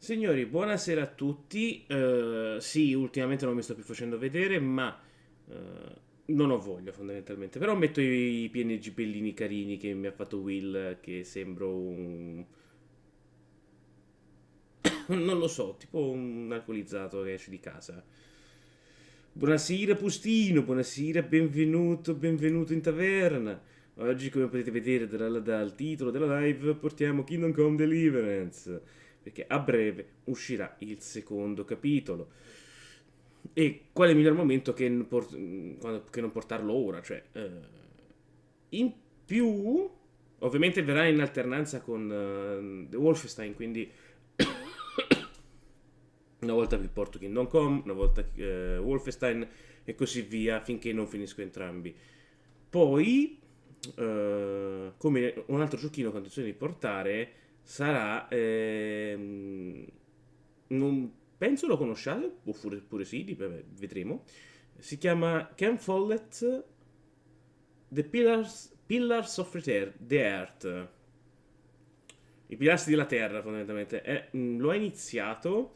Signori, buonasera a tutti. Sì, ultimamente non mi sto più facendo vedere, ma non ho voglia fondamentalmente. Però metto i PNG bellini carini che mi ha fatto Will, che sembro un... non lo so, tipo un alcolizzato che esce di casa. Buonasera Pustino, buonasera, benvenuto, benvenuto in taverna. Oggi, come potete vedere dal titolo della live, portiamo Kingdom Come Deliverance, perché a breve uscirà il secondo capitolo. E quale miglior momento che non portarlo ora? Cioè, in più, ovviamente verrà in alternanza con The Wolfenstein, quindi una volta vi porto Kingdom Come, una volta Wolfenstein e così via finché non finisco entrambi. Poi, come un altro giochino che ho intenzione di portare sarà... non penso lo conosciate, oppure pure sì, vabbè, vedremo. Si chiama Ken Follett Pillars of the Earth. I pilastri della terra, fondamentalmente. Lo ho iniziato,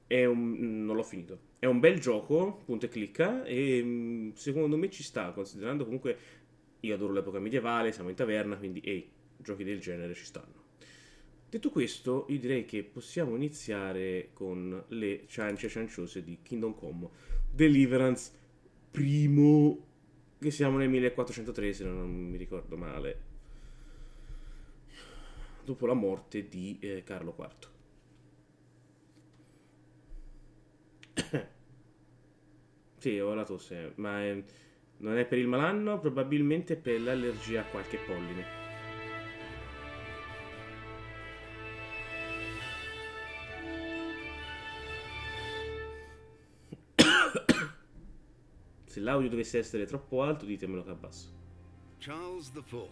non l'ho finito. È un bel gioco, punto e clicca, e secondo me ci sta, considerando comunque io adoro l'epoca medievale, siamo in taverna, quindi ehi, giochi del genere ci stanno. Detto questo, io direi che possiamo iniziare con le ciance cianciose di Kingdom Come Deliverance primo, che siamo nel 1403 se non mi ricordo male, dopo la morte di Carlo IV. Sì, ho la tosse, ma non è per il malanno, probabilmente per l'allergia a qualche polline. Se l'audio dovesse essere troppo alto, ditemelo che abbasso. Charles IV,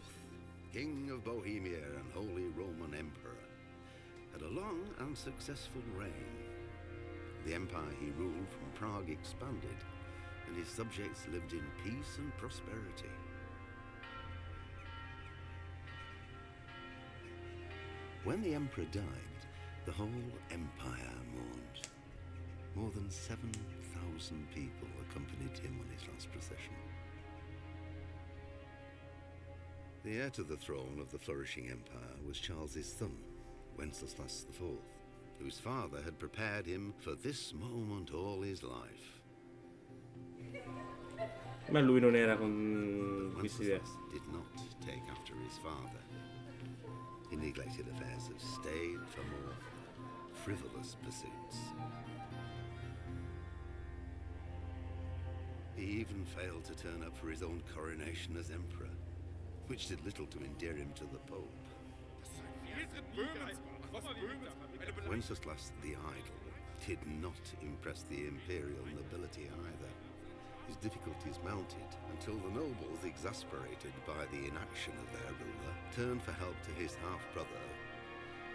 King of Bohemia and Holy Roman Emperor, had a long and successful reign. The empire he ruled from Prague expanded, and his subjects lived in peace and prosperity. When the emperor died, the whole empire mourned. More than 7,000 people accompanied him on his last procession. The heir to the throne of the flourishing empire was Charles's son, Wenceslas IV, whose father had prepared him for this moment all his life. Ma lui non era con But questa idea. Wenceslas did not take after his father. He neglected affairs of state for more frivolous pursuits. He even failed to turn up for his own coronation as emperor, which did little to endear him to the Pope. Wenceslas the Idle did not impress the imperial nobility either. His difficulties mounted until the nobles, exasperated by the inaction of their ruler, turned for help to his half-brother,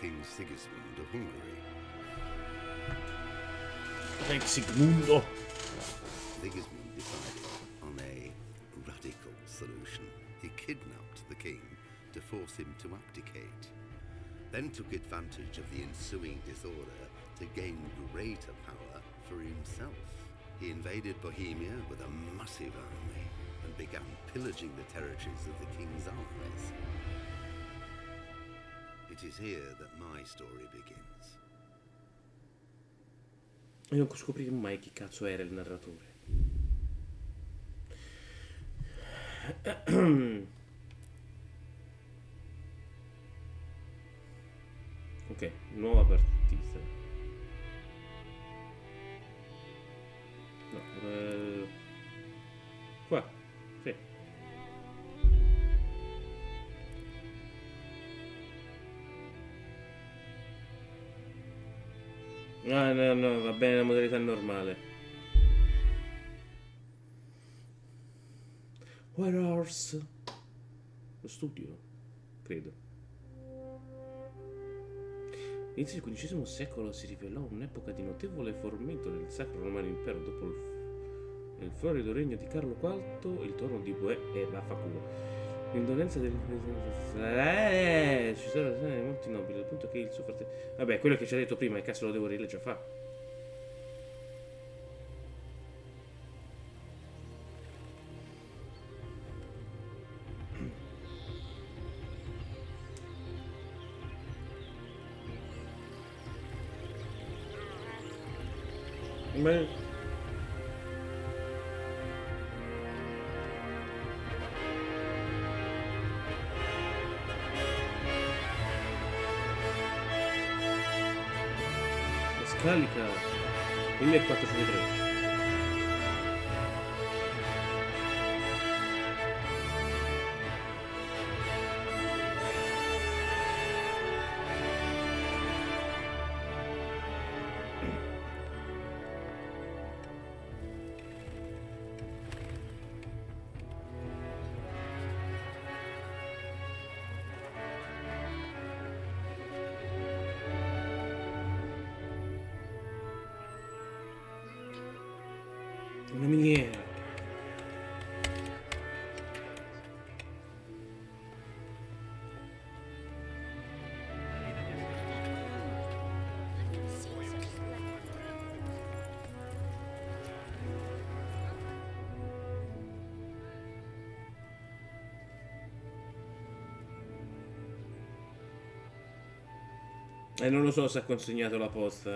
King Sigismund of Hungary. Sigmundo. Sigismund decided on a radical solution. He kidnapped the king to force him to abdicate, then took advantage of the ensuing disorder to gain greater power for himself. He invaded Bohemia with a massive army and began pillaging the territories of the king's allies. It is here that my story begins. E non scopriremo mai chi cazzo era il narratore. Ok, nuova partita. No, qua, sì. Ah, no, no, va bene la modalità normale. Where Horse? Lo studio, credo. All'inizio del XV secolo si rivelò un'epoca di notevole fermento del Sacro Romano Impero dopo il florido regno di Carlo IV, il trono di Bue e vaffanculo. L'indolenza del... ci sono molti nobili, al punto che il suo fratello... Vabbè, quello che ci ha detto prima, che cazzo lo devo rileggere fa? Beh... La scalica 1403. Una miniera. E non lo so se ha consegnato la posta.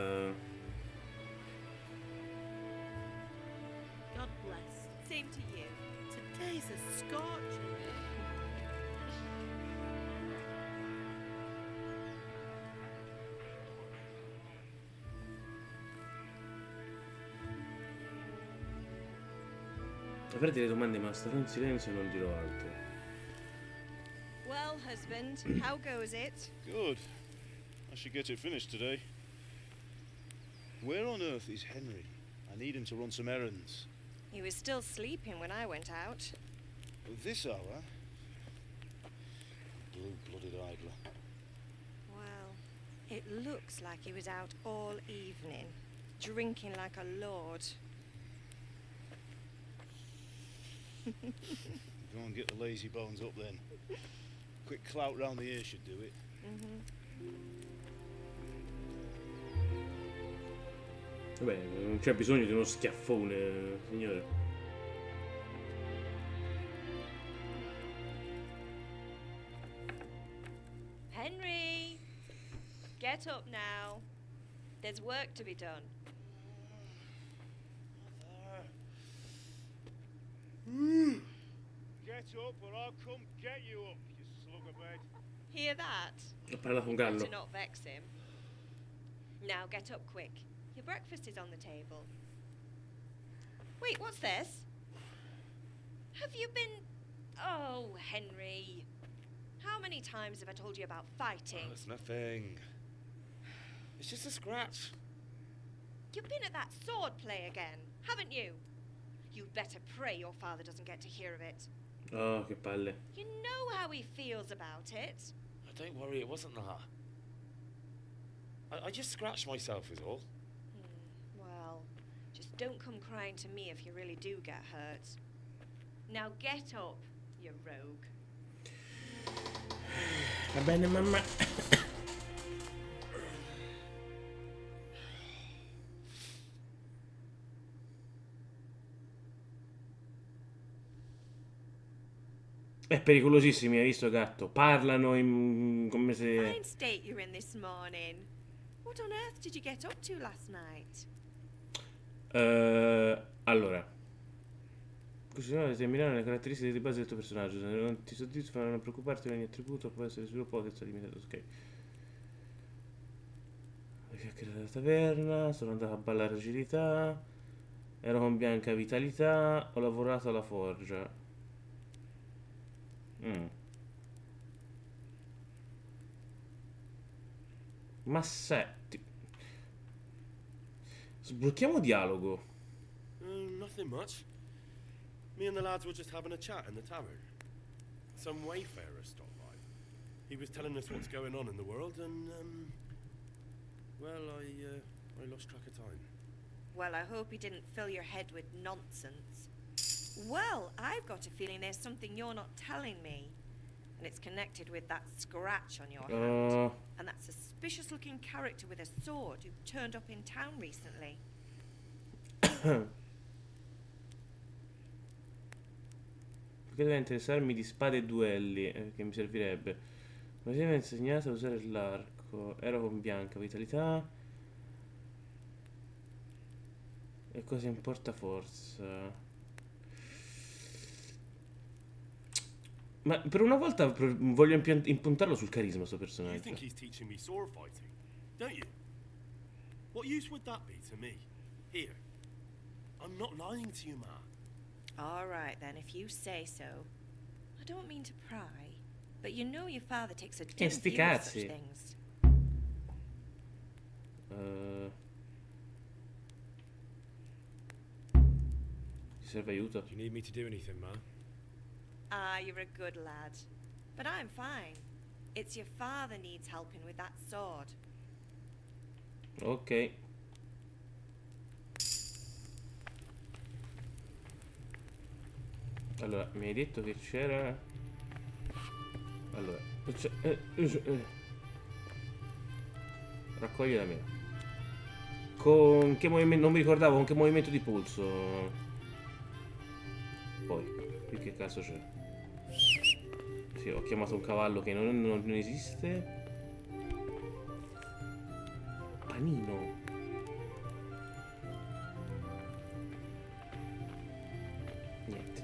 God bless. Same to you. Today's a scorcher. Avrei delle domande, ma starò in silenzio e non dirò altro. Well, husband, how goes it? Good. I should get it finished today. Where on earth is Henry? I need him to run some errands. He was still sleeping when I went out. At this hour? Blue-blooded idler. Well, it looks like he was out all evening, drinking like a lord. Go and get the lazy bones up then. Quick clout round the ear should do it. Vabbè, non c'è bisogno di uno schiaffone, signore. Henry! Get up now. There's work to be done. Get up or I'll come get you up, you slugabag. Hear that? Ho parlato con Carlo. To not vex him. Now get up quick. Your breakfast is on the table. Wait, what's this? Have you been... Oh, Henry. How many times have I told you about fighting? Oh, it's nothing. It's just a scratch. You've been at that sword play again, haven't you? You'd better pray your father doesn't get to hear of it. Oh, che palle. You know how he feels about it. Oh, don't worry, it wasn't that. I just scratched myself is all. Well, just don't come crying to me if you really do get hurt. Now get up, you rogue. Va bene, mamma. È pericolosissimi, hai visto, gatto? Parlano come se... Fine state you're in this morning. What on earth did you get up to last night? Allora. Continuare a determinare le caratteristiche di base del tuo personaggio. Se non ti soddisfano, non preoccuparti di ogni attributo, può essere sviluppato senza limitato. Ok. Le chiacchiere della taverna, sono andato a ballare agilità, ero con Bianca vitalità, ho lavorato alla forgia. Ma senti. Sblocchiamo dialogo. Nothing much. Me and the lads were just having a chat in the tavern. Some wayfarer stopped by. He was telling us what's going on in the world, and well, I lost track of time. Well, I hope he didn't fill your head with nonsense. Well, I've got a feeling there's something you're not telling me. and it's connected with that scratch on your hand. Oh, And that suspicious looking character with a sword who turned up in town recently. perché deve interessarmi di spade e duelli? Che mi servirebbe. Ma si mi ha insegnato a usare l'arco. Ero con Bianca, vitalità. E cosa importa forza? Ma per una volta voglio impuntarlo sul carisma sto You personaggio. think he's teaching me sword fighting, don't you? What use would that be to me? Here. I'm not lying to you, Ma. All right, then, if you say so. I don't mean to pry, but you know your father takes a dim sti view of such cazzi. things. Ti serve aiuto? Do you need me to do anything, Ma? Ah, you're a good lad. But I'm fine. It's your father needs helping with that sword. Ok. Allora, mi hai detto che c'era... Allora... Raccogli la mela. Con che movimento... Non mi ricordavo con che movimento di polso. Poi, qui che cazzo c'è? Sì, ho chiamato un cavallo che non esiste. Panino. Niente.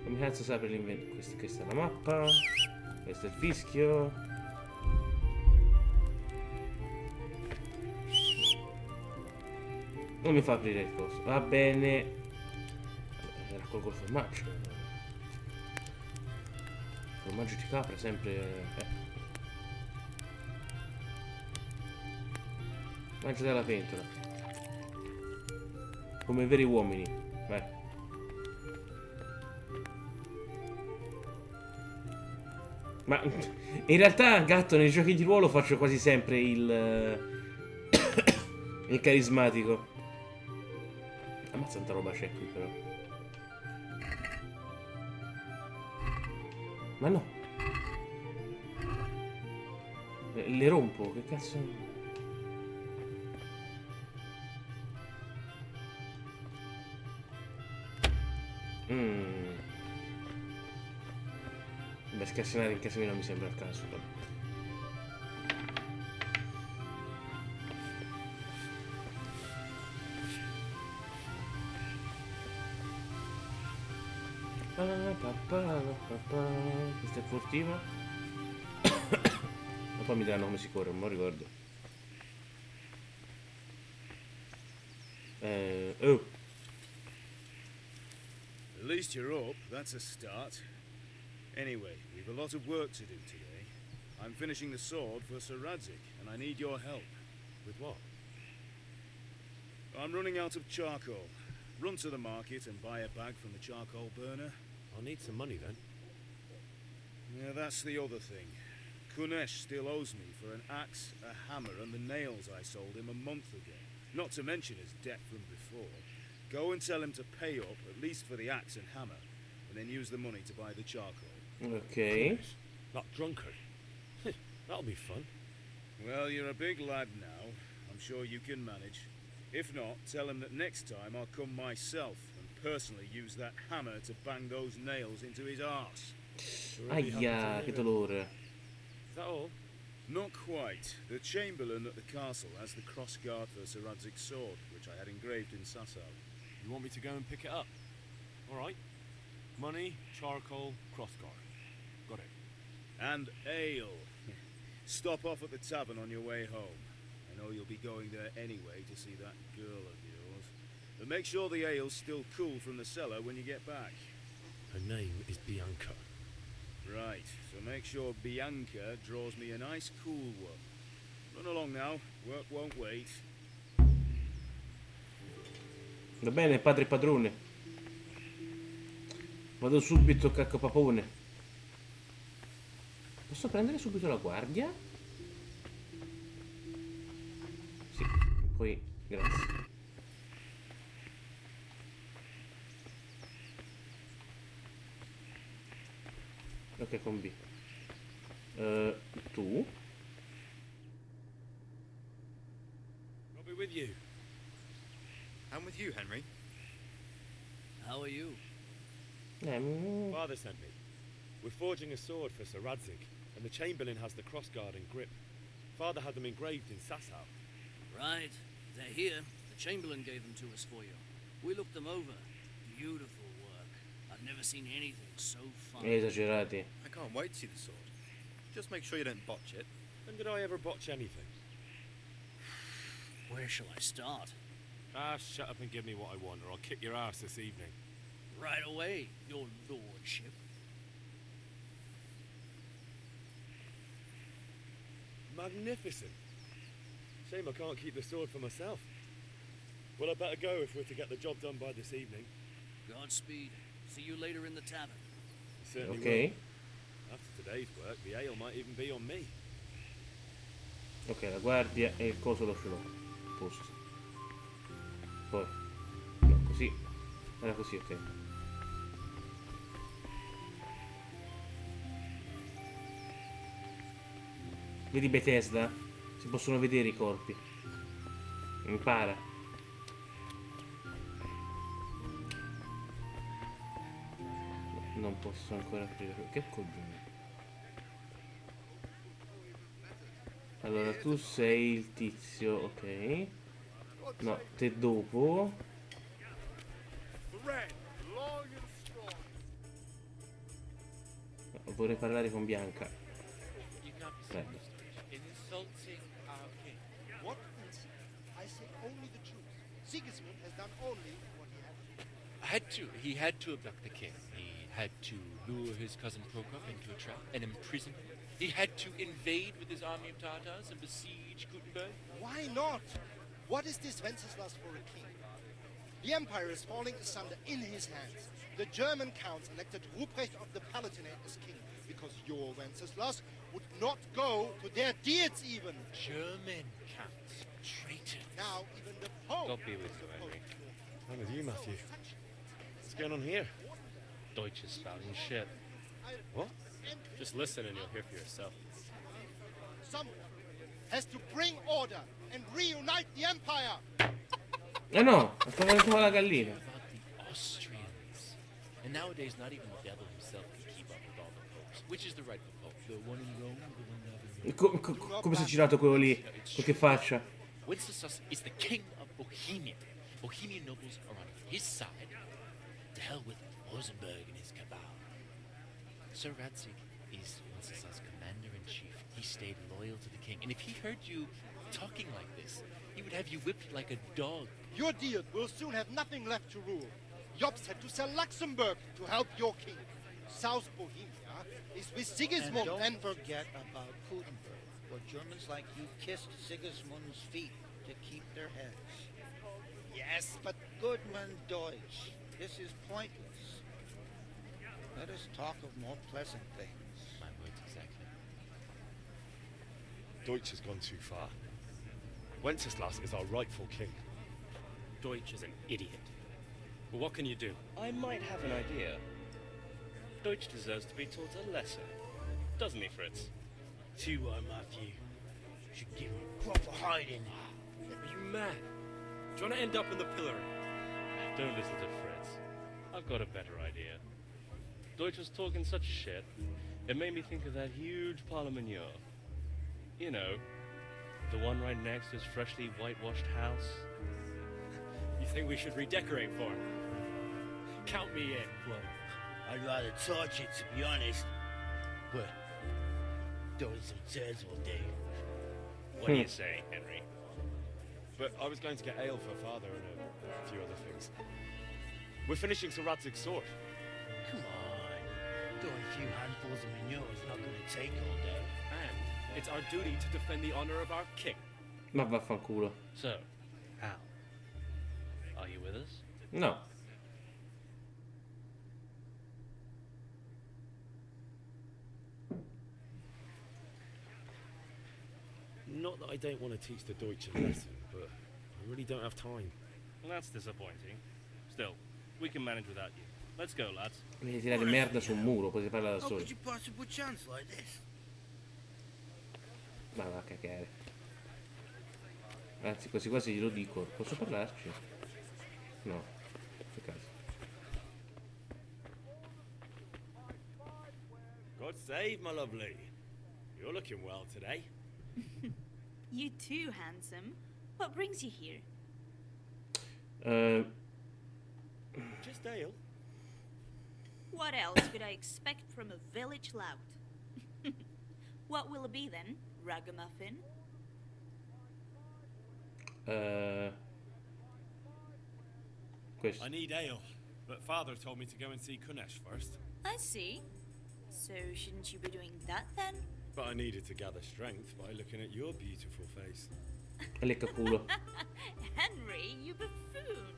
Come cazzo si apre l'inventario? Questa è la mappa. Questo è il fischio. Non mi fa aprire il coso. Va bene. Raccolgo il formaggio. Formaggio di capra sempre. Mangia dalla pentola. Come veri uomini. Vai. Ma in realtà, gatto, nei giochi di ruolo faccio quasi sempre il carismatico. Ammazza tanta roba c'è qui però. Ma no. Le rompo, che cazzo. Beh, scassinare in casa mia non mi sembra il caso. Questo è furtivo. E poi mi diranno come si corre, non me lo ricordo. Oh. At least you're up, that's a start. Anyway, we've a lot of work to do today. I'm finishing the sword for Sir Radzik, and I need your help. With what? I'm running out of charcoal. Run to the market and buy a bag from the charcoal burner. I'll need some money then. Yeah, that's the other thing. Kunesh still owes me for an axe, a hammer, and the nails I sold him a month ago. Not to mention his debt from before. Go and tell him to pay up, at least for the axe and hammer, and then use the money to buy the charcoal. Ok. That drunkard. That'll be fun. Well, you're a big lad now. I'm sure you can manage. If not, tell him that next time I'll come myself and personally use that hammer to bang those nails into his arse. Aia, che dolore. Is that all? Not quite. The Chamberlain at the castle has the cross guard for Sir Radzig's sword, which I had engraved in Sasau. You want me to go and pick it up? All right. Money, charcoal, crossguard. Got it. And ale. Stop off at the tavern on your way home. I know you'll be going there anyway to see that girl of yours. But make sure the ale's still cool from the cellar when you get back. Her name is Bianca. Right, so make sure Bianca draws me a nice cool one. Run along now, work won't wait. Va bene, padre padrone. Vado subito, cacco papone. Posso prendere subito la guardia? Sì, poi grazie. Ok, con B. Tu? I'll be with you. I'm with you, Henry. How are you? Father sent me. We're forging a sword for Sir Radzig, and the Chamberlain has the crossguard and grip. Father had them engraved in Sasau. Right. They're here. The Chamberlain gave them to us for you. We looked them over. Beautiful work. I've never seen anything so fine. Esagerati. I can't wait to see the sword. Just make sure you don't botch it. When did I ever botch anything? Where shall I start? Ah, shut up and give me what I want, or I'll kick your ass this evening. Right away, your lordship. Magnificent. Shame I can't keep the sword for myself. Well, I better go if we're to get the job done by this evening. Godspeed. See you later in the tavern. Certainly Ok. will. After today's work, the ale might even be on me. Ok, la guardia e il coso lo ce l'ho. Posto. Poi. No, così. Era così, ok. Vedi Bethesda? Si possono vedere i corpi. Impara. No, non posso ancora aprire. Che coglione. Allora tu sei il tizio, ok. No, te dopo. No, vorrei parlare con Bianca. Prego. Insulting our king. What? I say only the truth. Sigismund has done only what he had to abduct the king. He had to lure his cousin Prokop into a trap and imprison him. He had to invade with his army of Tatars and besiege Gutenberg. Why not? What is this Wenceslas for a king? The empire is falling asunder in his hands. The German counts elected Ruprecht of the Palatinate as king because your Wenceslas would not go to their deeds even. German counts. Traitor. Now even the Pope. God be with you, Henry. I'm with you, Matthew. What's going on here? Deutsch is spouting shit. What? Just listen and you'll hear for yourself. Someone has to bring order and reunite the empire. No, sto vedendo la gallina. About the Austrians. And nowadays, not even the devil himself can keep up with all the popes. Which is the rightful pope? The one in Rome, the one in Come si è girato quello lì? Con che faccia? Wenceslas is the king of Bohemia. Bohemian nobles are on his side. To hell with Rosenberg and his cabal. Sir Radzig is Wenceslas' commander-in-chief. He stayed loyal to the king. And if he heard you talking like this, he would have you whipped like a dog. Your deal will soon have nothing left to rule. Jobst had to sell Luxembourg to help your king. South Bohemia is with Sigismund And don't forget about Gutenberg, where Germans like you kissed Sigismund's feet to keep their heads. Yes, but Goodman Deutsch, this is pointless. Let us talk of more pleasant things. My words exactly. Deutsch has gone too far. Wenceslas is our rightful king. Deutsch is an idiot. But what can you do? I might have an idea. Deutsch deserves to be taught a lesson. Doesn't he, Fritz? Too right, Matthew. Should give him a proper hiding. Are you mad? Do you want to end up in the pillory? Don't listen to Fritz. I've got a better idea. Deutsch was talking such shit, it made me think of that huge parliament. You know, the one right next to his freshly whitewashed house. You think we should redecorate for him? Count me in. Well, I'd rather torch it, to be honest. But doing some tears all day. What do you say, Henry? But I was going to get ale for father and a few other things. We're finishing Sir Radzig's sword. Come on. Doing a few handfuls of manure is not going to take all day. And it's our duty to defend the honor of our king. Ma vaffanculo. So, Al, are you with us? No. Not that I don't want to teach the Deutsch a lesson, but I really don't have time. Well, that's disappointing. Still, We can manage without you. Let's go, lads. Devi tirare merda su un muro, così parla da How solo. could you possibly chance like this? Ma va a cagare. Anzi, quasi quasi glielo dico. Posso parlarci? No. Che caso. God save, my lovely. You're looking well today. You too, handsome. What brings you here? Just ale. What else could I expect from a village lout? What will it be then? Ragamuffin? Questo. I need ale, but father told me to go and see Kunesh first. I see. So shouldn't you be doing that then? But I needed to gather strength by looking at your beautiful face. Lecca culo. Henry, you buffoon!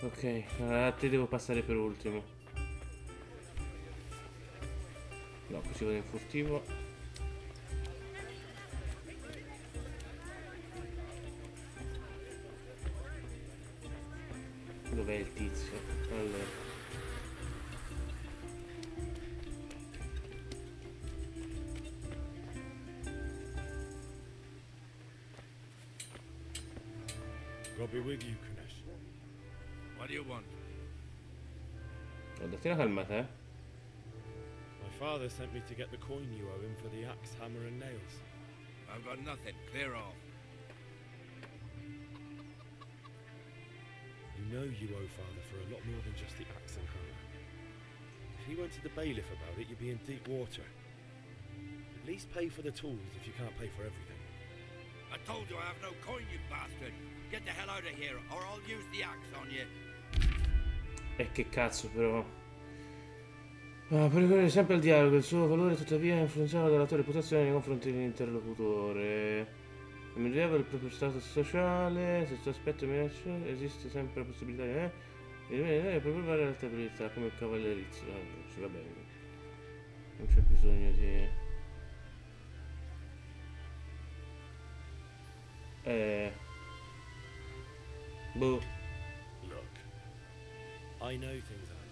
Ok, allora a te devo passare per ultimo. No, così vado in furtivo. Dov'è il tizio? Allora. God be with you, Kunesh. What do you want? Oh, datti una calmata, eh? My father sent me to get the coin you owe him for the axe, hammer, and nails. I've got nothing. Clear off. You know you owe father for a lot more than just the axe and hammer. If he went to the bailiff about it, you'd be in deep water. At least pay for the tools if you can't pay for everything. I told you I have no coin, you bastard. Get the hell out of here, or I'll use the axe on you. E che cazzo, però. Ah, per ricordare sempre il dialogo, il suo valore tuttavia è influenzato dalla tua reputazione nei confronti dell'interlocutore. Migliorava il proprio status sociale, se questo aspetto minaccia, esiste sempre la possibilità di provare altre abilità come il cavallerizzo. Sì, va bene. Non c'è bisogno di... Boh. Look, I know things happen.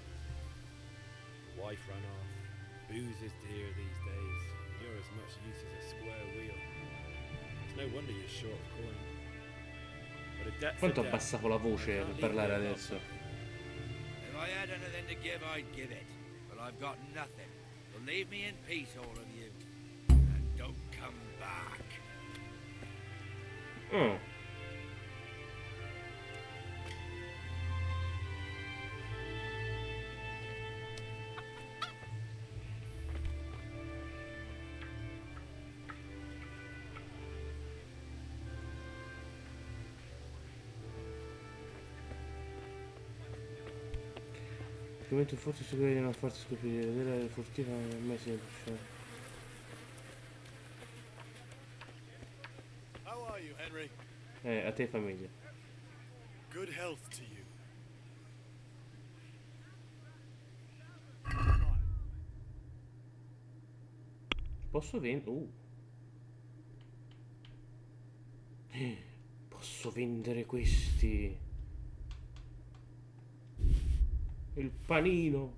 The wife ran off, booze is dear these days, and you're as much use as a square wheel. It's no wonder you're short of coin. But a debt's a Quanto ho debt. abbassato la voce per parlare adesso? If I had anything to give, I'd give it. But I've got nothing. So leave me in peace, all of you. And don't come back. Mm. Documento forte su cui non farsi scoprire, vedere furtiva non è mai semplice. How are you, Henry? A te famiglia. Good health to you. Posso vendere? Posso vendere questi. Il panino.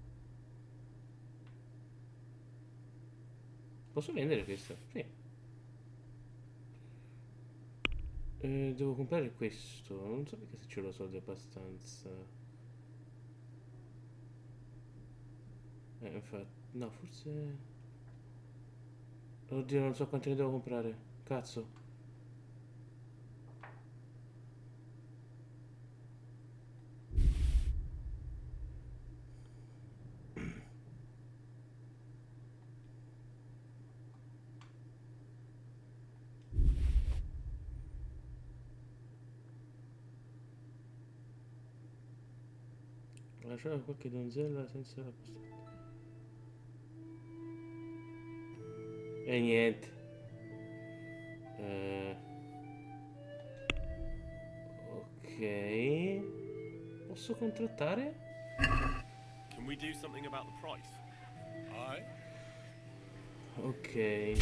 Posso vendere questo? Sì. Devo comprare questo. Non so perché se ce l'ho soldi abbastanza. Infatti. No, forse. Oddio, non so quanti ne devo comprare. Cazzo. Lasciare qualche donzella senza la postata. E niente. Ok. Posso contrattare? Can we do something about the price? Aye. Ok.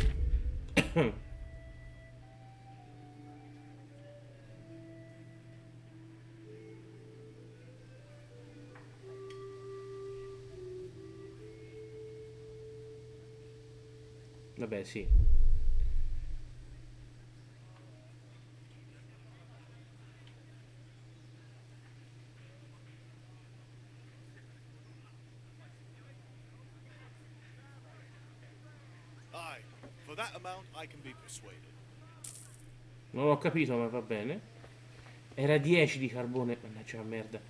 Vabbè, sì. Aye, for that amount I can be persuaded. Non l'ho capito, ma va bene. Era 10 di carbone. Mannaggia la merda.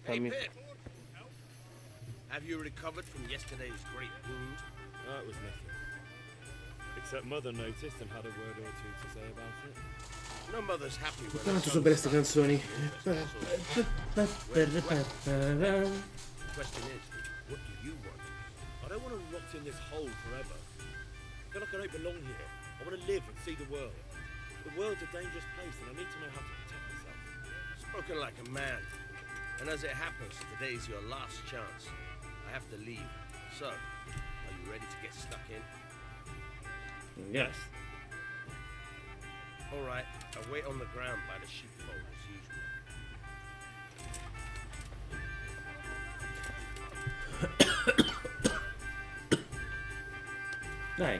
Hey, Fammi... Pip. Have you recovered from yesterday's great wound? That was nothing. Except Mother noticed and had a word or two to say about it. No mother's happy when Quanto sono belle ste canzoni. The question is, what do you want? I don't want to rot in this hole forever. I feel like I don't belong here. I want to live and see the world. The world's a dangerous place and I need to know how to protect myself. Spoken like a man. And as it happens, today's your last chance. I have to leave. So, are you ready to get stuck in? Yes. All right, I'll wait on the ground by the sheepfold as usual. Dai.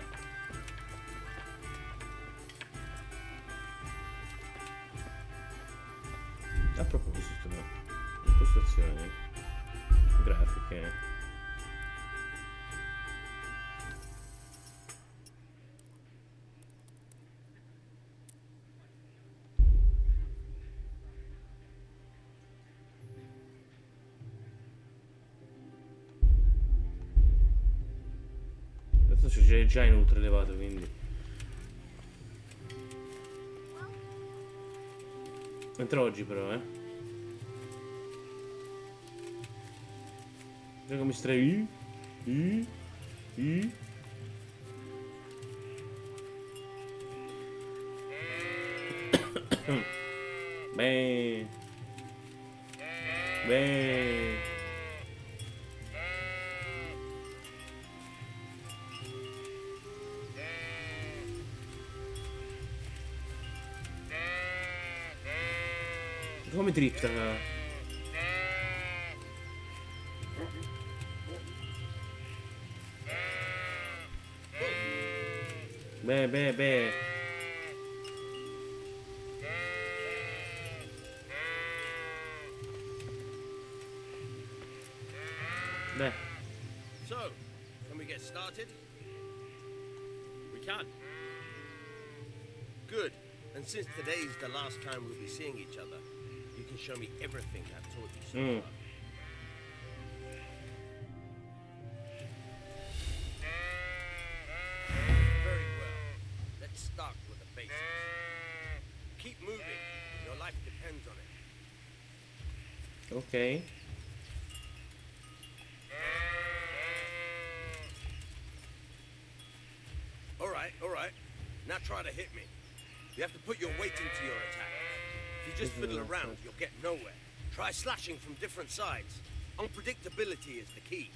A proposito, impostazioni, grafiche. Adesso c'è già in ultra elevato, quindi. Entra oggi però, Vedi come strai. Beh. Beh. Come dritta? Beh. Beh. So, can we get started? We can. Good. And since today's the last time we'll be seeing each other, you can show me everything I've taught you so far. Very well. Let's start with the basics. Keep moving. Your life depends on it. Ok. All right. Now try to hit me. You have to put your weight into your attack. If you just fiddle around, you'll get nowhere. Try slashing from different sides. Unpredictability is the key.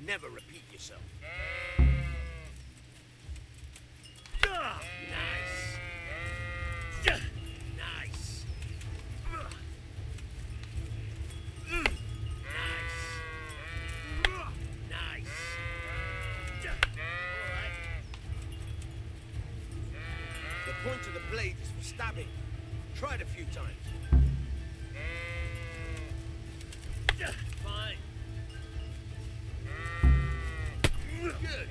Never repeat yourself. Nice. Nice. Nice. All right. The point of the blade is for stabbing. Try it a few times. Fine. Good.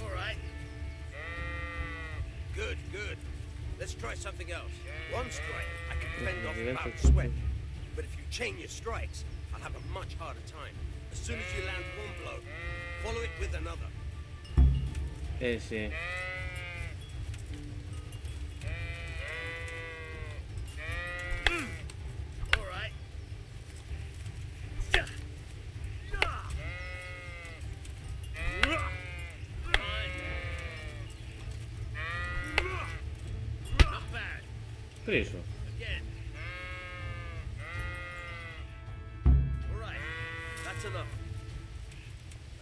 All right. Good. Let's try something else. One strike, I can fend off without sweat. But if you chain your strikes, I'll have a much harder time. As soon as you land one blow, follow it with another. Sì. All right. Not bad. Preso. Again. All right. That's enough.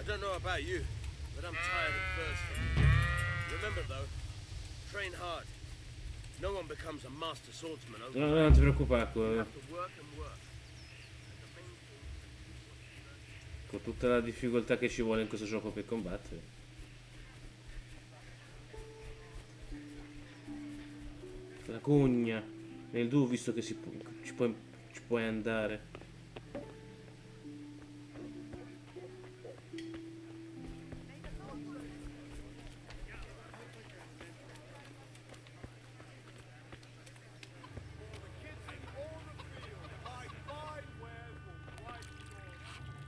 I don't know about you, but I'm tired of thirsty. Remember though, train hard. No one becomes a master swordsman No, overnight. no, non ti preoccupare, You have to work and work. con tutta la difficoltà che ci vuole in questo gioco per combattere. La cugna. Nel duo, visto che ci puoi andare.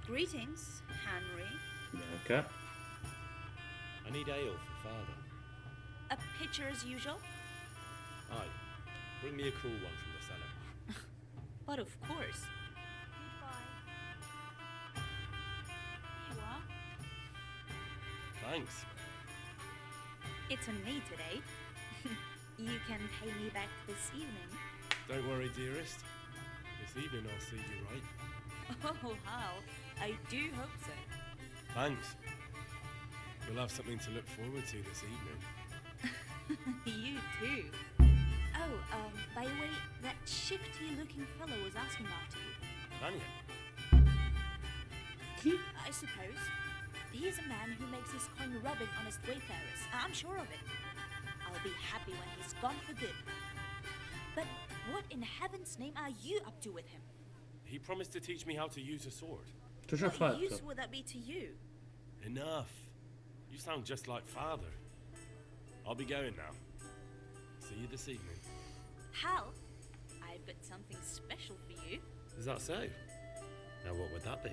Greetings, Henry. Bianca. I need ale for father. A pitcher as usual? Aye. Bring me a cool one from the cellar. But of course. Here you are. Thanks. It's on me today. You can pay me back this evening. Don't worry, dearest. This evening I'll see you right. Oh, Hal. I do hope so. Thanks. We'll have something to look forward to this evening. You too. Oh, by the way, that shifty-looking fellow was asking after you. Vanya? I suppose. He's a man who makes his coin rubbing honest wayfarers. I'm sure of it. I'll be happy when he's gone for good. But what in heaven's name are you up to with him? He promised to teach me how to use a sword. What use would that be to you? Enough. You sound just like father. I'll be going now. See you this evening. Hal, I've got something special for you. Is that so? Now what would that be?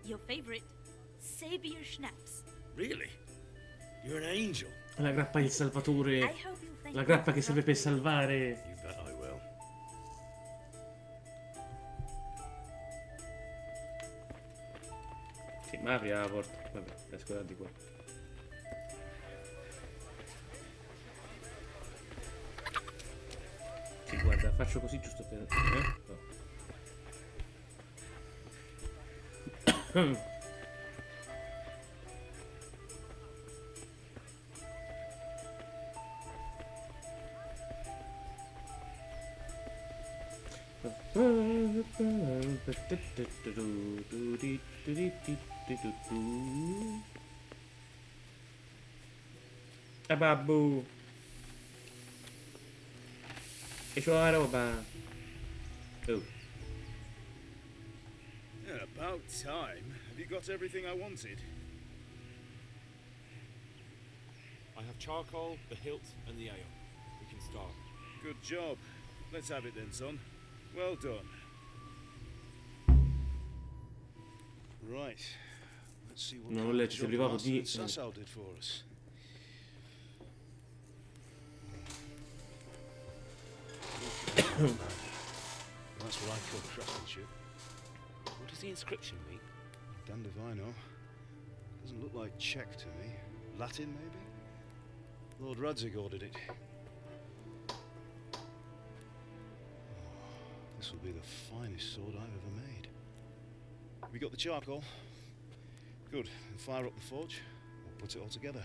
Your favorite Savior Schnapps. Really? You're an angel. La grappa del salvatore. I hope you'll thank La me grappa for che serve per salvare. You bet I will. Sì, ma apri la porta. Vabbè, esco da di qua. Sì, guarda, faccio così giusto per... No. Babbo. E c'ho la roba. Oh. Yeah, about time. Have you got everything I wanted? I have charcoal, the hilt, and the ale. We can start. Good job. Let's have it then, son. Well done. Right. Let's see what Non kind of leggi, job privato Master di... and Sasau did for us. That's what I call craftsmanship. What does the inscription mean? Damned if I know. Doesn't look like Czech to me. Latin, maybe? Lord Radzig ordered it. This will be the finest sword I've ever made. Have you got the charcoal? Good. Then fire up the forge. We'll put it all together.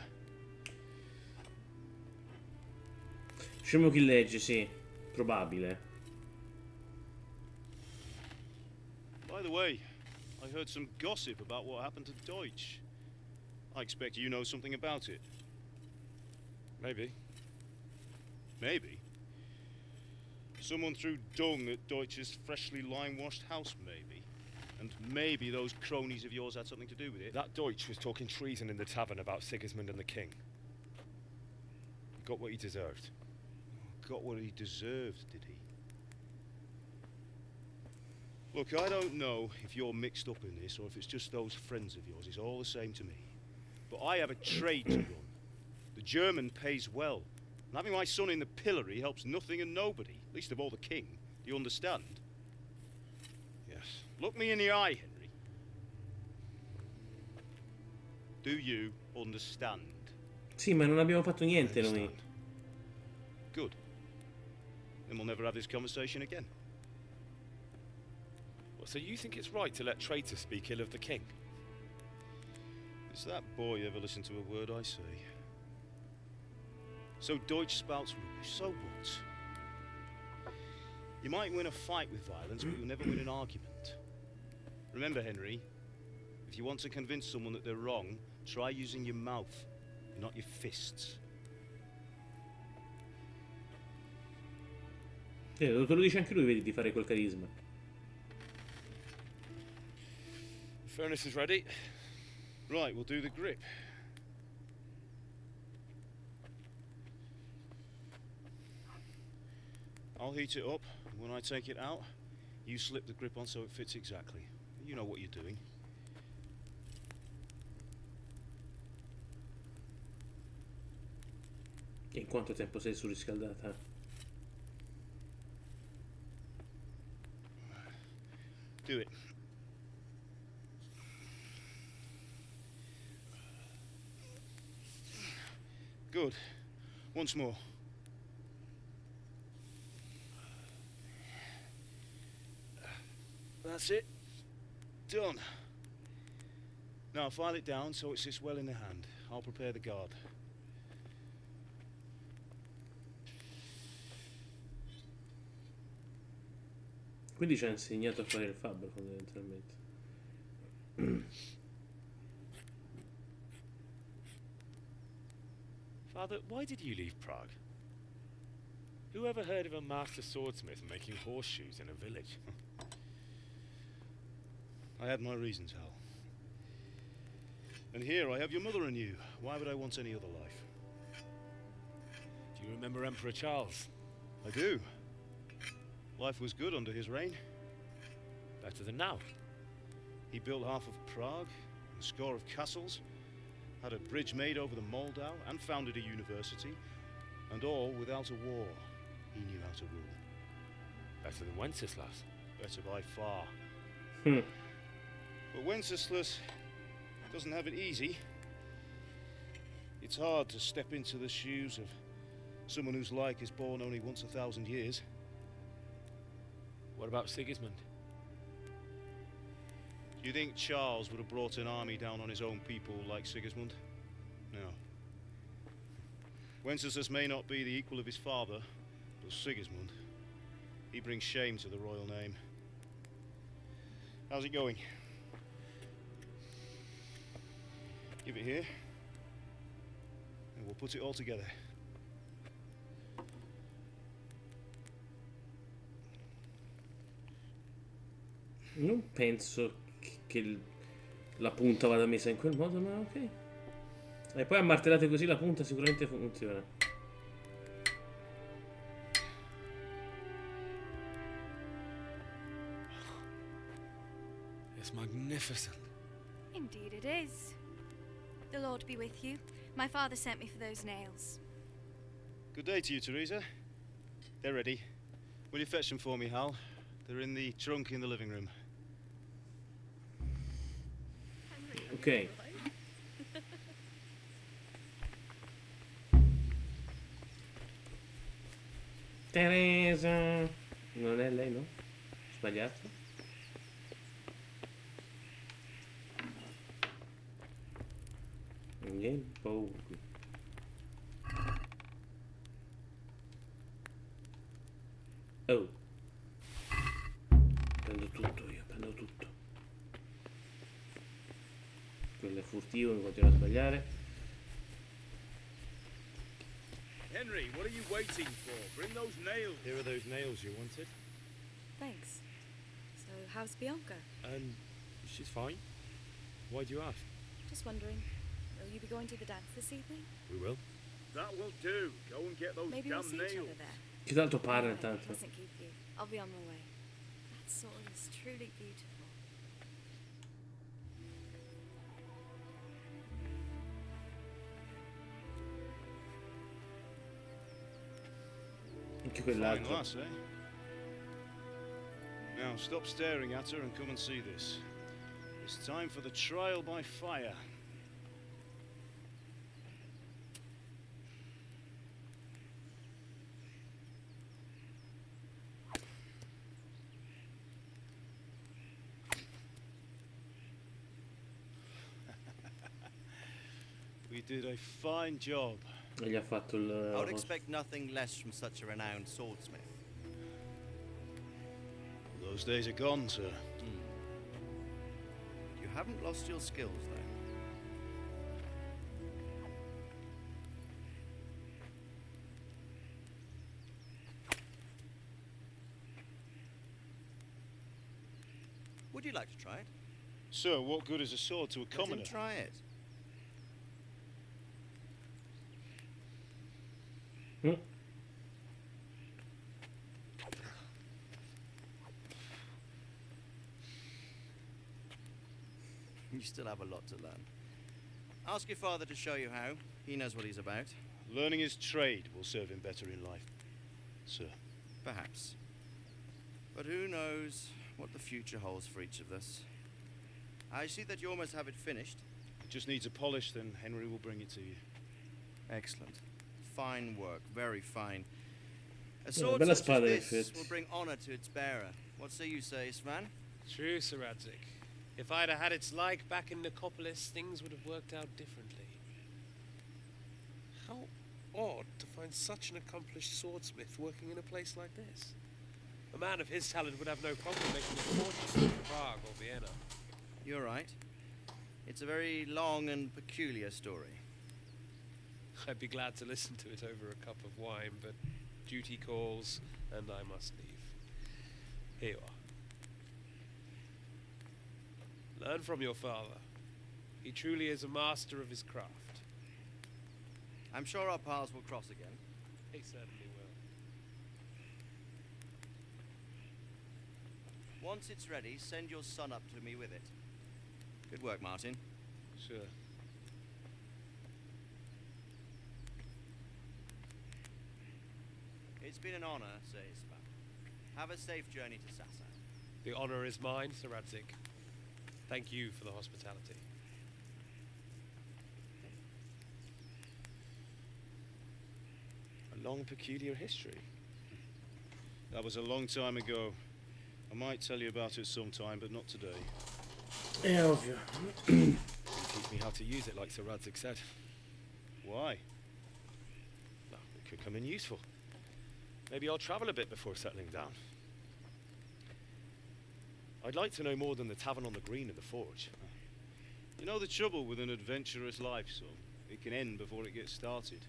Scemo chi legge, sì. Probabile. By the way, I heard some gossip about what happened to Deutsch. I expect you know something about it. Maybe. Maybe? Someone threw dung at Deutsch's freshly lime-washed house, maybe? And maybe those cronies of yours had something to do with it? That Deutsch was talking treason in the tavern about Sigismund and the king. He got what he deserved. Got what he deserved, did he? Look, I don't know if you're mixed up in this or if it's just those friends of yours. It's all the same to me. But I have a trade to run. The German pays well. And having my son in the pillory helps nothing and nobody, least of all the king. Do you understand? Yes. Look me in the eye, Henry. Do you understand? Sì, ma non abbiamo fatto niente noi. Good. Then we'll never have this conversation again. Well, so you think it's right to let traitors speak ill of the king? Does that boy ever listen to a word I say? So Deutsch spouts rubbish, so what? You might win a fight with violence, but you'll never win an argument. Remember, Henry, if you want to convince someone that they're wrong, try using your mouth, not your fists. Te lo dice anche lui, vedi, di fare col carisma. Furnace is ready. Right, we'll do the grip. I'll heat it up, and when I take it out, you slip the grip on so it fits exactly. You know what you're doing. E in quanto tempo sei surriscaldata? Do it. Good. Once more. That's it. Done. Now file it down so it sits well in the hand. I'll prepare the guard. Quindi ci ha insegnato a fare il fabbro fondamentalmente. Father, why did you leave Prague? Who ever heard of a master swordsmith making horseshoes in a village? I had my reasons, Hal. And here I have your mother and you. Why would I want any other life? Do you remember Emperor Charles? I do. Life was good under his reign. Better than now. He built half of Prague, a score of castles, had a bridge made over the Moldau, and founded a university, and all without a war. He knew how to rule. Better than Wenceslas. Better by far. Hmm. But Wenceslas doesn't have it easy. It's hard to step into the shoes of someone whose like is born only once 1,000 years. What about Sigismund? Do you think Charles would have brought an army down on his own people like Sigismund? No. Wenceslas may not be the equal of his father, but Sigismund, he brings shame to the royal name. How's it going? Give it here, and we'll put it all together. Non penso che la punta vada messa in quel modo, ma ok. E poi a martellate così la punta sicuramente funziona. It's magnificent. Indeed it is. The Lord be with you. My father sent me for those nails. Good day to you, Teresa. They're ready. Will you fetch them for me, Hal? They're in the trunk in the living room. Ok. Teresa. Non è lei, no? Sbagliato? Niente paura. Oh. Prendo tutto io, prendo tutto. Quello è furtivo, mi continua a sbagliare. Henry, what are you waiting for? Bring those nails. Here are those nails you wanted. Thanks. So, how's Bianca? She's fine. Why do you ask? Just wondering, will you be going to the dance this evening? We will. That will do. Go and get those Maybe we'll damn see each nails. other there. Che tanto parla Anyway, intanto. mustn't keep you. I'll be on my way. That sword is truly beautiful. Anche Fine quell'altro. lass, eh? Now stop staring at her and come and see this. It's time for the trial by fire. We did a fine job. E gli ha fatto I would il... expect nothing less from such a renowned swordsmith. Those days are gone, sir. You haven't lost your skills, though. Would you like to try it? Sir, what good is a sword to a Let commoner? him try it. You still have a lot to learn. Ask your father to show you how. He knows what he's about. Learning his trade will serve him better in life, sir. Perhaps. But who knows what the future holds for each of us. I see that you almost have it finished. It just needs a polish, then Henry will bring it to you. Excellent. Fine work. Very fine. A Yeah, sword bella such spada, as in this effetti. will bring honor to its bearer. What say you, Svan? True, Sir Radzik. If I'd have had its like back in Nicopolis, things would have worked out differently. How odd to find such an accomplished swordsmith working in a place like this. A man of his talent would have no problem making a fortune in Prague or Vienna. You're right. It's a very long and peculiar story. I'd be glad to listen to it over a cup of wine, but duty calls, and I must leave. Here you are. Learn from your father. He truly is a master of his craft. I'm sure our paths will cross again. He certainly will. Once it's ready, send your son up to me with it. Good work, Martin. Sure. It's been an honor, Sir Isvan. Have a safe journey to Sasa. The honor is mine, Sir Radzik. Thank you for the hospitality. A long, peculiar history. That was a long time ago. I might tell you about it sometime, but not today. È ovvio. Teach me how to use it, like Sir Radzik said. Why? Well, it could come in useful. Maybe I'll travel a bit before settling down. I'd like to know more than the tavern on the green and the forge. You know the trouble with an adventurous life, son? It can end before it gets started.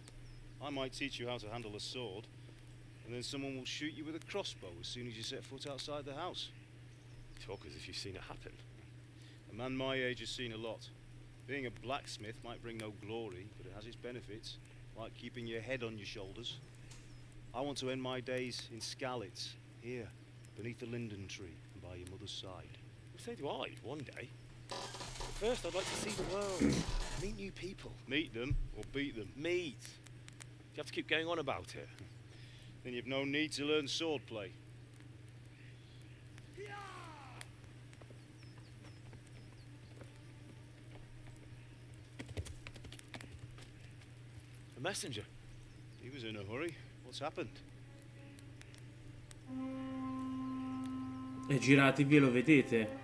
I might teach you how to handle a sword, and then someone will shoot you with a crossbow as soon as you set foot outside the house. Talk as if you've seen it happen. A man my age has seen a lot. Being a blacksmith might bring no glory, but it has its benefits, like keeping your head on your shoulders. I want to end my days in Skalitz, here, beneath the linden tree and by your mother's side. So do I, one day. But first, I'd like to see the world, meet new people. Meet them or beat them? Meet. You have to keep going on about it. Then you've no need to learn swordplay. A messenger. He was in a hurry. What's happened? E giratevi e lo vedete.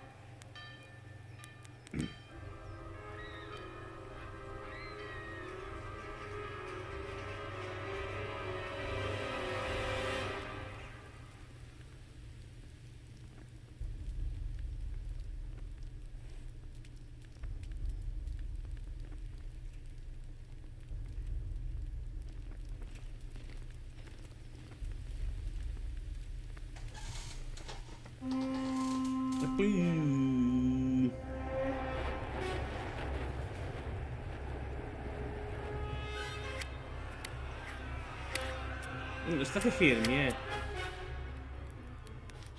State fermi,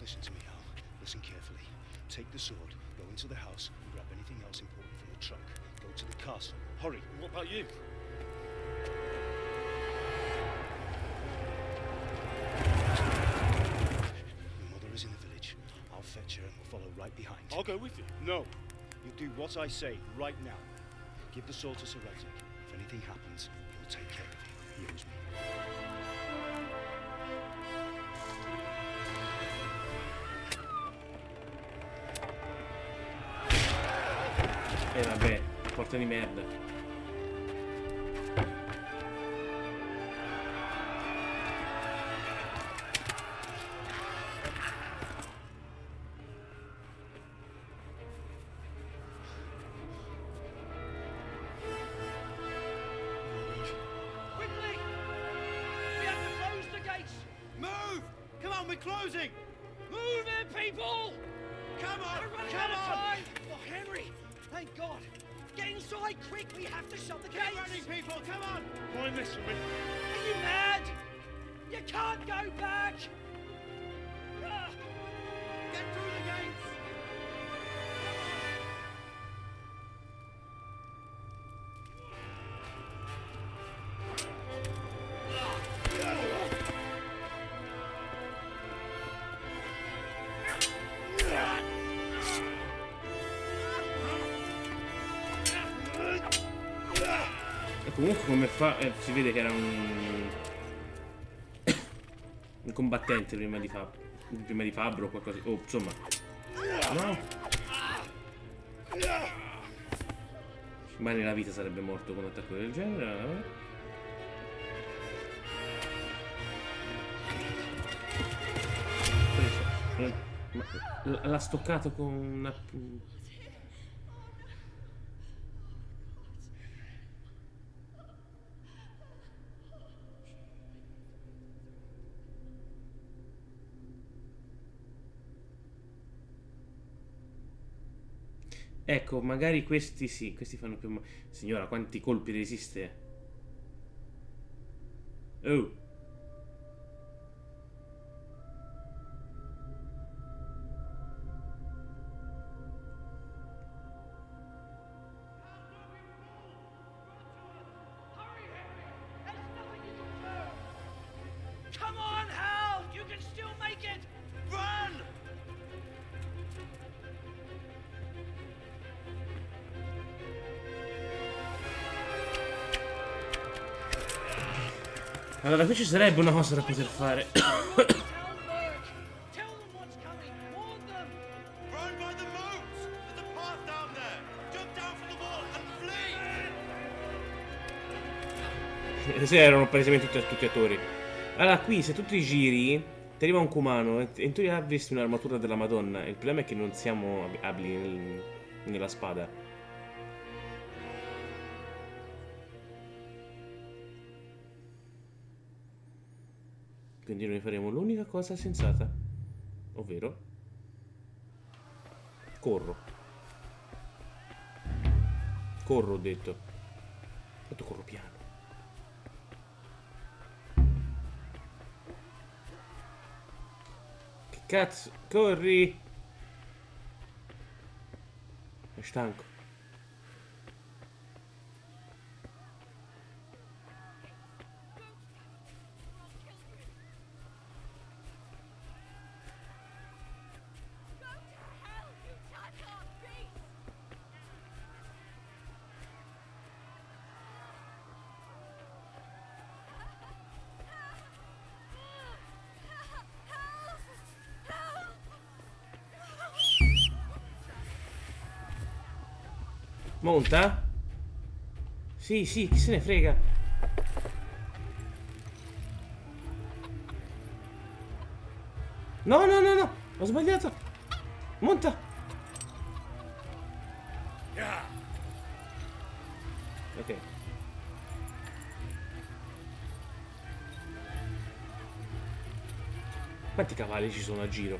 Listen to me, Al. Listen carefully. Take the sword, go into the house, and grab anything else important from the trunk. Go to the castle. Hurry. What about you? Your mother is in the village. I'll fetch her and we'll follow right behind. I'll go with you. No. You'll do what I say right now. Give the sword to Sir Radzik. If anything happens, he'll take care of you. He owes me. vabbè, porta di merda. closing! Move it, people! Come on! We're running out of time! Oh, Henry! Thank God! Get inside, quick! We have to shut the gates! Keep running, people! Come on! Mind this for me. Are you mad? You can't go back! Get through the gates! E comunque come fa... si vede che era un combattente prima di Fabbro o qualcosa. Oh, insomma. No. Mai nella vita sarebbe morto con un attacco del genere. L'ha stoccato con una... Ecco, magari questi sì, questi fanno più... Signora, quanti colpi resiste? Oh. Come on, Hal! You can still make it! Run! Allora, qui ci sarebbe una cosa da poter fare. Se erano palesemente tutti attori. Allora, qui se tu ti giri, ti arriva un cumano e in teoria avresti un'armatura della Madonna. Il problema è che non siamo abili nella spada. Quindi noi faremo l'unica cosa sensata, ovvero corro. Corro, ho detto. Fatto corro piano. Che cazzo? Corri! È stanco. Monta? Sì, sì, chi se ne frega? No, no, no, no! Ho sbagliato! Monta! Ok. Quanti cavalli ci sono a giro?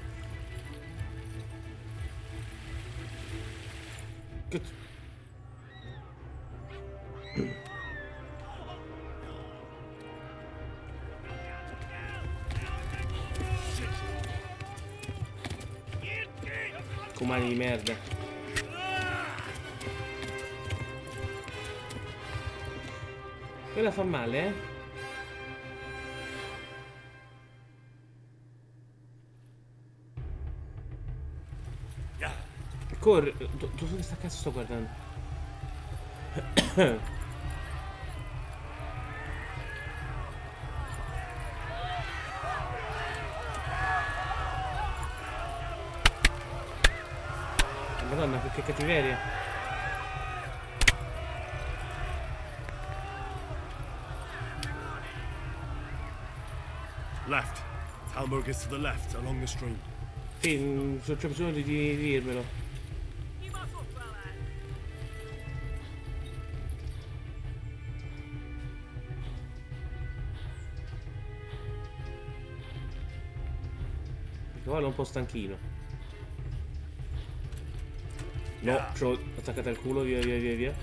Che... Comandi di merda. Quella fa male, eh? Corri. Dove sta cazzo sto guardando? Madonna, che cattiveria. Left. Talmberg is to the left, along the stream. Sì, c'ho bisogno di dirmelo. cavallo è un po' stanchino. No, c'ho attaccata al culo, via, via, via, via.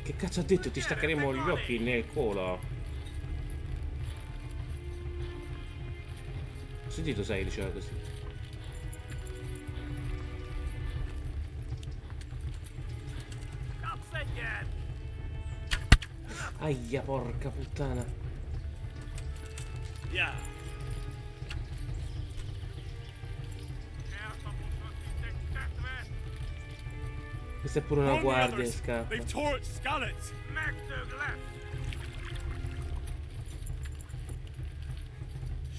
Che cazzo ha detto? Ti staccheremo gli occhi nel culo. Ho sentito, sai, diceva così. Aia, porca puttana. Questa è pure una guardia, scappa.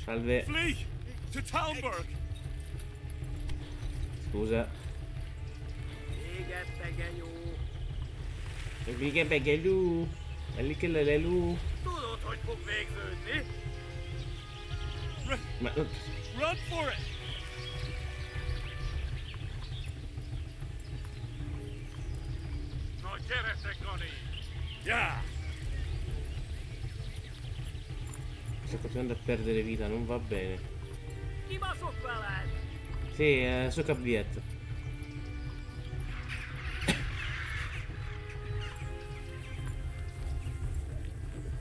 Salve. Scusa. Vigye beggelú. Elikelelelú. Tudod, hogy fog végződni? Run for it! No, gyere, Gani! Yeah! Sto continuando a perdere vita, non va bene. Kibaszott veled! Sì, su cabietto.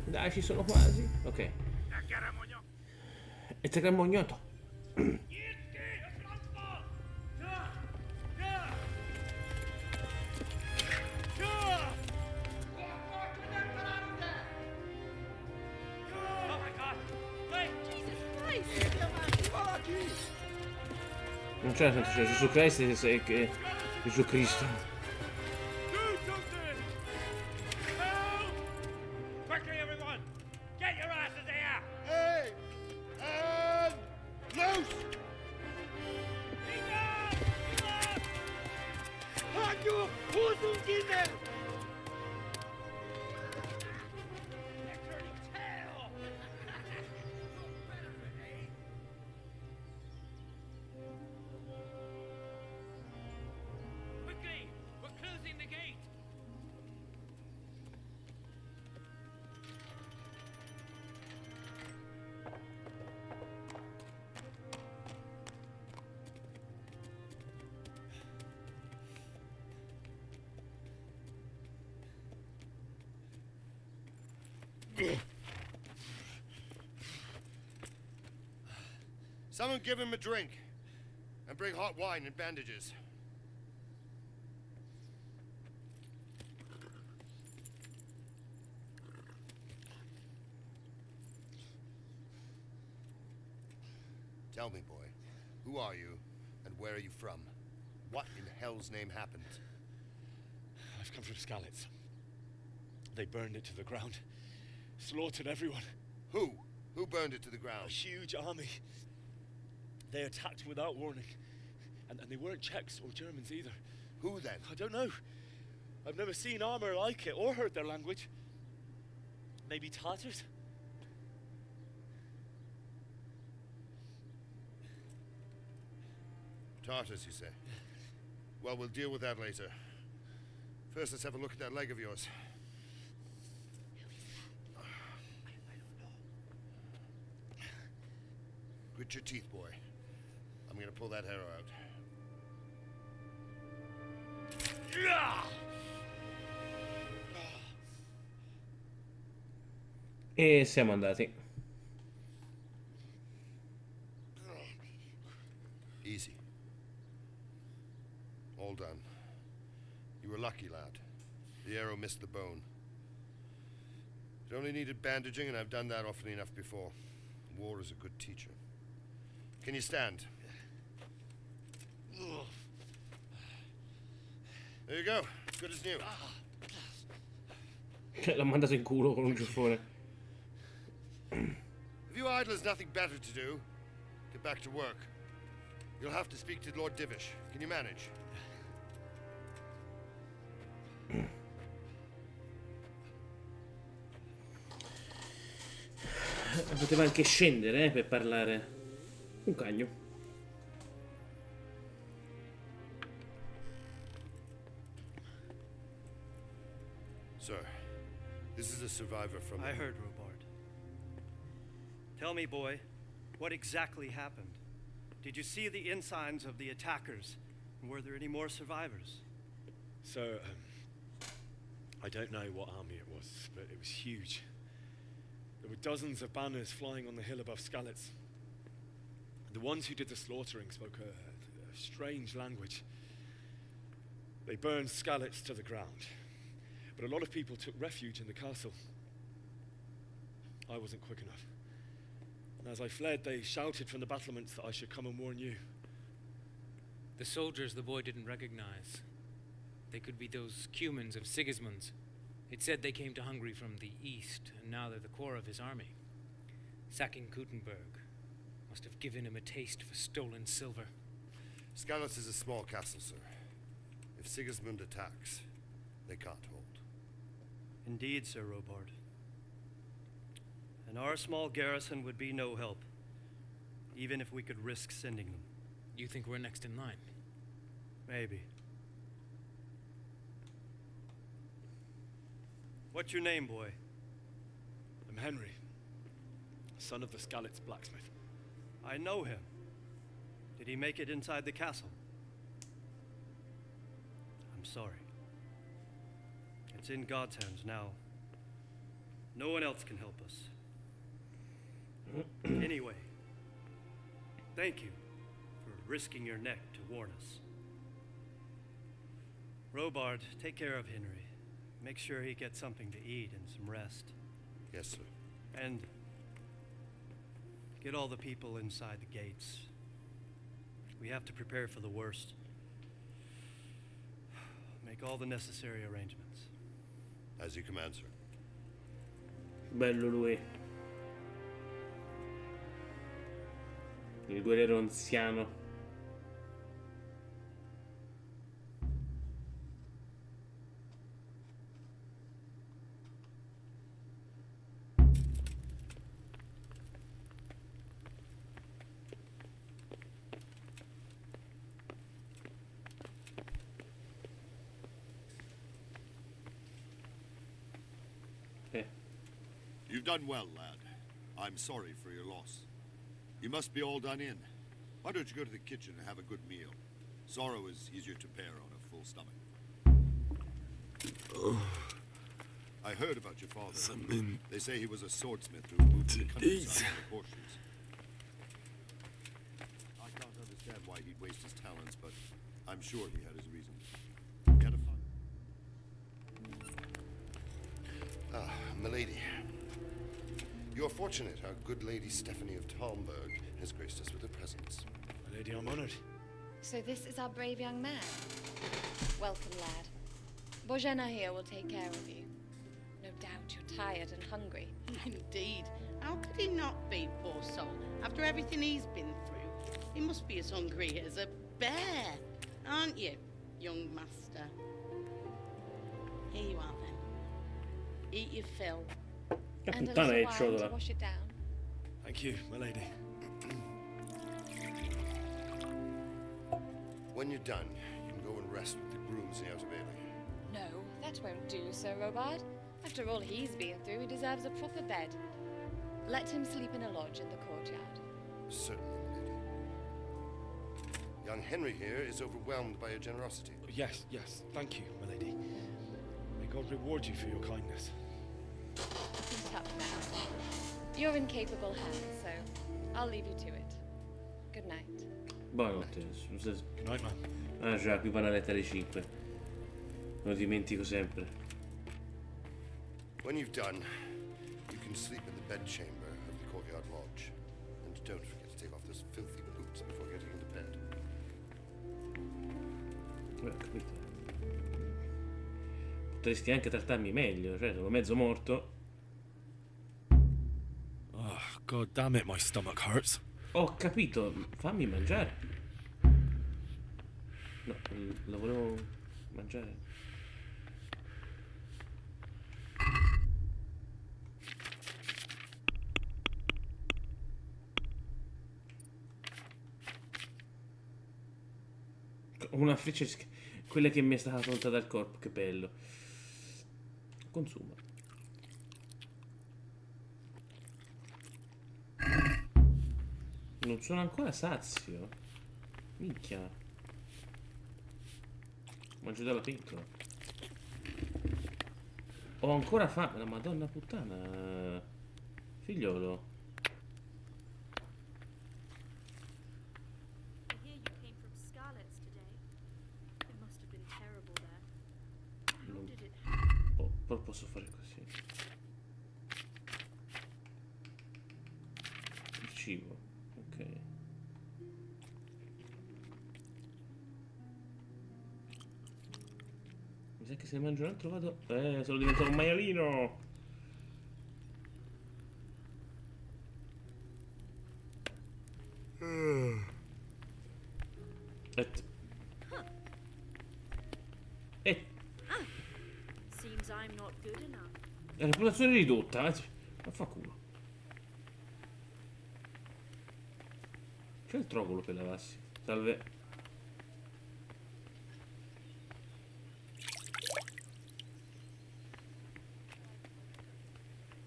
Dai, ci sono quasi. Ok. E te mognoto. Non c'è senso, cioè Gesù Cristo è Gesù Cristo. Someone give him a drink. And bring hot wine and bandages. Tell me, boy, who are you, and where are you from? What in hell's name happened? I've come from Skalitz. They burned it to the ground. Slaughtered everyone. Who? Who burned it to the ground? A huge army. They attacked without warning. And they weren't Czechs or Germans either. Who then? I don't know. I've never seen armor like it or heard their language. Maybe Tatars? Tartars, you say? Well, we'll deal with that later. First, let's have a look at that leg of yours. Grit your teeth, boy. I'm gonna pull that arrow out. E siamo andati. Easy. All done. You were lucky, lad. The arrow missed the bone. It only needed bandaging, and I've done that often enough before. War is a good teacher. Can you stand? There you go. Good as new. L'ha mandato in culo con un giuffone. If you idlers nothing better to do, get back to work. You'll have to speak to Lord Divish. Can you manage? Poteva anche scendere per parlare. Un cagno. Sir, this is a survivor from... I heard, Robard. Tell me, boy, what exactly happened? Did you see the ensigns of the attackers? And were there any more survivors? So, I don't know what army it was, but it was huge. There were dozens of banners flying on the hill above Skalitz. The ones who did the slaughtering spoke a strange language. They burned Skalitz to the ground, but a lot of people took refuge in the castle. I wasn't quick enough. And as I fled, they shouted from the battlements that I should come and warn you. The soldiers the boy didn't recognize. They could be those Cumans of Sigismund's. It said they came to Hungary from the east, and now they're the core of his army. Sacking Kuttenberg must have given him a taste for stolen silver. Skalitz is a small castle, sir. If Sigismund attacks, they can't hold. Indeed, Sir Robard. And our small garrison would be no help, even if we could risk sending them. You think we're next in line? Maybe. What's your name, boy? I'm Henry, son of the Skalitz blacksmith. I know him. Did he make it inside the castle? I'm sorry. It's in God's hands now. No one else can help us. Anyway, thank you for risking your neck to warn us. Robard, take care of Henry. Make sure he gets something to eat and some rest. Yes, sir. And get all the people inside the gates. We have to prepare for the worst. Make all the necessary arrangements. As you command, sir. Bello lui. Il guerriero anziano. You've done well, lad. I'm sorry for your loss. You must be all done in. Why don't you go to the kitchen and have a good meal? Sorrow is easier to bear on a full stomach. I heard about your father. They say he was a swordsmith who moved to the countryside on horseshoes. I can't understand why he'd waste his talents, but I'm sure he had his reasons. He had a fun. Milady. You're fortunate our good lady Stephanie of Talmberg has graced us with her presence. My lady, I'm honored. So this is our brave young man. Welcome, lad. Bozhena here will take care of you. No doubt you're tired and hungry. Indeed. How could he not be, poor soul? After everything he's been through, he must be as hungry as a bear, aren't you, young master? Here you are, then. Eat your fill. And a little wine to wash it down. Thank you, my lady. When you're done, you can go and rest with the grooms in the Outer Bailey. No, that won't do, Sir Robard. After all he's been through, he deserves a proper bed. Let him sleep in a lodge in the courtyard. Certainly, milady. Young Henry here is overwhelmed by your generosity. Yes, yes. Thank you, my lady. May God reward you for your kindness. Beat up now. You're in capable hands, so I'll leave you to it. Good night. Buonanotte. Good night, man. Ah già, qui vanno a letto alle 5. Lo dimentico sempre. When you've done, you can sleep in the bedchamber of the courtyard lodge. And don't forget to take off those filthy boots before getting into bed. Capito. Potresti anche trattarmi meglio, cioè sono mezzo morto. Oh, God damn it, my stomach hurts. Ho capito, fammi mangiare. No, la volevo mangiare. Una freccia, quella che mi è stata tolta dal corpo, che bello. Consuma. Non sono ancora sazio. Minchia. Mangio dalla pentola. Ho ancora fame. La madonna puttana. Figliolo. I hear you came from Scarlet's today. It must have been terrible there. How Non did it happen? posso fare così. Il cibo. Ok. Mi sa che se ne mangio un altro vado... sono diventato un maialino! Seems I'm not good enough. È reputazione ridotta. Ma fa culo. C'è il trogolo per lavassi. Salve.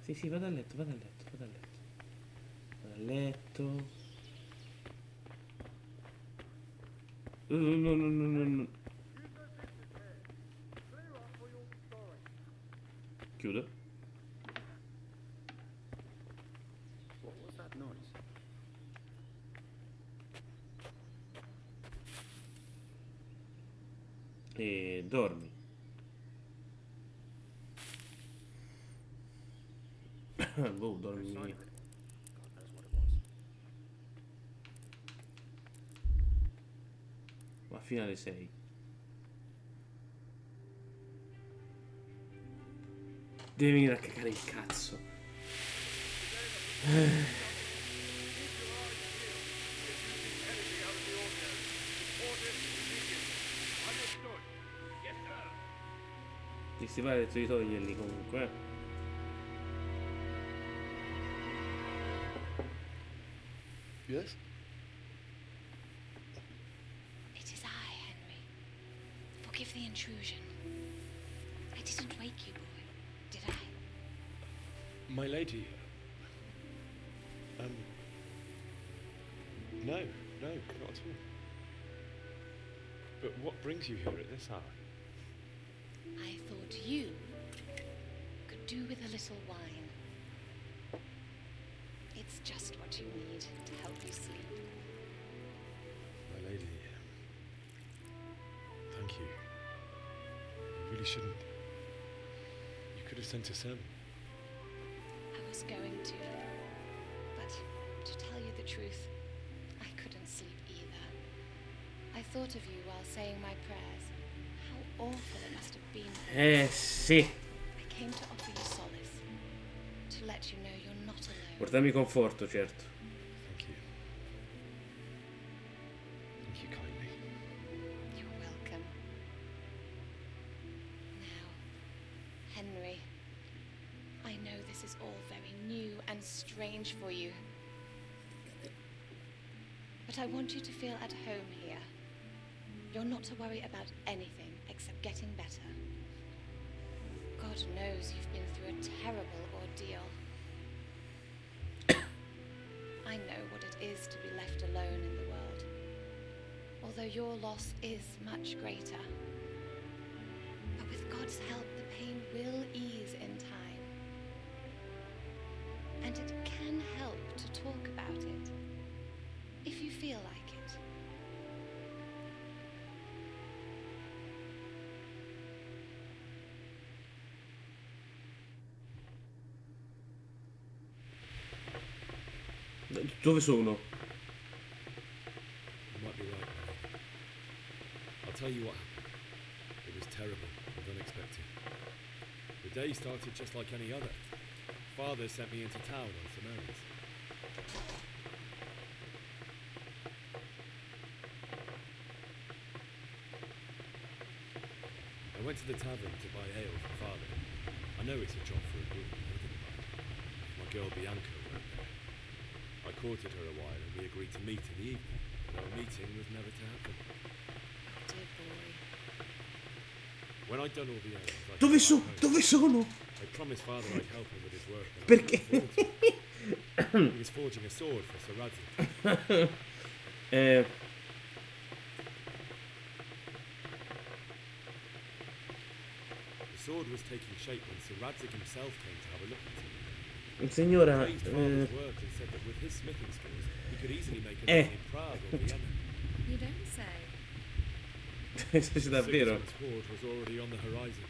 Sì, vado a letto, vado a letto, vado a letto. Vado a letto. No. Chiudo. What was that noise? E dormi. Boh, dormi. Ma fino alle 6. Devi venire a cagare il cazzo. Ti stivali detto di toglierli comunque. Yes? It is I, Henry. Forgive the intrusion. I didn't wake you, boy, did I? My lady. No, not at all. But what brings you here at this hour? I thought you could do with a little wine. It's just what you need to help you sleep. My lady. Thank you. You really shouldn't. You could have sent a sermon. I was going to, but to tell you the truth, I couldn't sleep either. I thought of you while saying my prayers. How awful it must have been for you. Sì. I came to offer you solace, to let you know you're not alone. Portarmi conforto, certo. Thank you. Thank you kindly. You're welcome. Now, Henry, I know this is all very new and strange for you. But I want you to feel at home here. You're not to worry about anything except getting better. God knows you've been through a terrible ordeal. I know what it is to be left alone in the world. Although your loss is much greater. But with God's help, the pain will ease in time. And it can help to talk about it, if you feel like it. Dove sono? You might be right. I'll tell you what happened. It was terrible and unexpected. The day started just like any other. Father sent me into town on some errands. I went to the tavern to buy ale for Father. I know it's a job for a groom, I didn't mind. My girl Bianca worked there. I courted her a while and we agreed to meet in the evening, but our meeting was never to happen. Dear boy. When I'd done all the errands, I Dove came sono? back home. Dove sono? I promised Father I'd help him with his work. And I Perché? couldn't afford to. He was forging a sword for Sir Radzig. The sword was taking shape when Sir Radzig himself came to have a look at it. Signora, He praised Father's work and said that with his smithing skills, he could easily make a man in Prague or Vienna. You don't say. Sì, davvero. Sigismund's horde was already on the horizon,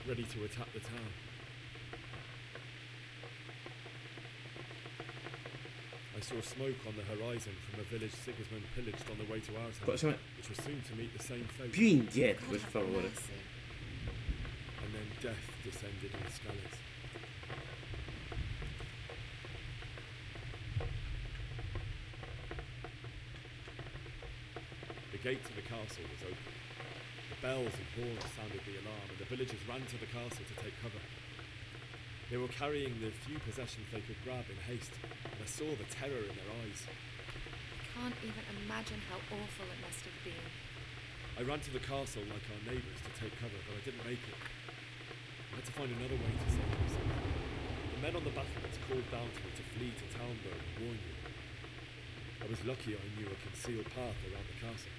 ready to attack the town. I saw smoke on the horizon from a village Sigismund pillaged on the way to our town, which was soon to meet the same fate. Più indietro, per favore. And then death descended in Scalis. The gate to the castle was open. The bells and horns sounded the alarm, and the villagers ran to the castle to take cover. They were carrying the few possessions they could grab in haste, and I saw the terror in their eyes. I can't even imagine how awful it must have been. I ran to the castle like our neighbours to take cover, but I didn't make it. I had to find another way to save myself. The men on the battlements called down to me to flee to Talmberg and warn you. I was lucky I knew a concealed path around the castle.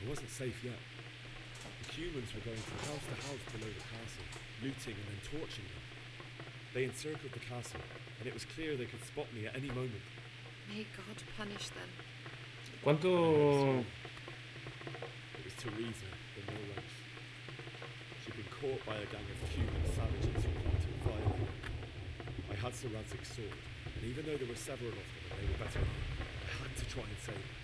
I wasn't safe yet. The humans were going from house to house below the castle, looting and then torching them. They encircled the castle, and it was clear they could spot me at any moment. May God punish them. Quanto... It was Teresa, the mill wench. She'd been caught by a gang of human savages who wanted to violate her. I had Sir Radzig's sword, and even though there were several of them and they were better armed, I had to try and save them.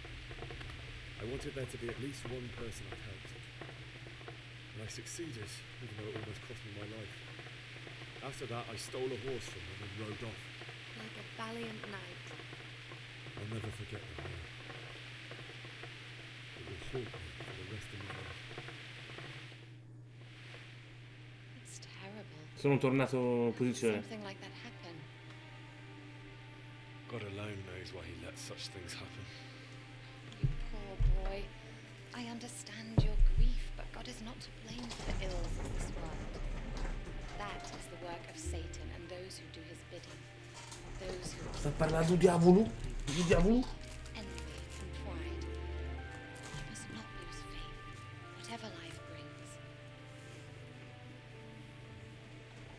I wanted there to be at least one person I'd helped. And I succeeded, even though it almost cost me my life. After that, I stole a horse from them and rode off. Like a valiant knight. I'll never forget the hair. It will haunt me for the rest of my life. It's terrible. Sono tornato posizione. Something like that happen. God alone knows why he lets such things happen. You poor boy. I understand your grief, but God is not to blame for the ills of this world. That is the work of Satan and those who do his bidding. Those who Sta parlando di diavolo? Di diavolo? envy and pride. You must not lose faith, whatever life brings.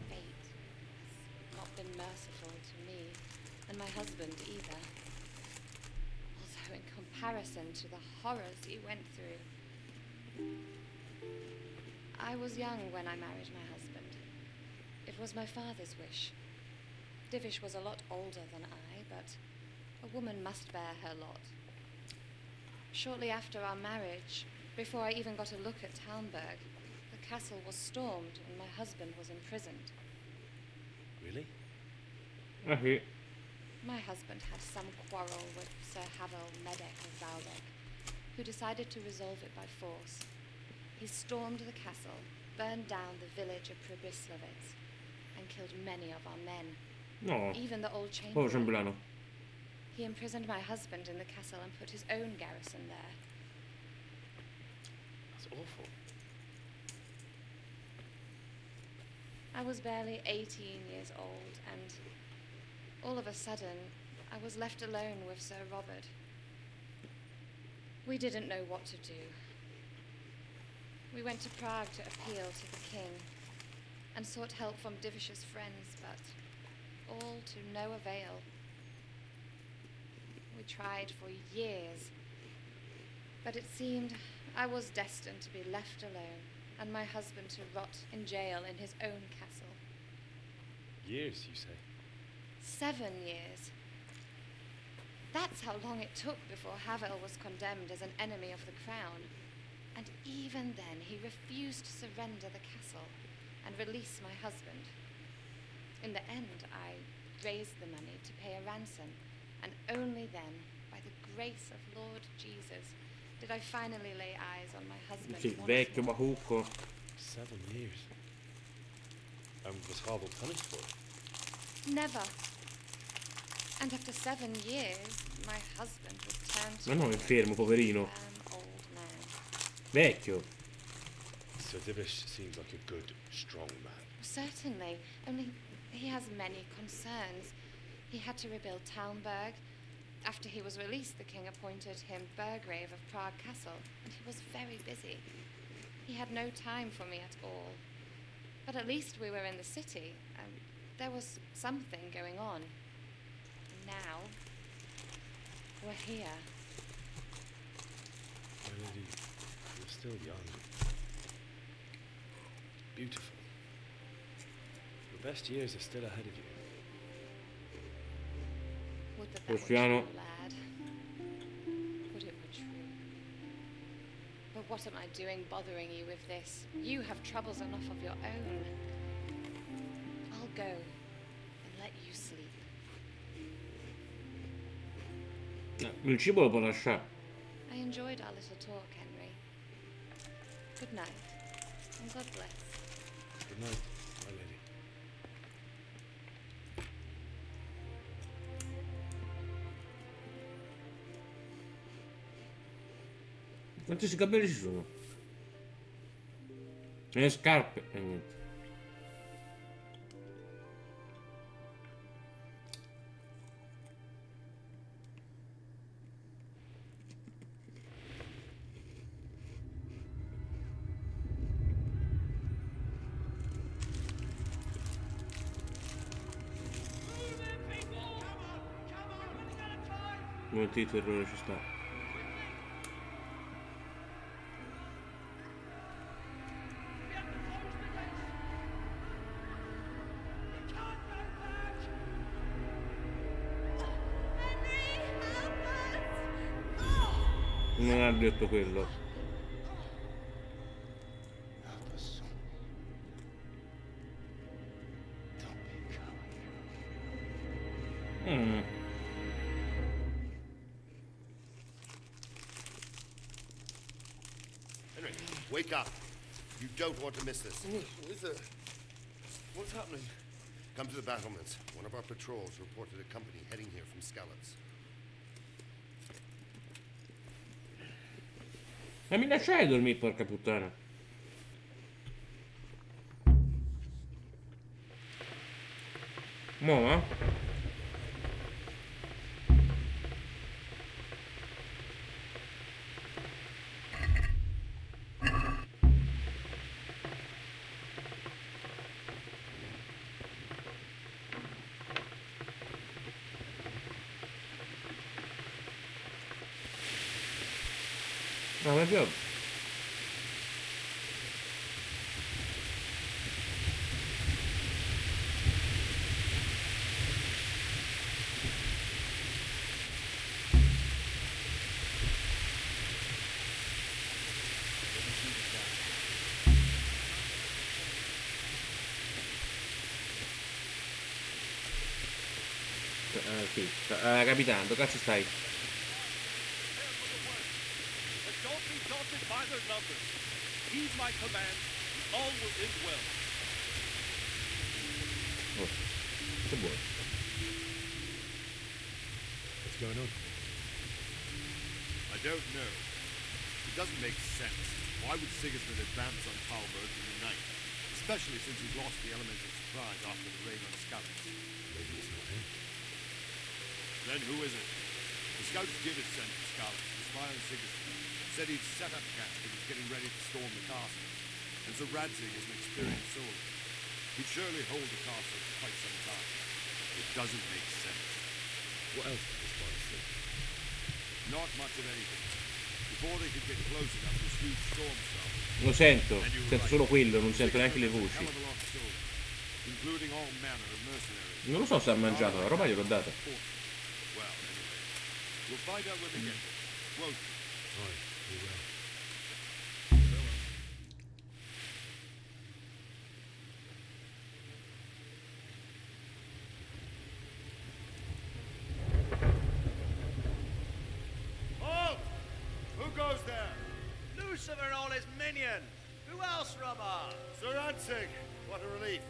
Fate has not been merciful to me, and my husband either. Also, in comparison to the horrors he went through. I was young when I married my husband. It was my father's wish. Divish was a lot older than I, but a woman must bear her lot. Shortly after our marriage, before I even got a look at Talmberg, the castle was stormed and my husband was imprisoned. Really? Okay. My husband had some quarrel with Sir Havel Medek of Zalbeck, who decided to resolve it by force. He stormed the castle, burned down the village of Pribyslavitz, and killed many of our men. No. Even the old Povero chamberlain. Ciambellano. He imprisoned my husband in the castle and put his own garrison there. That's awful. I was barely 18 years old, and all of a sudden, I was left alone with Sir Robert. We didn't know what to do. We went to Prague to appeal to the king and sought help from Divish's friends, but all to no avail. We tried for years, but it seemed I was destined to be left alone and my husband to rot in jail in his own castle. Years, you say? 7 years. That's how long it took before Havel was condemned as an enemy of the crown. And even then, he refused to surrender the castle and release my husband. In the end, I raised the money to pay a ransom, and only then, by the grace of Lord Jesus, did I finally lay eyes on my husband. Sì, vecchio, bahucco. 7 years. And was Havel punished for it? Never. And after 7 years, my husband was turned to Ma no, è fermo, poverino. an old man. Vecchio. So Divish seems like a good, strong man. Certainly, only he has many concerns. He had to rebuild Talmberg. After he was released, the king appointed him Burgrave of Prague Castle, and he was very busy. He had no time for me at all. But at least we were in the city, and there was something going on. And now, we're here. Melody, you're still young. Beautiful. Your best years are still ahead of you. Would that were Piano. true, lad. Would it were true. But what am I doing bothering you with this? You have troubles enough of your own. I'll go and let you sleep. Il cibo lo può lasciare. I enjoyed our little talk, Henry. Good night, and God bless. Good night, my lady. Quanti capelli ci sono? E le scarpe e niente. Un momentito, il errore ci sta. Non ha detto quello. Henry, wake up. You don't want to miss this. What's happening? Come to the battlements. One of our patrols reported a company heading here from Skalitz. Ma mi lasciai dormire, porca puttana. Mo, eh? No, ma è vero. Sì, capitano, dove cazzo stai? Don't be daunted by their numbers. Heed my command, all will end well. Oh, che vuoi? What's going on? I don't know. It doesn't make sense. Why would Sigismund advance on Talberg in the night? Especially since he's lost the element of surprise after the raid on Skalitz. Maybe it's not him. Then who is it? The scouts did ascend to Skalitz to spy on Sigismund. Said he'd set up camp and was getting ready to storm the castle. And so Radzig is an experienced soldier. He'd surely hold the castle for quite some time. It doesn't make sense. What else did the spies see? Not much of anything. Before they could get close enough, this huge storm started. Lo sento, sento solo quello, non sento neanche le voci. Including all manner of mercenaries. Non lo so se ha mangiato, la roba gliel'ho data. Well, anyway, we'll find out when they get there. Won't we? Right, we will. Halt! Who goes there? Lucifer and all his minions. Who else, Robber? Sir Radzig, what a relief.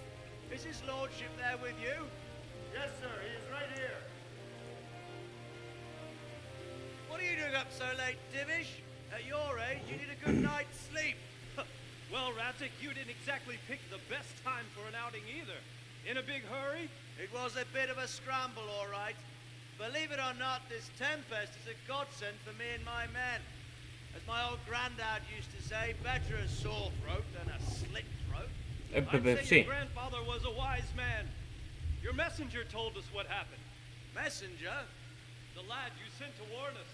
Is his lordship there with you? Yes, sir, he is right here. What are you doing up so late, Divish? At your age, you need a good night's sleep. Well, Radzik, you didn't exactly pick the best time for an outing either. In a big hurry? It was a bit of a scramble, all right. Believe it or not, this tempest is a godsend for me and my men. As my old granddad used to say, better a sore throat than a slit throat. I'd say your grandfather was a wise man. Your messenger told us what happened. Messenger? The lad you sent to warn us.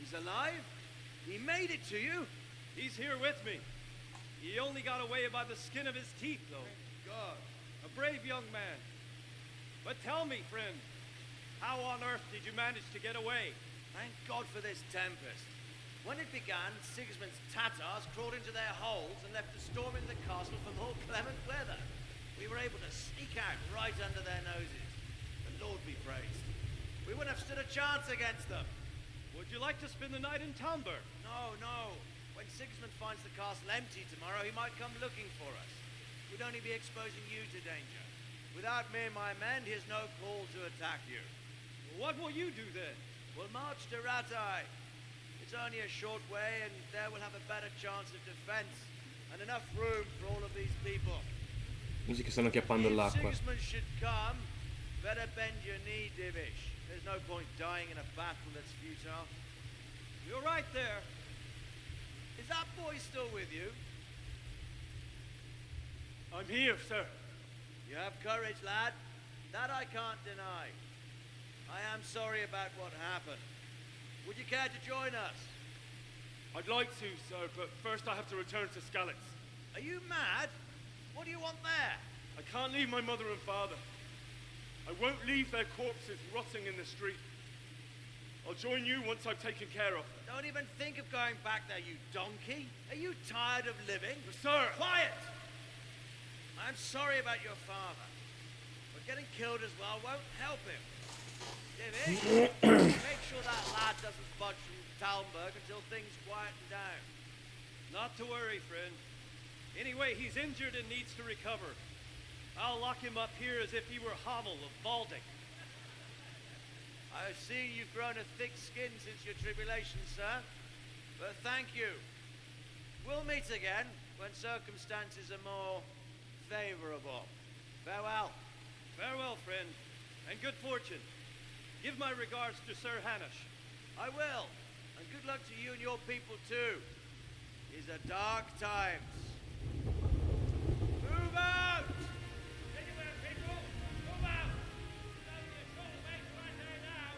He's alive? He made it to you? He's here with me. He only got away by the skin of his teeth, though. God. A brave young man. But tell me, friend, how on earth did you manage to get away? Thank God for this tempest. When it began, Sigismund's Tatars crawled into their holes and left us storming the castle for more clement weather. We were able to sneak out right under their noses. The Lord be praised. We wouldn't have stood a chance against them. Would you like to spend the night in Talmberg? No, no. When Sigismund finds the castle empty tomorrow, he might come looking for us. We'd only be exposing you to danger. Without me and my men, he has no call to attack you. What will you do then? We'll march to Ratai. It's only a short way, and there we'll have a better chance of defense and enough room for all of these people. Così che stanno chiappando If l'acqua. Sigismund should come, better bend your knee, Divish. There's no point dying in a battle that's futile. You're right there. Is that boy still with you? I'm here, sir. You have courage, lad. That I can't deny. I am sorry about what happened. Would you care to join us? I'd like to, sir, but first I have to return to Skalitz. Are you mad? What do you want there? I can't leave my mother and father. I won't leave their corpses rotting in the street. I'll join you once I've taken care of them. Don't even think of going back there, you donkey. Are you tired of living? Sir! Quiet! I'm sorry about your father, but getting killed as well won't help him. Divish, make sure that lad doesn't budge from Talmberg until things quieten down. Not to worry, friend. Anyway, he's injured and needs to recover. I'll lock him up here as if he were Havel of Balding. I see you've grown a thick skin since your tribulation, sir. But thank you. We'll meet again when circumstances are more favorable. Farewell. Farewell, friend, and good fortune. Give my regards to Sir Hanush. I will. And good luck to you and your people, too. These are dark times. Move out! Anywhere, people! Move out! There's only a short way right there now.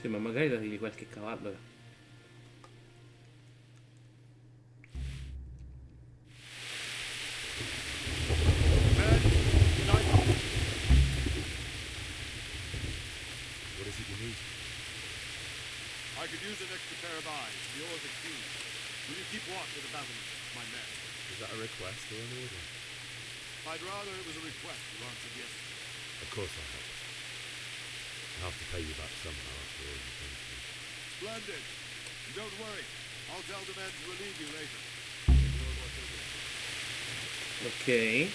Sì, ma magari dategli qualche cavallo. What is it you need? I could use an extra pair of eyes. Yours are keen. Will you keep watch at the battlements, my men? Is that a request or an order? I'd rather it was a request you answered yes. Of course I'll help. I'll have to pay you back somehow after all you've done for me. Splendid. And don't worry. I'll tell the men to relieve you later. Ok.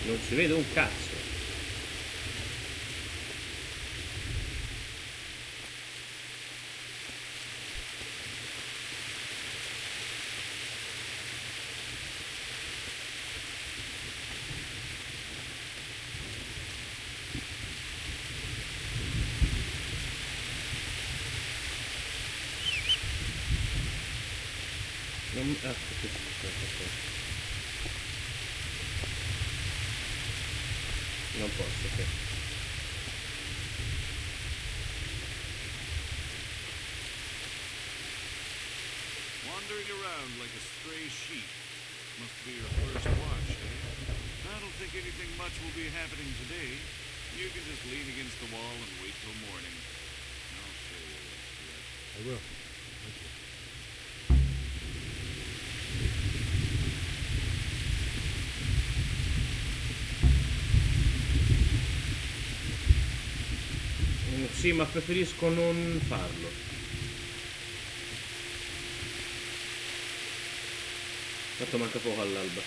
Non si vede un cazzo. Non... Ah, ok. Non posso, ok. Wandering around like a stray sheep. Must be your first watch, eh? I don't think anything much will be happening today. You can just lean against the wall and wait till morning. I'll show you what to do. I will. Thank you. Sì, ma preferisco non farlo. Tanto manca poco all'alba.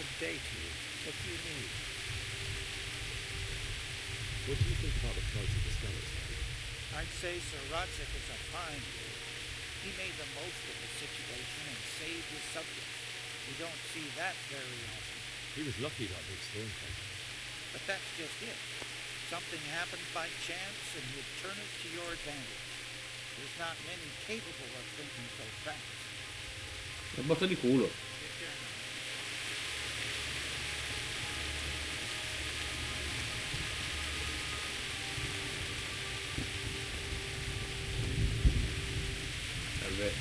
good day to you. What do you need? What do you think about the flight of the scholars? I'd say Sir Rodzik is a fine ruler. He made the most of the situation and saved his subjects. We don't see that very often. He was lucky that big storm came. But that's just it. Something happened by chance and you turn it to your advantage. There's not many capable of thinking so fast. Una botta di culo. Vabbè.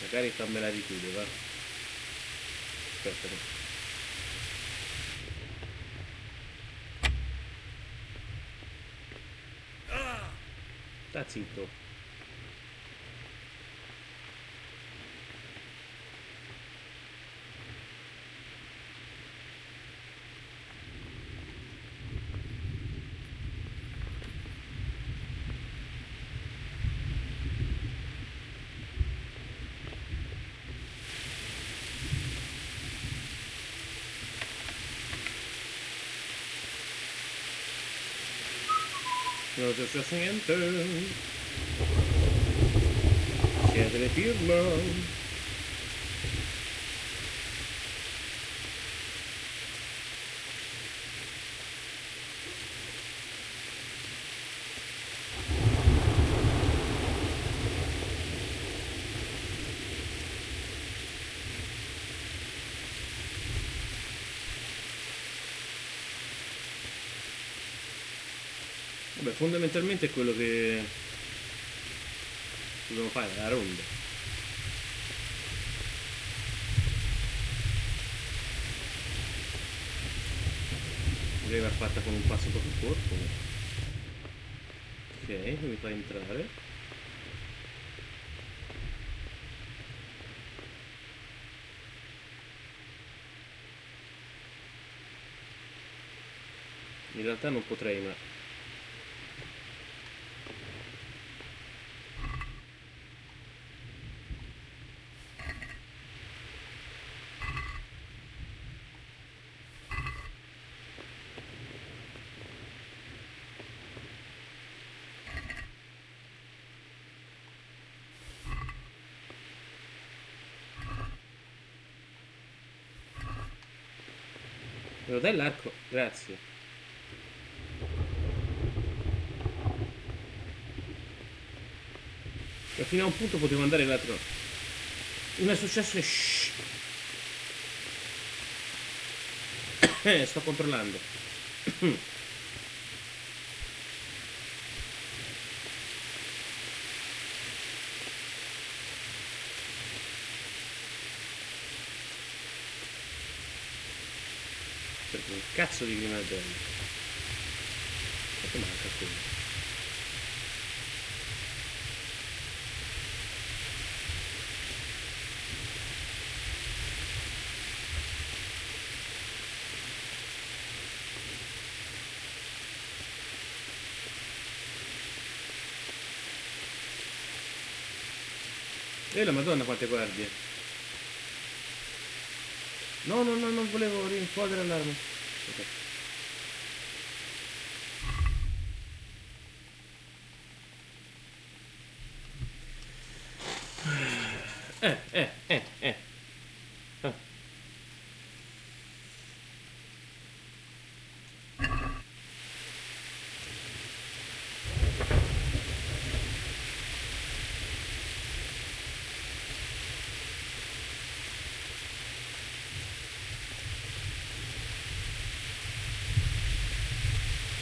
Magari fammela richiudere, va. Aspetta. Sta zitto. Non è successo niente. Chiedere firma. Vabbè, fondamentalmente è quello che dobbiamo fare, la ronda. Deve aver fatta con un passo proprio corto. Ok, mi fa entrare. In realtà non potrei, ma me lo dai l'arco? Grazie. E fino a un punto potevo andare l'altro. Non è successo. Shhh. Sto controllando. Perché un cazzo di grimaldello. Che manca quello. La madonna quante guardie. No, non volevo rinfodere l'arma. Ok. Ah.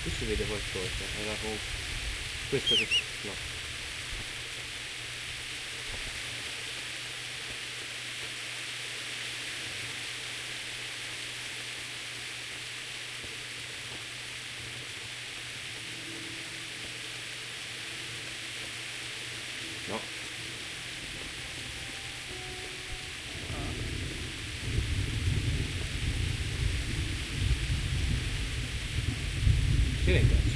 Qui si vede qualcosa. Era con questo che... no. No. Che ne cazzo?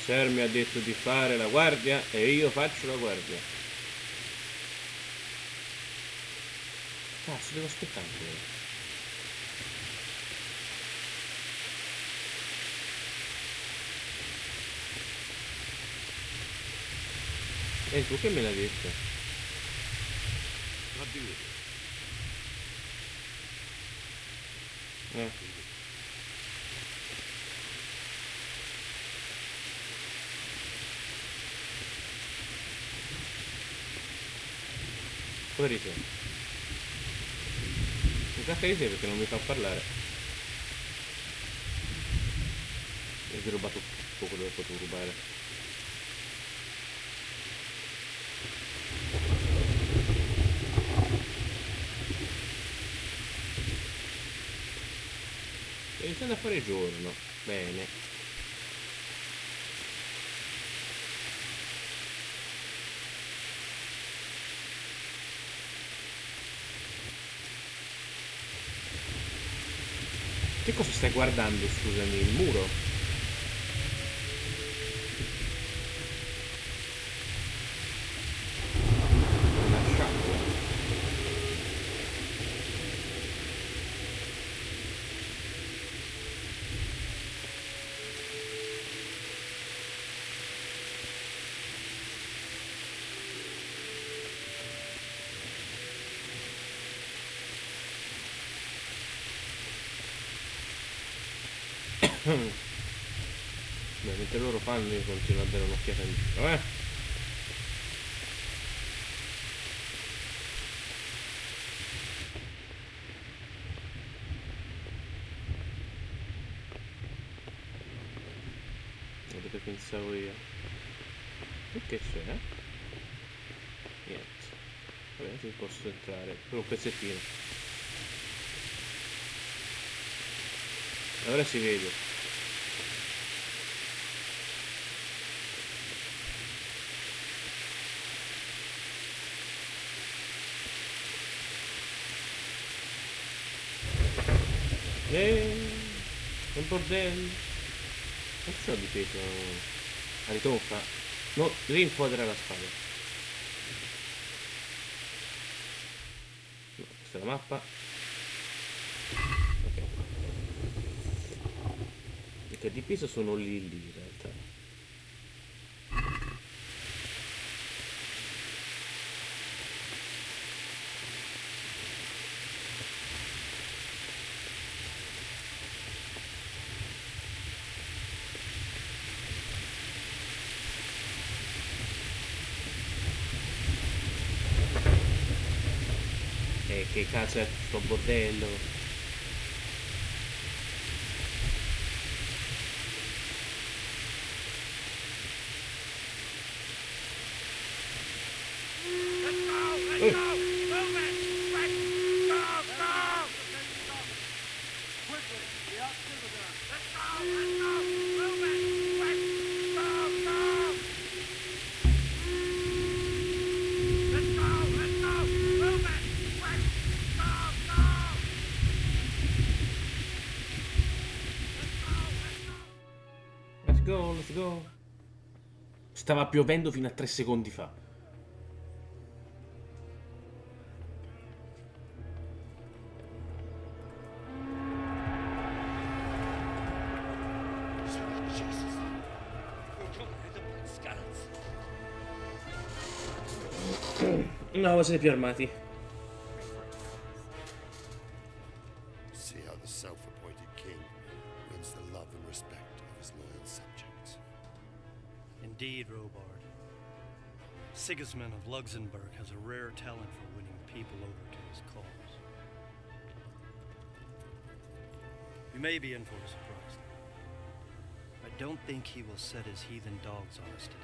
Sir mi ha detto di fare la guardia e io faccio la guardia. Cazzo, devo aspettare ancora. E tu che me l'hai detto? Cosa dice? Mi sa che dice perché non mi fa parlare. E vi ho rubato tutto quello che potevo rubare. Sto iniziando a fare giorno. Bene. Che cosa stai guardando, scusami? Il muro? Una sciabola. Beh, mentre loro fanno io continuo a dare un'occhiata in giro, Quello che pensavo io. E che c'è? Niente. Vabbè, ci posso entrare. Solo un pezzettino. Ora si vede. Un bordello. Non so di peso. La ritonfa. No, rinfodera la spada. No, questa è la mappa. Ok. Perché di peso sono lì in realtà. Che cazzo è sto bordello? Stava piovendo fino a 3 secondi fa. No, siete più armati. See how the self-appointed king wins the love and respect of his loyal subjects. Indeed, Robard. Sigismund of Luxembourg has a rare talent for winning people over to his cause. We may be in for a surprise. I don't think he will set his heathen dogs on us today.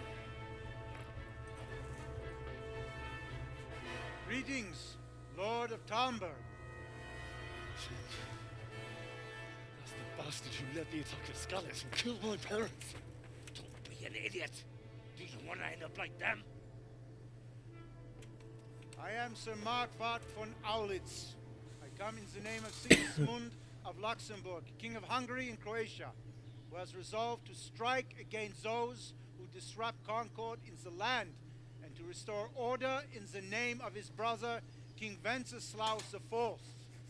Greetings, Lord of Talmberg. That's the bastard who led the attack at Scarlet and killed my parents. Don't be an idiot. Do you want to end up like them? I am Sir Markvart von Aulitz. I come in the name of Sigismund of Luxembourg, King of Hungary and Croatia, who has resolved to strike against those who disrupt concord in the land and to restore order in the name of his brother, King Wenceslaus IV.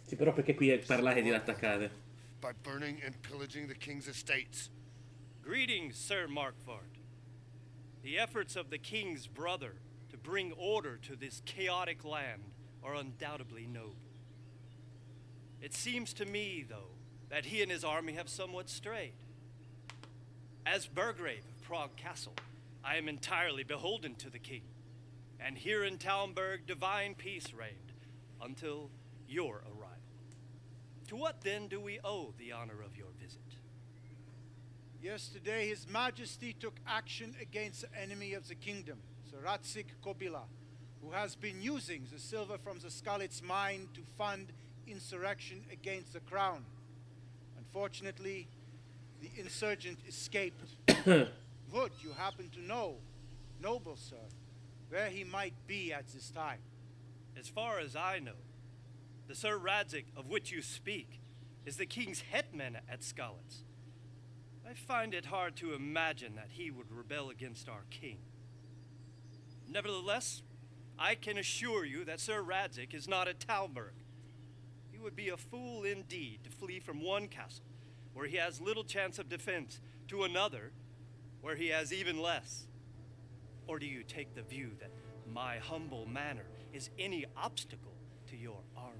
Sì, però perché qui parlate di attaccate? By burning and pillaging the king's estates. Greetings, Sir Markvart. The efforts of the king's brother to bring order to this chaotic land are undoubtedly noble. It seems to me, though, that he and his army have somewhat strayed. As Burgrave of Prague Castle, I am entirely beholden to the king, and here in Talmberg divine peace reigned until your arrival. To what then do we owe the honor of your visit? Yesterday, His Majesty took action against the enemy of the kingdom, Sir Ratzik Kobila, who has been using the silver from the Skalitz mine to fund insurrection against the crown. Unfortunately, the insurgent escaped. Would you happen to know, noble sir, where he might be at this time? As far as I know, the Sir Radzik of which you speak is the king's hetman at Skalitz. I find it hard to imagine that he would rebel against our king. Nevertheless, I can assure you that Sir Radzik is not at Talmberg. He would be a fool indeed to flee from one castle, where he has little chance of defense, to another, where he has even less. Or do you take the view that my humble manner is any obstacle to your army?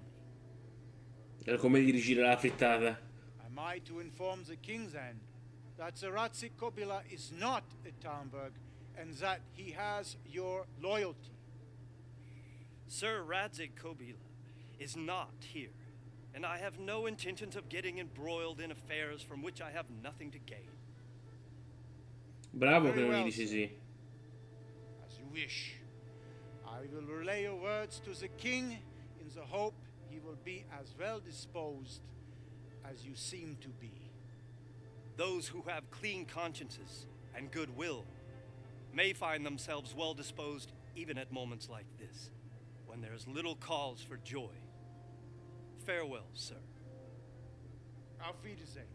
Era come gli rigira la frittata. Am I to inform the king then that Sir Ratzik Kobila is not at Talmberg and that he has your loyalty? Sir Radzik Kobila is not here, and I have no intentions of getting embroiled in affairs from which I have nothing to gain. Bravo che Very non well, gli dici sir. sì. As you wish. I will relay your words to the king in the hope he will be as well disposed as you seem to be. Those who have clean consciences and goodwill may find themselves well disposed even at moments like this, when there is little cause for joy. Farewell, sir. Auf Wiedersehen.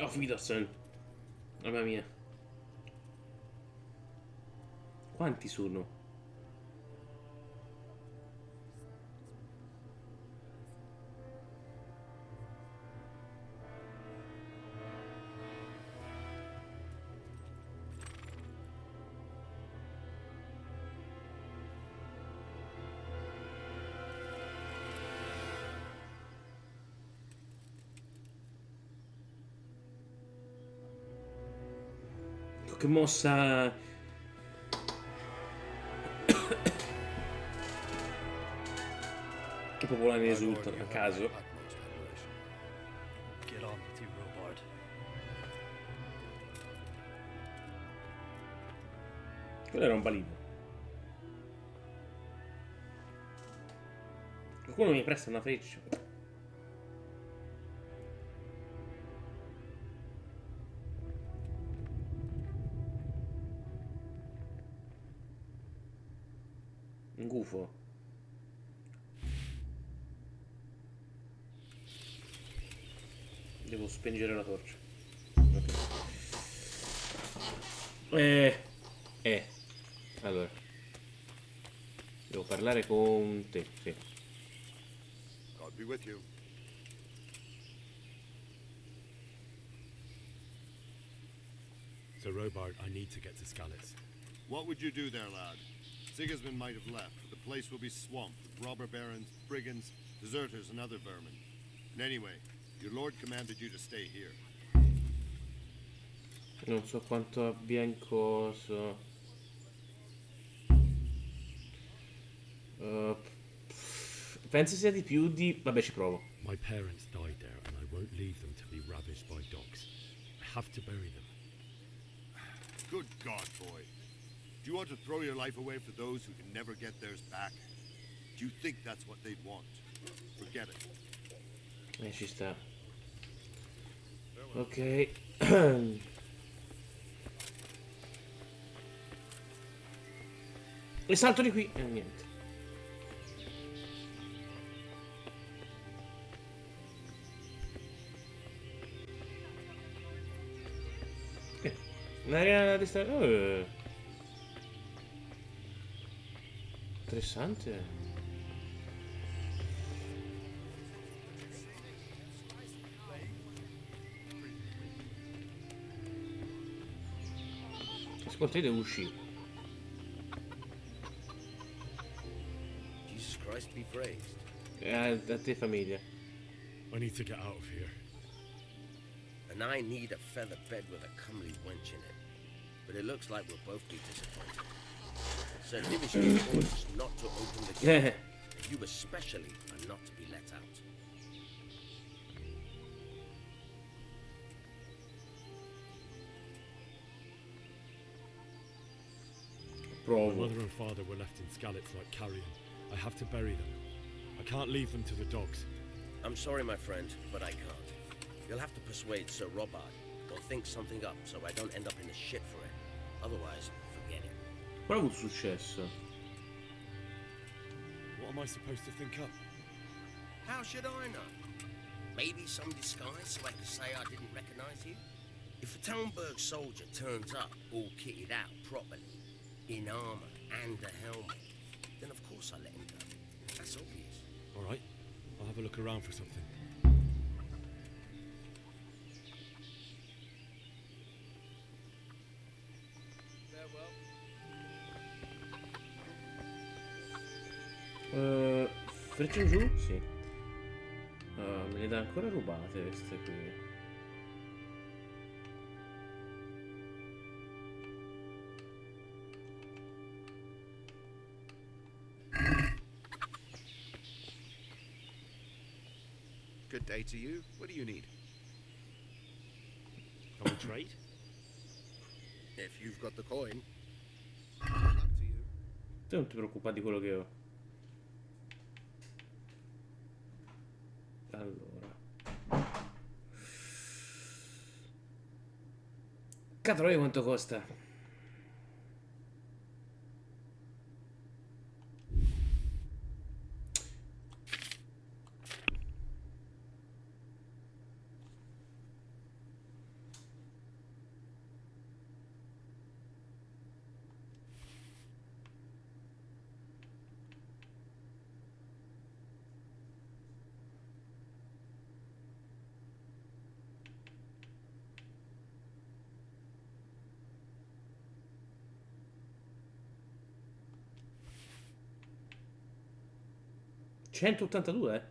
Auf Wiedersehen. Mamma mia. Quanti sono? Che mossa. Che popolani esultano a caso. Get on with you, Robard. Quello era un palino. Qualcuno mi presta una freccia. Un gufo. Devo spengere la torcia. Ok. Allora. Devo parlare con te, sì. God be with you. So, Robard, I need to get to Skalitz. What would you do there, lad? Sigismund might have left, but the place will be swamped with robber barons, brigands, deserters, and other vermin. And anyway, your lord commanded you to stay here. Non so quanto abbia in coso. Penso sia di più di... Vabbè, ci provo. My parents died there, and I won't leave them to be ravaged by dogs. I have to bury them. Good God, boy. Do you want to throw your life away for those who can never get theirs back? Do you think that's what they'd want? Forget it. Ci sta. Ok. E salto di qui. E niente. Un'area di interessante. Ascolta, io devo uscire. Jesus Christ be praised. A te famiglia. I need to get out of here. And I need a feather bed with a comely wench in it. But it looks like we'll both be disappointed. Sir Divish gave orders not to open the gate. You especially are not to be let out. My mother and father were left in Skalitz like carrion. I have to bury them. I can't leave them to the dogs. I'm sorry, my friend, but I can't. You'll have to persuade Sir Robard, or think something up so I don't end up in the shit for it. Otherwise, forget it. Qual ha avuto successo? What am I supposed to think up? How should I know? Maybe some disguise so I can say I didn't recognize you? If a Talmberg soldier turns up all kitted out properly, in armor and a helmet, then of course I let him go. That's obvious. All right, I'll have a look around for something. Frecce in giù? Sì. Me le dà ancora rubate queste qui. Good day to you. What do you need? Can we trade? If you've got the coin. Tu non ti preoccupare di quello che ho. Allora. Cazzo, quanto costa? $182?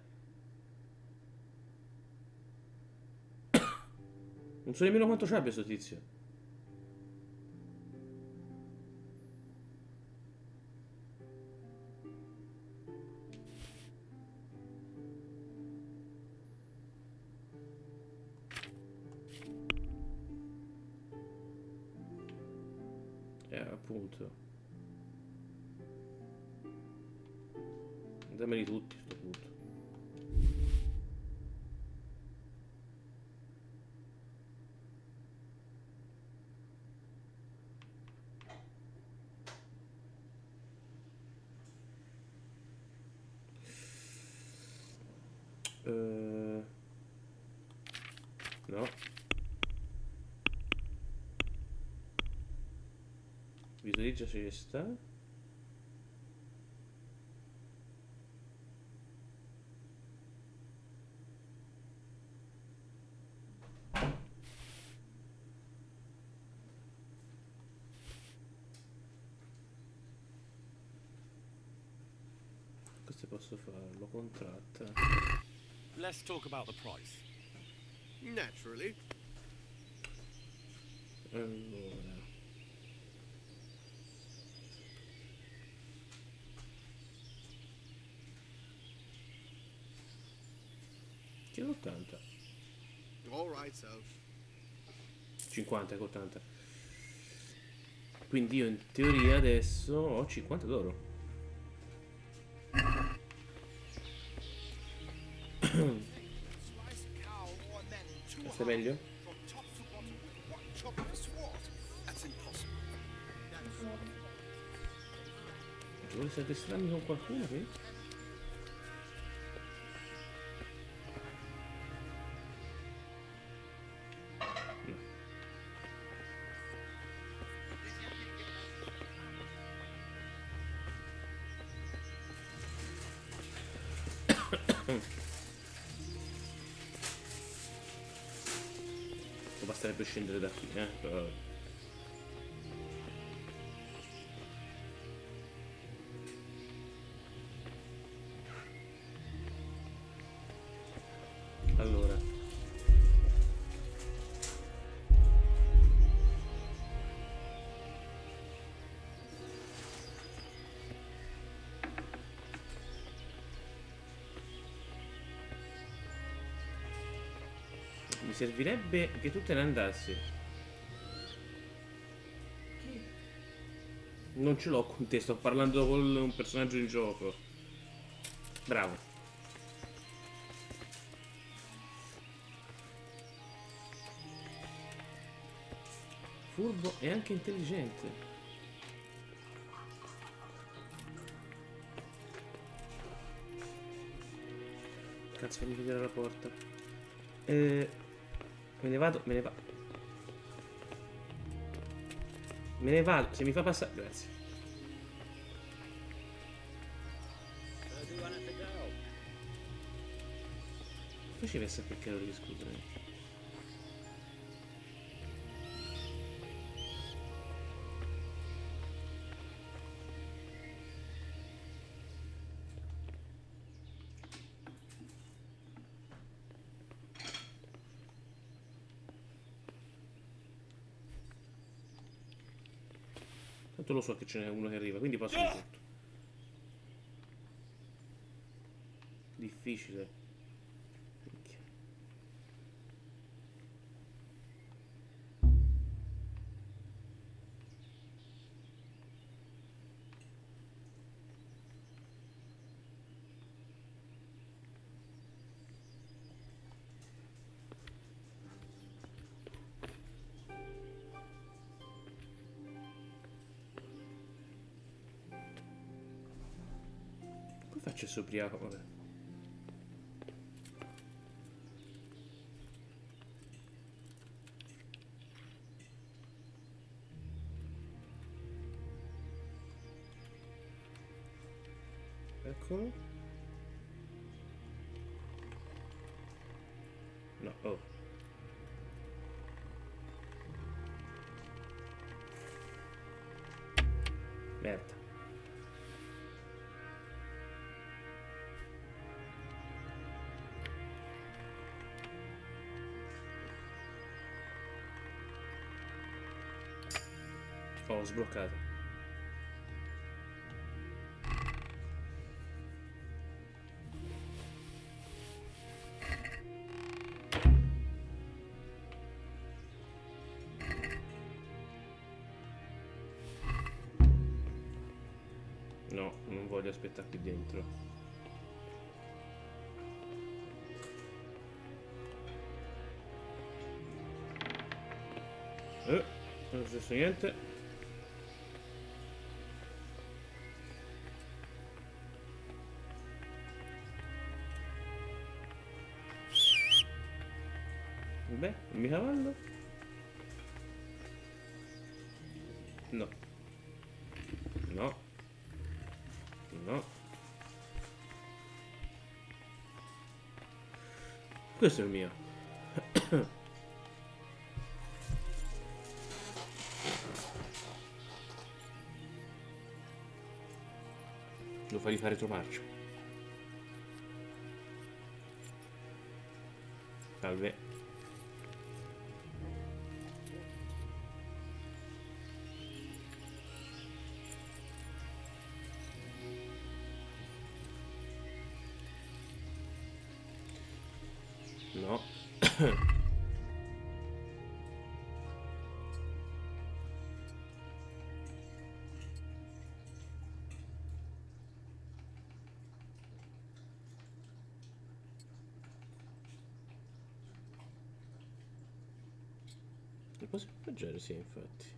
Non so nemmeno quanto c'abbia sto tizio. Appunto. Dammeli tutti, sto punto. No. Visualizza cesta. Questo posso farlo, contratta. Let's talk about the price. Naturally. Allora. Chiedo 80. All right, so. 50 con 80. Quindi io in teoria adesso ho 50 d'oro. Questo è meglio? Ci vuole essere addestrarmi con qualcuno qui? Basterebbe scendere da qui, però vabbè. Allora. Mi servirebbe che tu te ne andassi. Non ce l'ho con te, sto parlando con un personaggio in gioco. Bravo. Furbo e anche intelligente. Cazzo, fammi vedere la porta. Me ne vado, me ne vado. Me ne vado, se mi fa passare. Grazie. Faceva essere perché lo devi scusare. Tanto lo so che ce n'è uno che arriva, quindi passo di tutto. Difficile. Minchia. Come faccio a ubriaco? Vabbè. Eccolo. No, oh. Merda. Oh, ho sbloccato. No, non voglio aspettare qui dentro. Non è successo niente. Beh, il mio cavallo? No. No. No. Questo è il mio. Lo fai fare retromarcia. Salve. No. Lo posso appoggiare? Sì, infatti.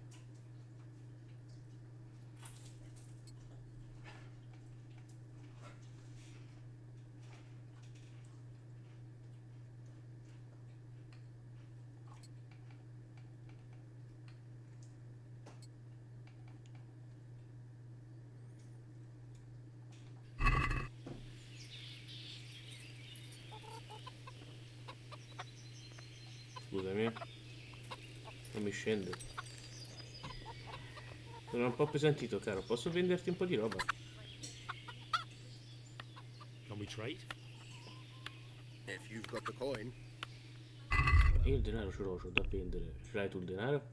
Scusami, non mi scende. Sono un po' appesantito, caro. Posso venderti un po' di roba? Can we trade? If you've got the coin. Io il denaro ce l'ho da vendere. Ce l'hai tu il denaro?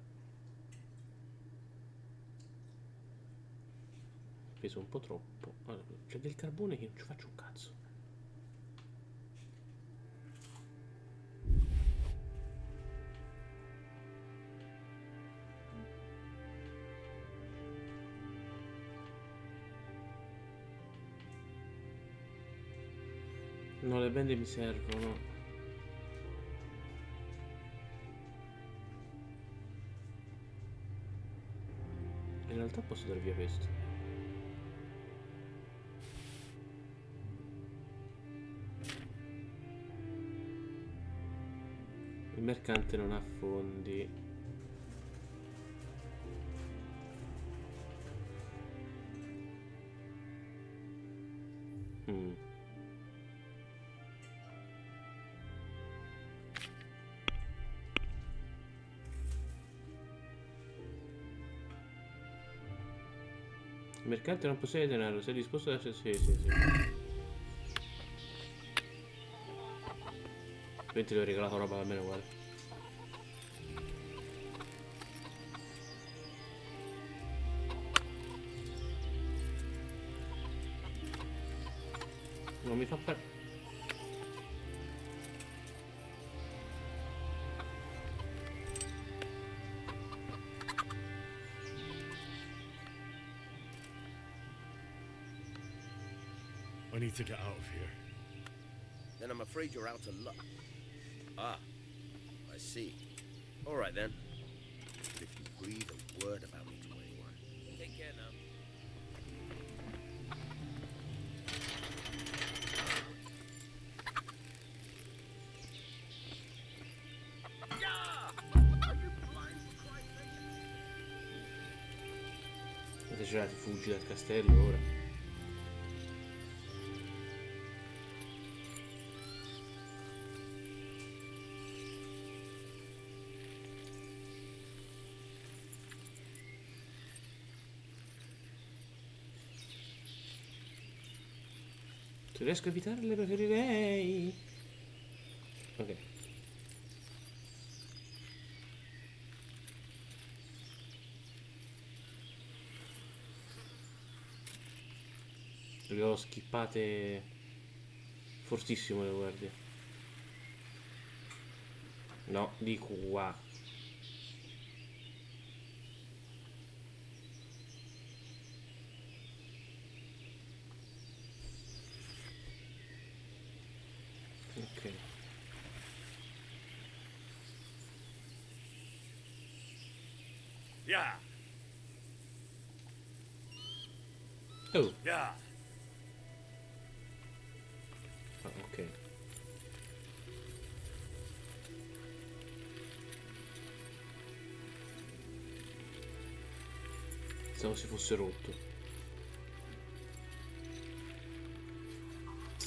Peso un po' troppo. Allora, c'è del carbone che non ci faccio un cazzo. No, le bende mi servono. In realtà posso dare via questo. Il mercante non ha fondi. Il mercante non possiede denaro, sei disposto a essere... Sì. Quindi ti ho regalato roba almeno uguale. Non mi fa fare... I need to get out of here. Then I'm afraid you're out of luck. Ah, I see. All right then. But if you breathe a word about me to anyone, take care now. Esagerati, fuggi dal castello ora. Se riesco a evitarle preferirei. Ok. Le ho skippate fortissimo le guardie. No, di qua. Ok. Yeah. Oh. Yeah. Ah, ok. Pensavo si fosse rotto.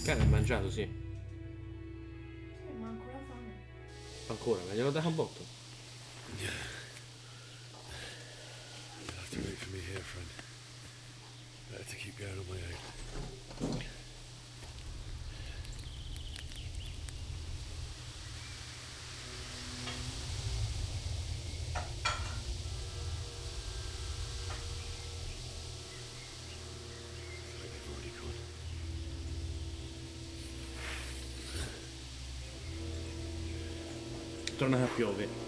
Cane, hai mangiato, sì. Ma ancora fame. Ancora, ma glielo dato un botto. You'll have to wait for me here, friend. Better to keep going on my own. They've already gone. Torna a piove.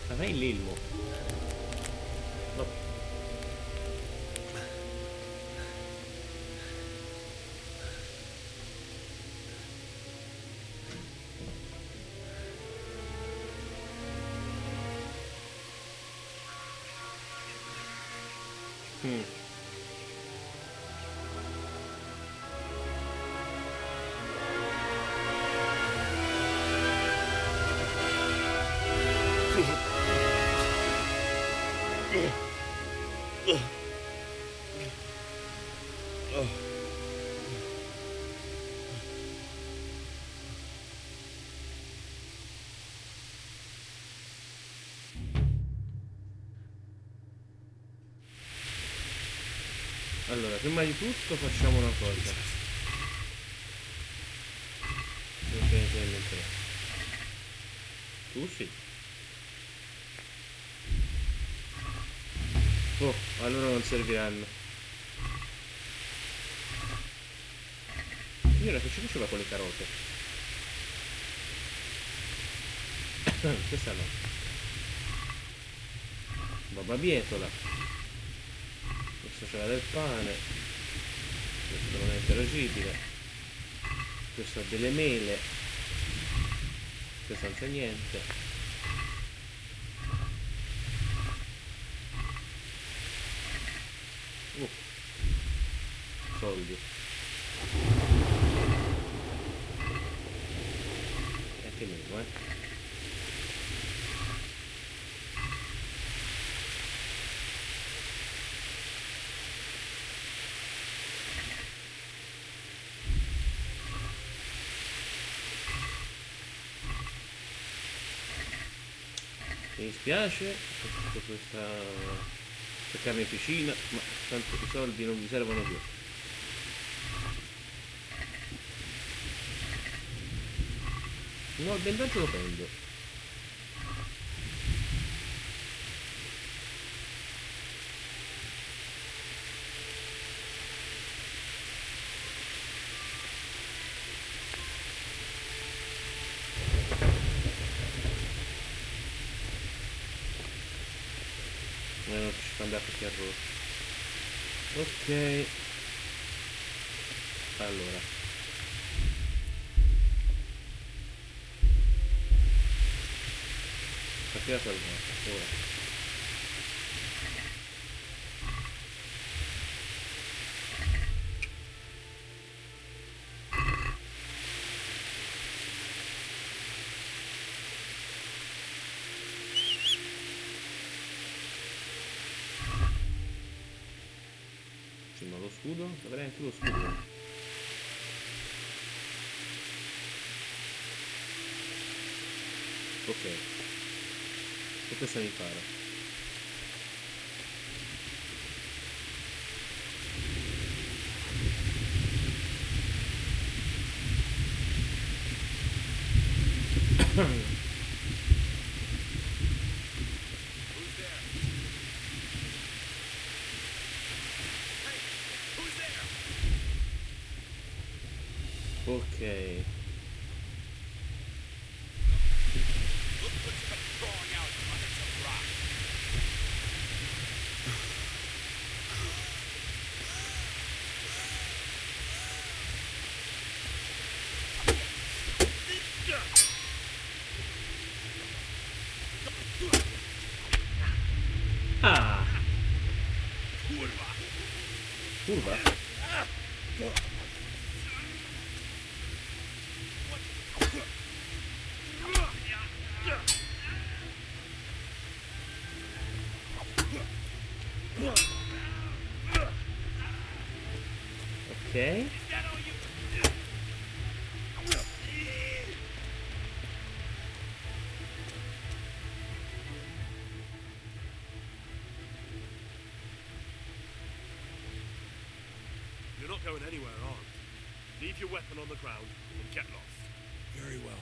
Avrai l'elmo. No. Allora, prima di tutto facciamo una cosa. Tu sì. Oh, allora non serviranno. Io che ci faceva con le carote? Questa no. Barbabietola. Questo c'era del pane. Questo non è interagibile. Questo ha delle mele. Questo non c'è niente. Soldi. E anche meno, Mi dispiace tutta questa carneficina, ma tanto i soldi non vi servono più. No, il bendaggio lo prendo. Non ci fa andare perché a rosso. Ok. Allora. Partita salvata, ora. Ma lo scudo? Avrei anche lo scudo. Ok. E questo mi pare. Ok. Ok. You're not going anywhere armed. Leave your weapon on the ground and get lost. Very well.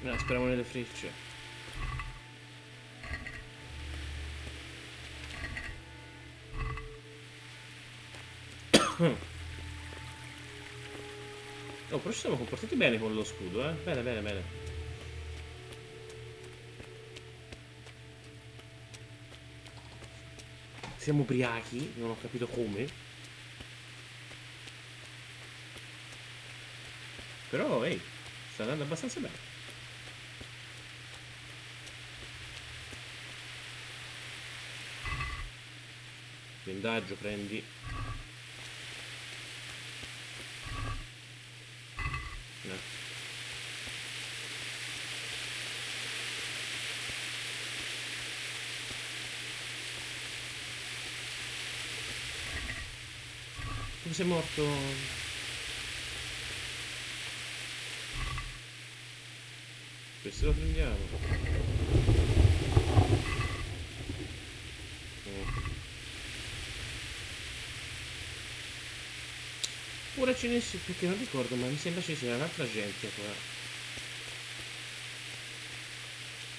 No, speriamo nelle frecce. Oh, però ci siamo comportati bene con lo scudo, eh. Bene, bene, bene. Siamo ubriachi, non ho capito come. Però, ehi, sta andando abbastanza bene. Blindaggio, prendi. No. Come sei morto? Questo lo prendiamo. Ora ce ne si, perché non ricordo, ma mi sembra ci sia un'altra gente qua.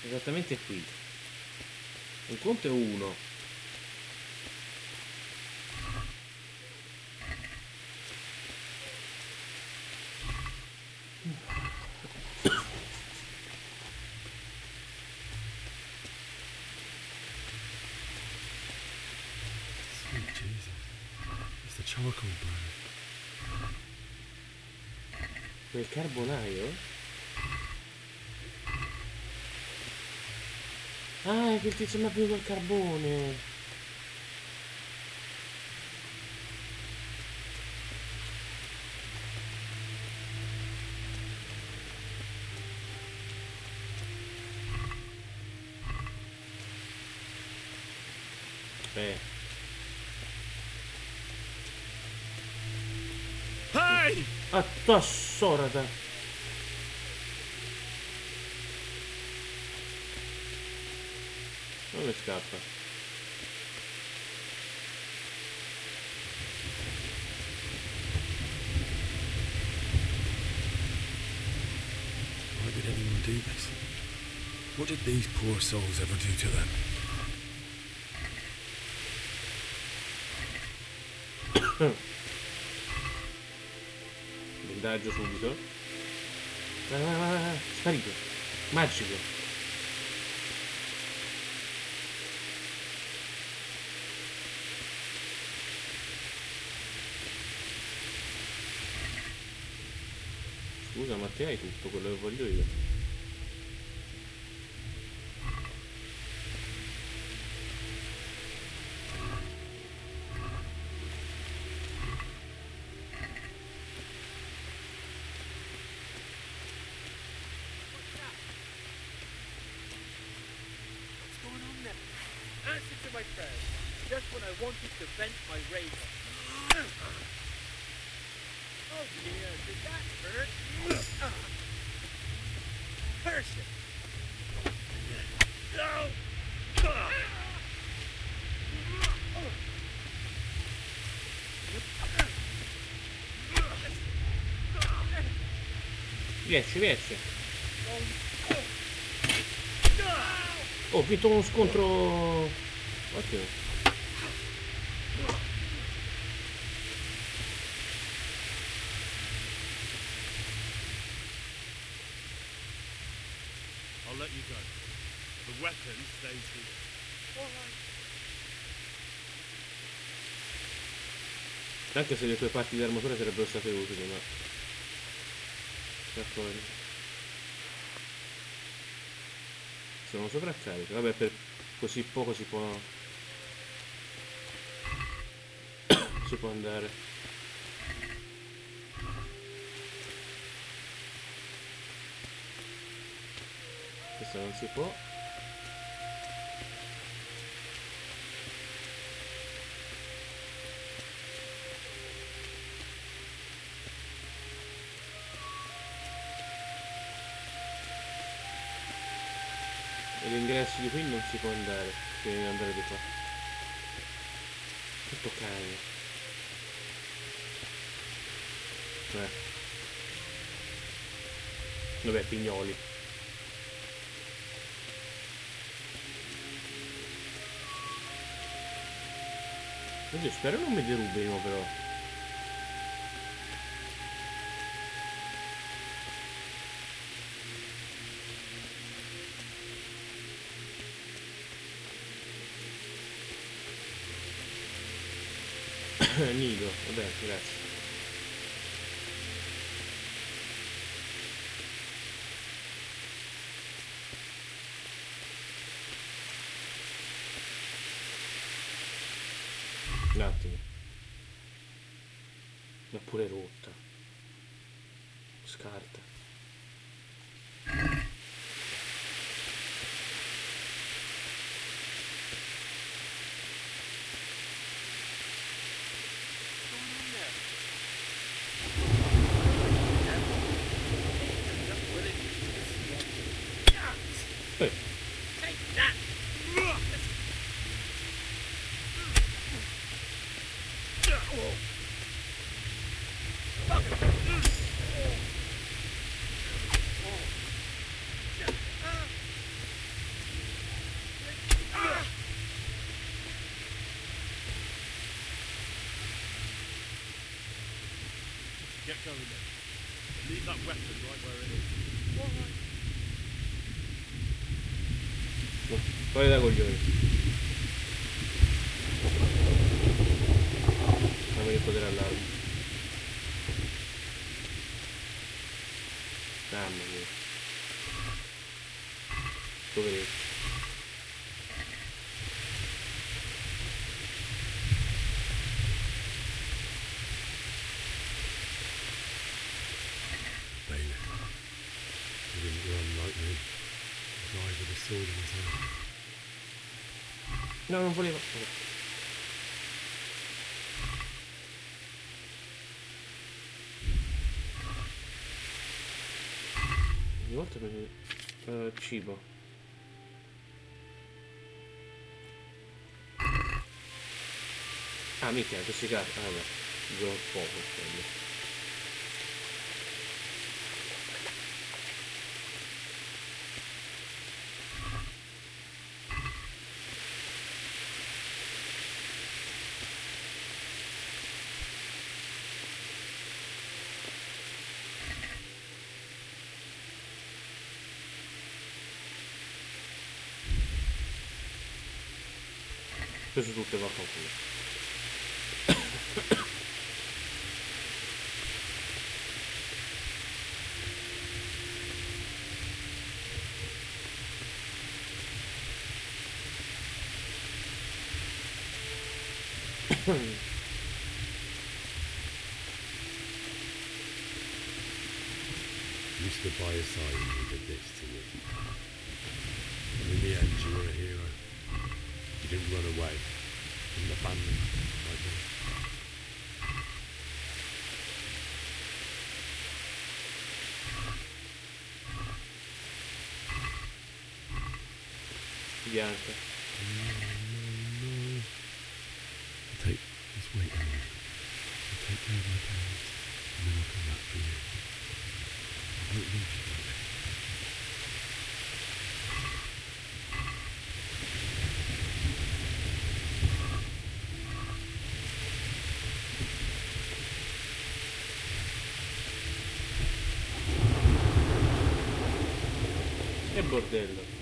Esattamente qui. Un conto è uno. Sweet Jesus. It's the charcoal burner. Quel carbonaio? Ah, è che il tizio mi ha preso il carbone. Hey! A tua sorda. Non le scappa. Why did anyone do this? What did these poor souls ever do to them? Blindaggio subito. Vai, vai, vai, vai. Sparito. Magico. Scusa, ma te hai tutto quello che voglio io. What's going on there? Answer to my prayers. Just when I wanted to vent my rage. Oh dear, did that hurt? Curse it! Riesci, riesci. Oh, ho vinto uno scontro. Ottimo. I'll let you go. The weapon stays here. Anche se le tue parti di armatura sarebbero state utili, ma... Sono sovraccarico. Vabbè, per così poco si può... si può andare. Questo non si può. E l'ingresso di qui non si può andare, quindi devi andare di qua. Tutto cane. Vabbè, pignoli. Oddio, spero non mi derubino però. Nido, vabbè, grazie. Un attimo. L'ho pure rotta. Scarta. Get going then. Leave that weapon right where it is. All right. Fuori da coglioni. Fammi ripotere all'arma. Mamma mia. Poveretto. No, non volevo. Ogni volta per cibo. Ah, mica, intossicato. Ah, vabbè. Due poco quello. Preso tutte, vaffanculo. You stood by his side and he did this to you. And in the end, you were a hero. You didn't run away. You didn't abandon like me. Bianca. No. Take this weight on me. I'll take care of my parents. And then I'll come back for you. I won't leave you like this. Che bordello.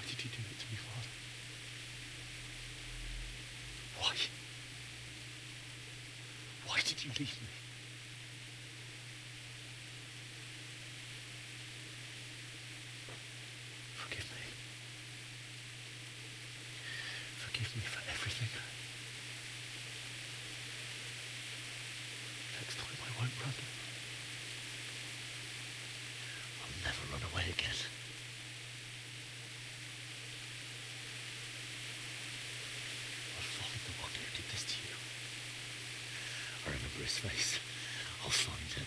Why did you do it to me, Father? Why? Why did you leave me? Forgive me. Forgive me for everything. Next time I won't run. I'll never run away again. I'll find the one who did this to you. I remember his face. I'll find him.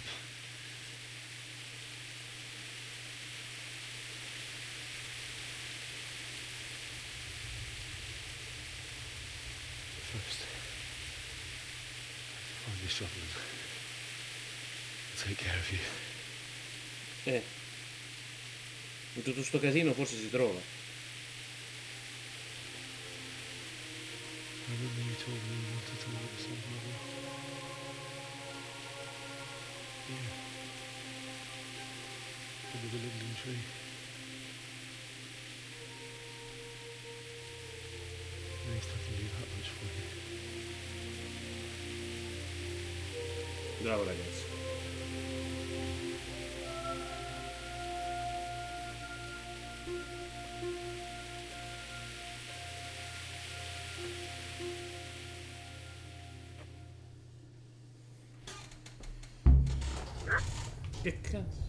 But first, find this shovel and take care of you. In tutto sto casino forse si trova. I remember you told me you wanted to work with Mother. Yeah. Under the linden tree. At least I can do that much for you. Bravo ragazzi. Che cazzo?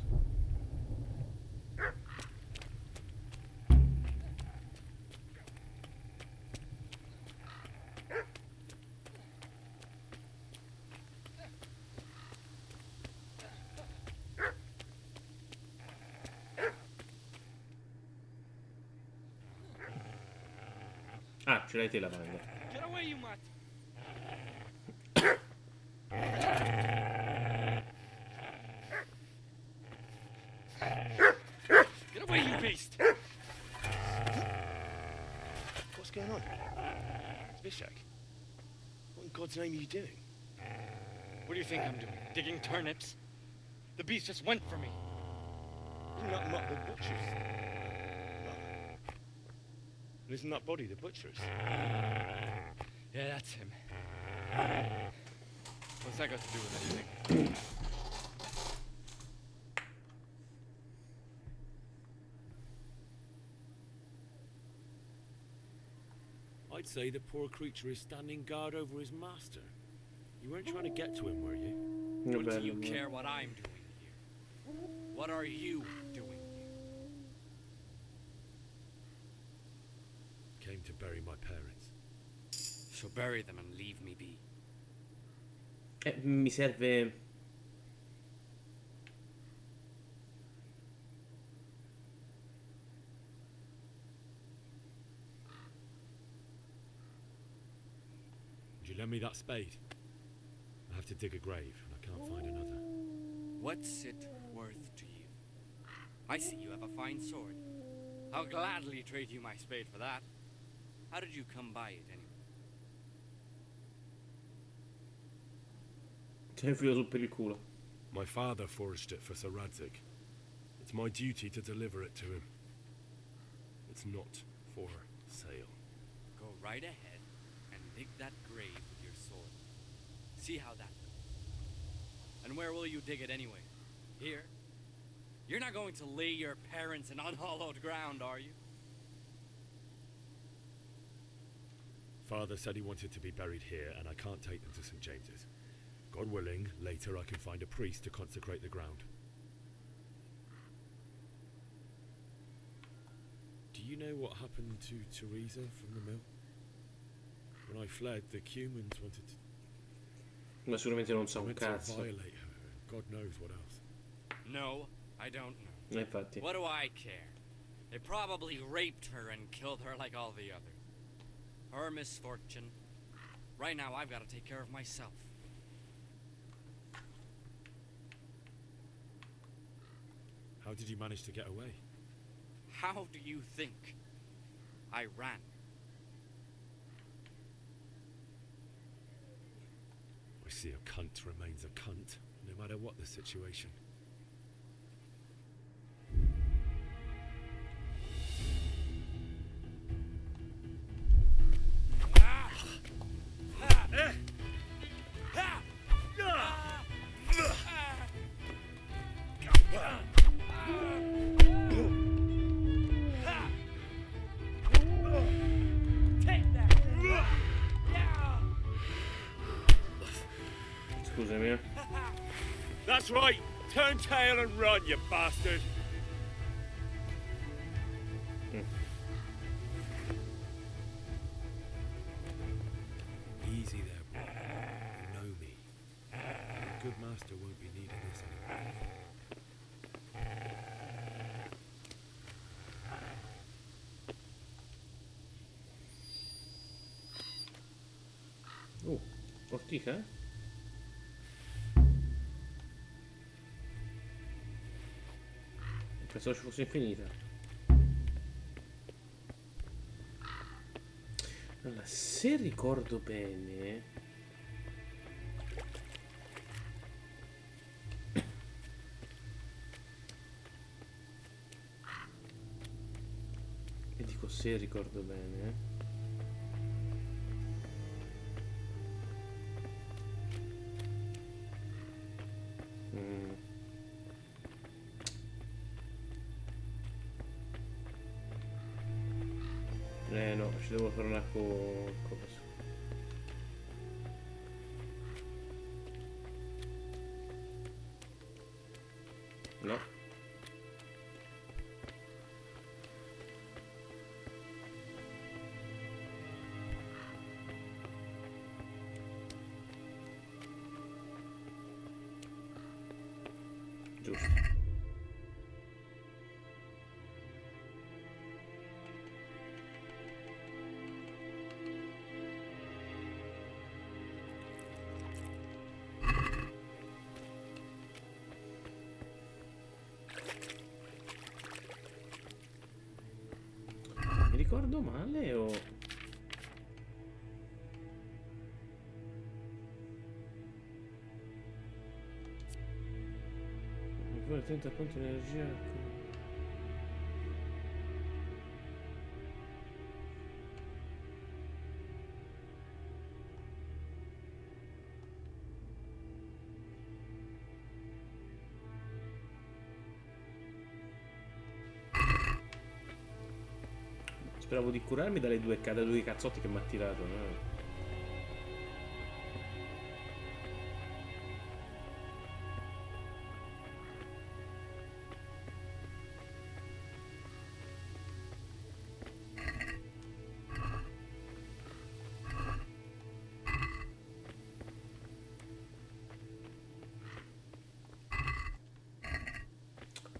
Ah, ce l'hai te la lavanda. Get away, you mutt! Get away, you beast! What's going on? Zbyszek, what in God's name are you doing? What do you think I'm doing? Digging turnips? The beast just went for me. Isn't that the butcher's? Isn't that body the butcher's? Yeah, that's him. What's that got to do with anything? I'd say the poor creature is standing guard over his master. You weren't trying to get to him, were you? What do you care what I'm doing here? What are you doing here? Came to bury my parents. So bury them and leave me be. Mi serve... Would you lend me that spade? I have to dig a grave, and I can't find another. What's it worth to you? I see you have a fine sword. I'll gladly trade you my spade for that. How did you come by it, anyway? C'è un filo sul per il culo. My father forged it for Sir Radzig. It's my duty to deliver it to him. It's not for sale. Go right ahead and dig that grave with your sword. See how that goes. And where will you dig it anyway? Here? You're not going to lay your parents in unhallowed ground, are you? Father said he wanted to be buried here, and I can't take them to St. James's. God willing, later I can find a priest to consecrate the ground. Do you know what happened to Teresa from the mill? When I fled, the Cumans wanted to... Ma sicuramente non sa un to cazzo. violate her, and God knows what else. No, I don't know. Infatti. What do I care? They probably raped her and killed her like all the others. Her misfortune. Right now, I've got to take care of myself. How did you manage to get away? How do you think? I ran. I see a cunt remains a cunt, no matter what the situation. That's right. Turn tail and run, you bastard. Easy there, boy. You know me. A good master won't be needing this anymore. Ortica? Pensavo ci fosse infinita. Allora, se ricordo bene... E dico se ricordo bene... no, ci devo tornare con cosa. No. Giusto. Mi ricordo male o... Poi attento a quanto energia... Speravo di curarmi dai due cazzotti che mi ha tirato, no?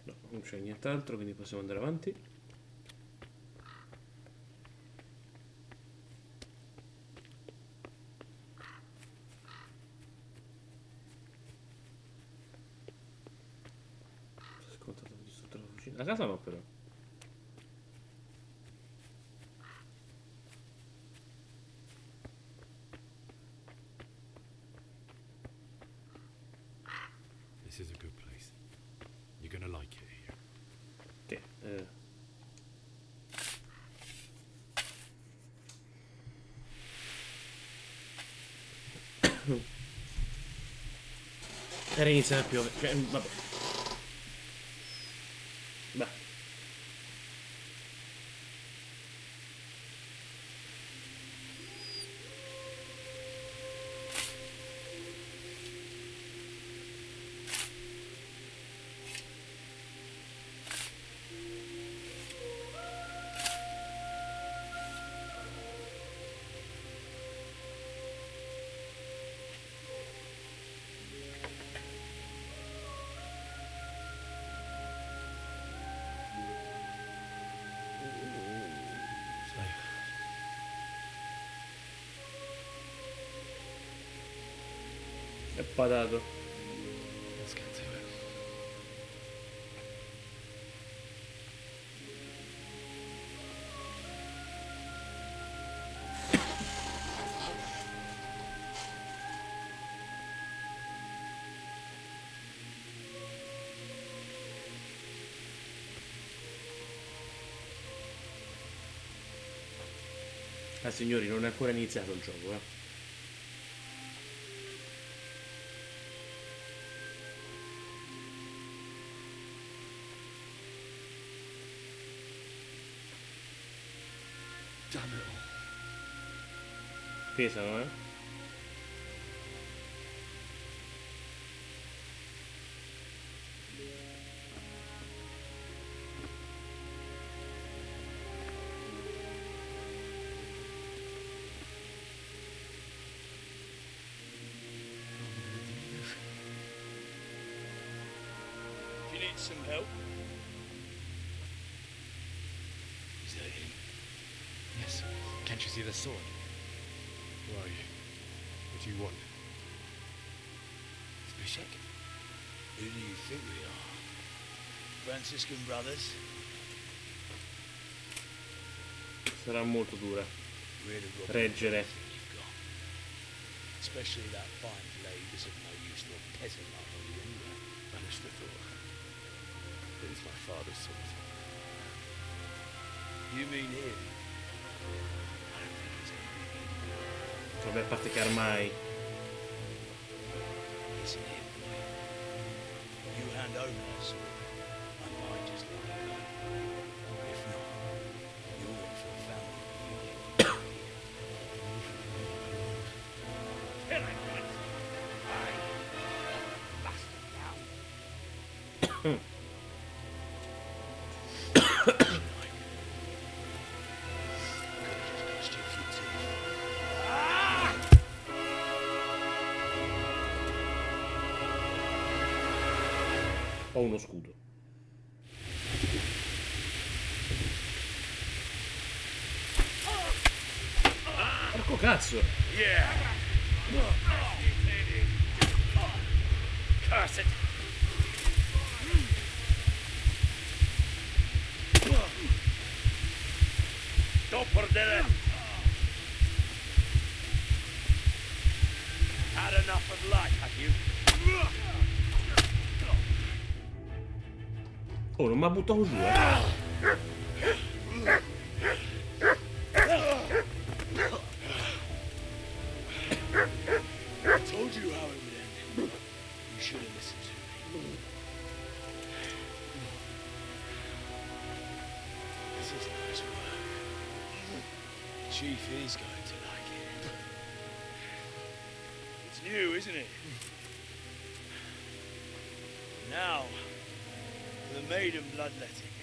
No, non c'è nient'altro, quindi possiamo andare avanti. La casa no, però. This is a good place. You're gonna like it here. Sì, Era iniziato a piovere. Cioè, vabbè. Beh. È patato. Let's get to it. Ah, signori, non è ancora iniziato il gioco, eh. Pesano, eh? need some help. Is that him? Yes. Can't you see the sword? Who are you? What do you want? Zbyszek? Who do you think we are? Franciscan brothers? Sarà molto dura. We're the robbers Reggere. you've got. Especially that fine blade is of no use to a peasant like you anyway. Banish the thought. It is my father's sword. You mean him? Vabbè, a parte che armai. Listen here, boy. You hand over that sword, I might just let it go. If not, you're in for a family reunion. Here I run. Aye. Bastard down. Ho uno scudo. Porco cazzo! Yeah. Curse it. Don't perdere. Had enough of life, have you? Oh, non mi ha buttato giù, I told you how it would end. You should have listened to me. This is nice work. Chief is going to like it. It's new, isn't it? Now, for the maiden bloodletting.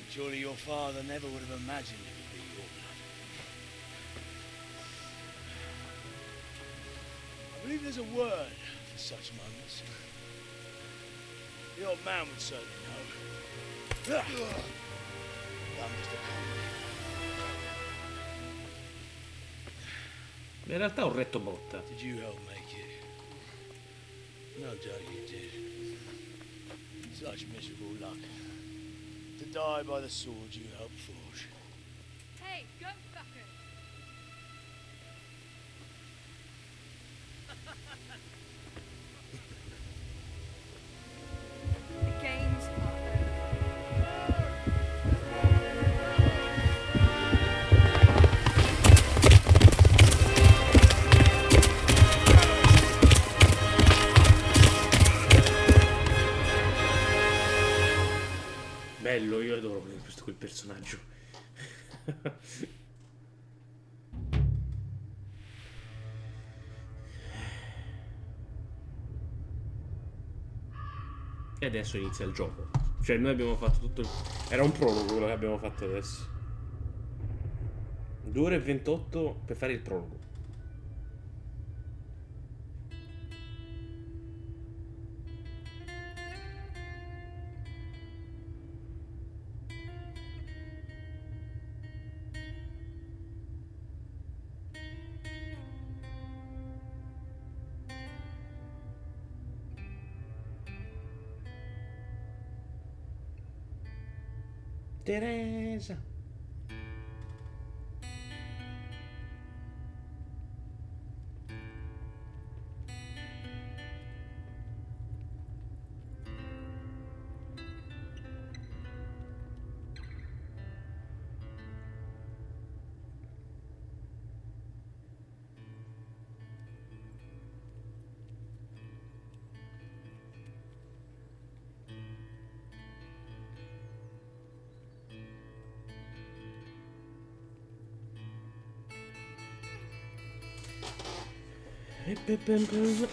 Surely your father never would have imagined it would be your blood. I believe there's a word for such moments. The old man would certainly know. I'm just a convict. In realtà ho retto botta. Did you help make it? No doubt you did. Such miserable luck. To die by the sword you helped forge. Hey, go fuckers! The games are Bello, io adoro quel personaggio. E adesso inizia il gioco. Cioè noi abbiamo fatto tutto il... Era un prologo quello che abbiamo fatto adesso. 2 ore e 28 per fare il prologo. Teresa.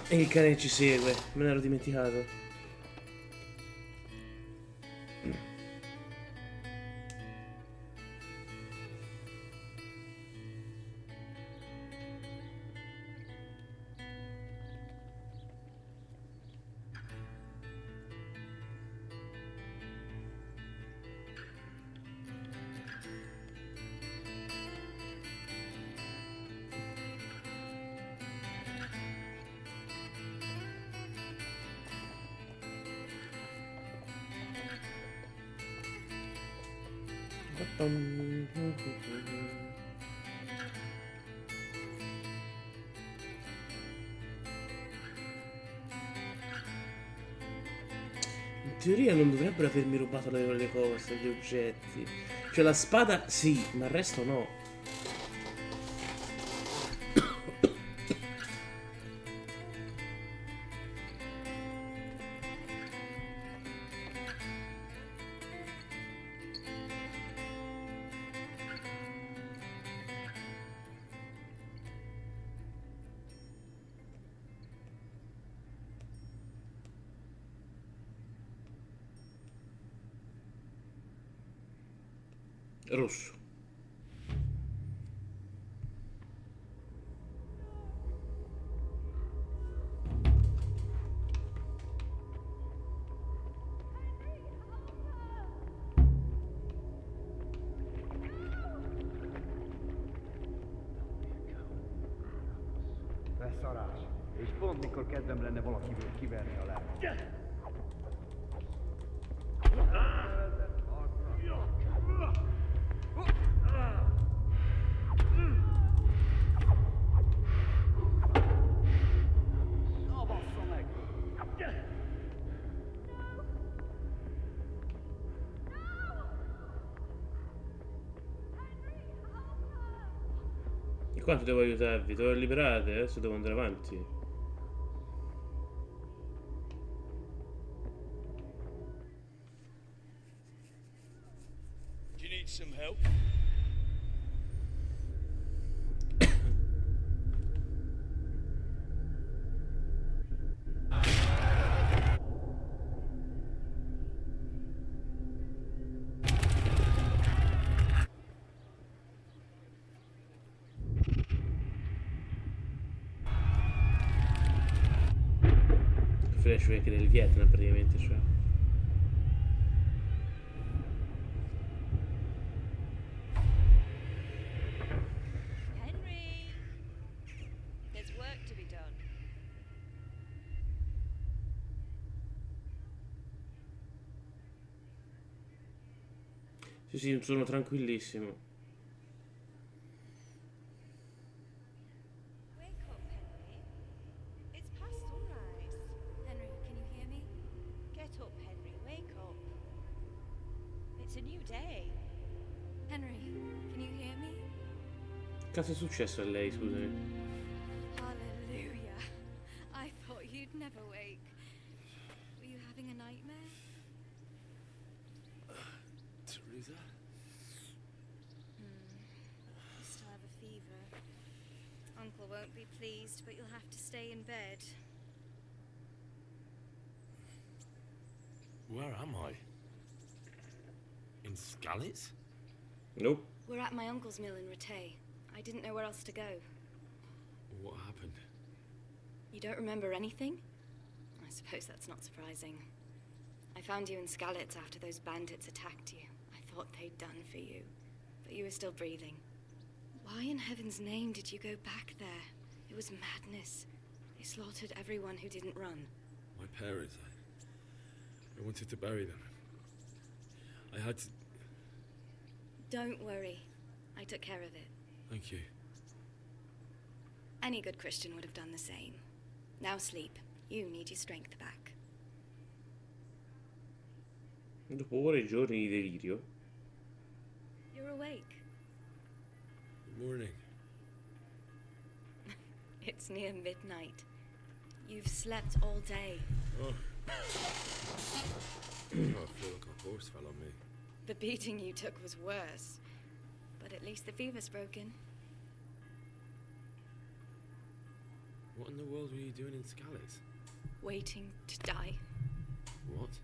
E il cane ci segue, me l'ero dimenticato. In teoria non dovrebbero avermi rubato le cose, gli oggetti. Cioè la spada sì, ma il resto no. Rosso. Beszarás. És pont mikor kedvem lenne valakiből kiverni a lelket. E quanto devo aiutarvi? Dove liberate? Adesso devo andare avanti. Do you need some help? Flashback del Vietnam praticamente, cioè. Henry! There's work to be done. Sì, sì, sono tranquillissimo. Wake up, Henry. It's past sunrise. Henry, can you hear me? Get up, Henry. Wake up. It's a new day. Henry, can you hear me? Che cazzo è successo a lei, scusami? Hallelujah. I thought you'd never wake. Were you having a nightmare? Teresa? You still have a fever. Uncle won't be pleased, but you'll have to stay in bed. Where am I? In Skalitz? Nope. We're at my uncle's mill in Rattay. I didn't know where else to go. What happened? You don't remember anything? I suppose that's not surprising. I found you in Skalitz after those bandits attacked you. I thought they'd done for you, but you were still breathing. Why in heaven's name did you go back there? It was madness. They slaughtered everyone who didn't run. My parents. I wanted to bury them. I had to... Don't worry. I took care of it. Thank you. Any good Christian would have done the same. Now sleep. You need your strength back. Dopo ore e giorni di delirio. You're awake. Good morning. It's near midnight. You've slept all day. Oh. I feel like a horse fell on me. The beating you took was worse. But at least the fever's broken. What in the world were you doing in Skalitz? Waiting to die. What?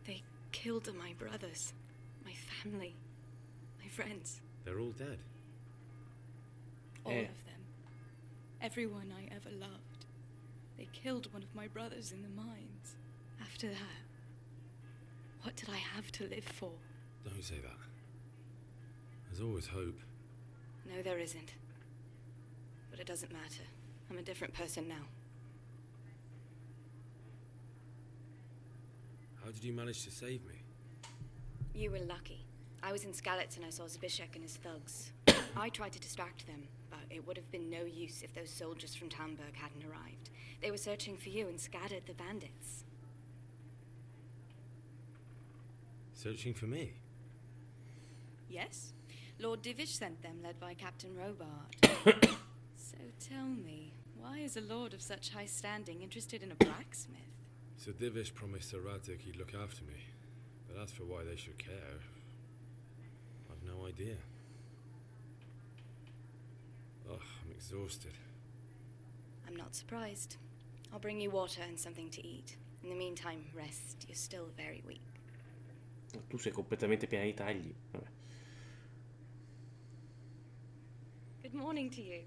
They killed my brothers, my family, my friends. They're all dead. All of them. Everyone I ever loved. They killed one of my brothers in the mines. After that, what did I have to live for? Don't say that. There's always hope. No, there isn't. But it doesn't matter. I'm a different person now. How did you manage to save me? You were lucky. I was in Skalitz and I saw Zbyszek and his thugs. I tried to distract them, but it would have been no use if those soldiers from Tamburg hadn't arrived. They were searching for you and scattered the bandits. Searching for me? Yes? Lord Divish sent them, led by Captain Robart. So tell me, why is a lord of such high standing interested in a blacksmith? So Divish promised Sir Radzig he'd look after me. But as for why they should care, I've no idea. Oh, I'm exhausted. I'm not surprised. I'll bring you water and something to eat. In the meantime, rest. You're still very weak. Tu sei completamente piena di tagli. Vabbè. Good morning to you.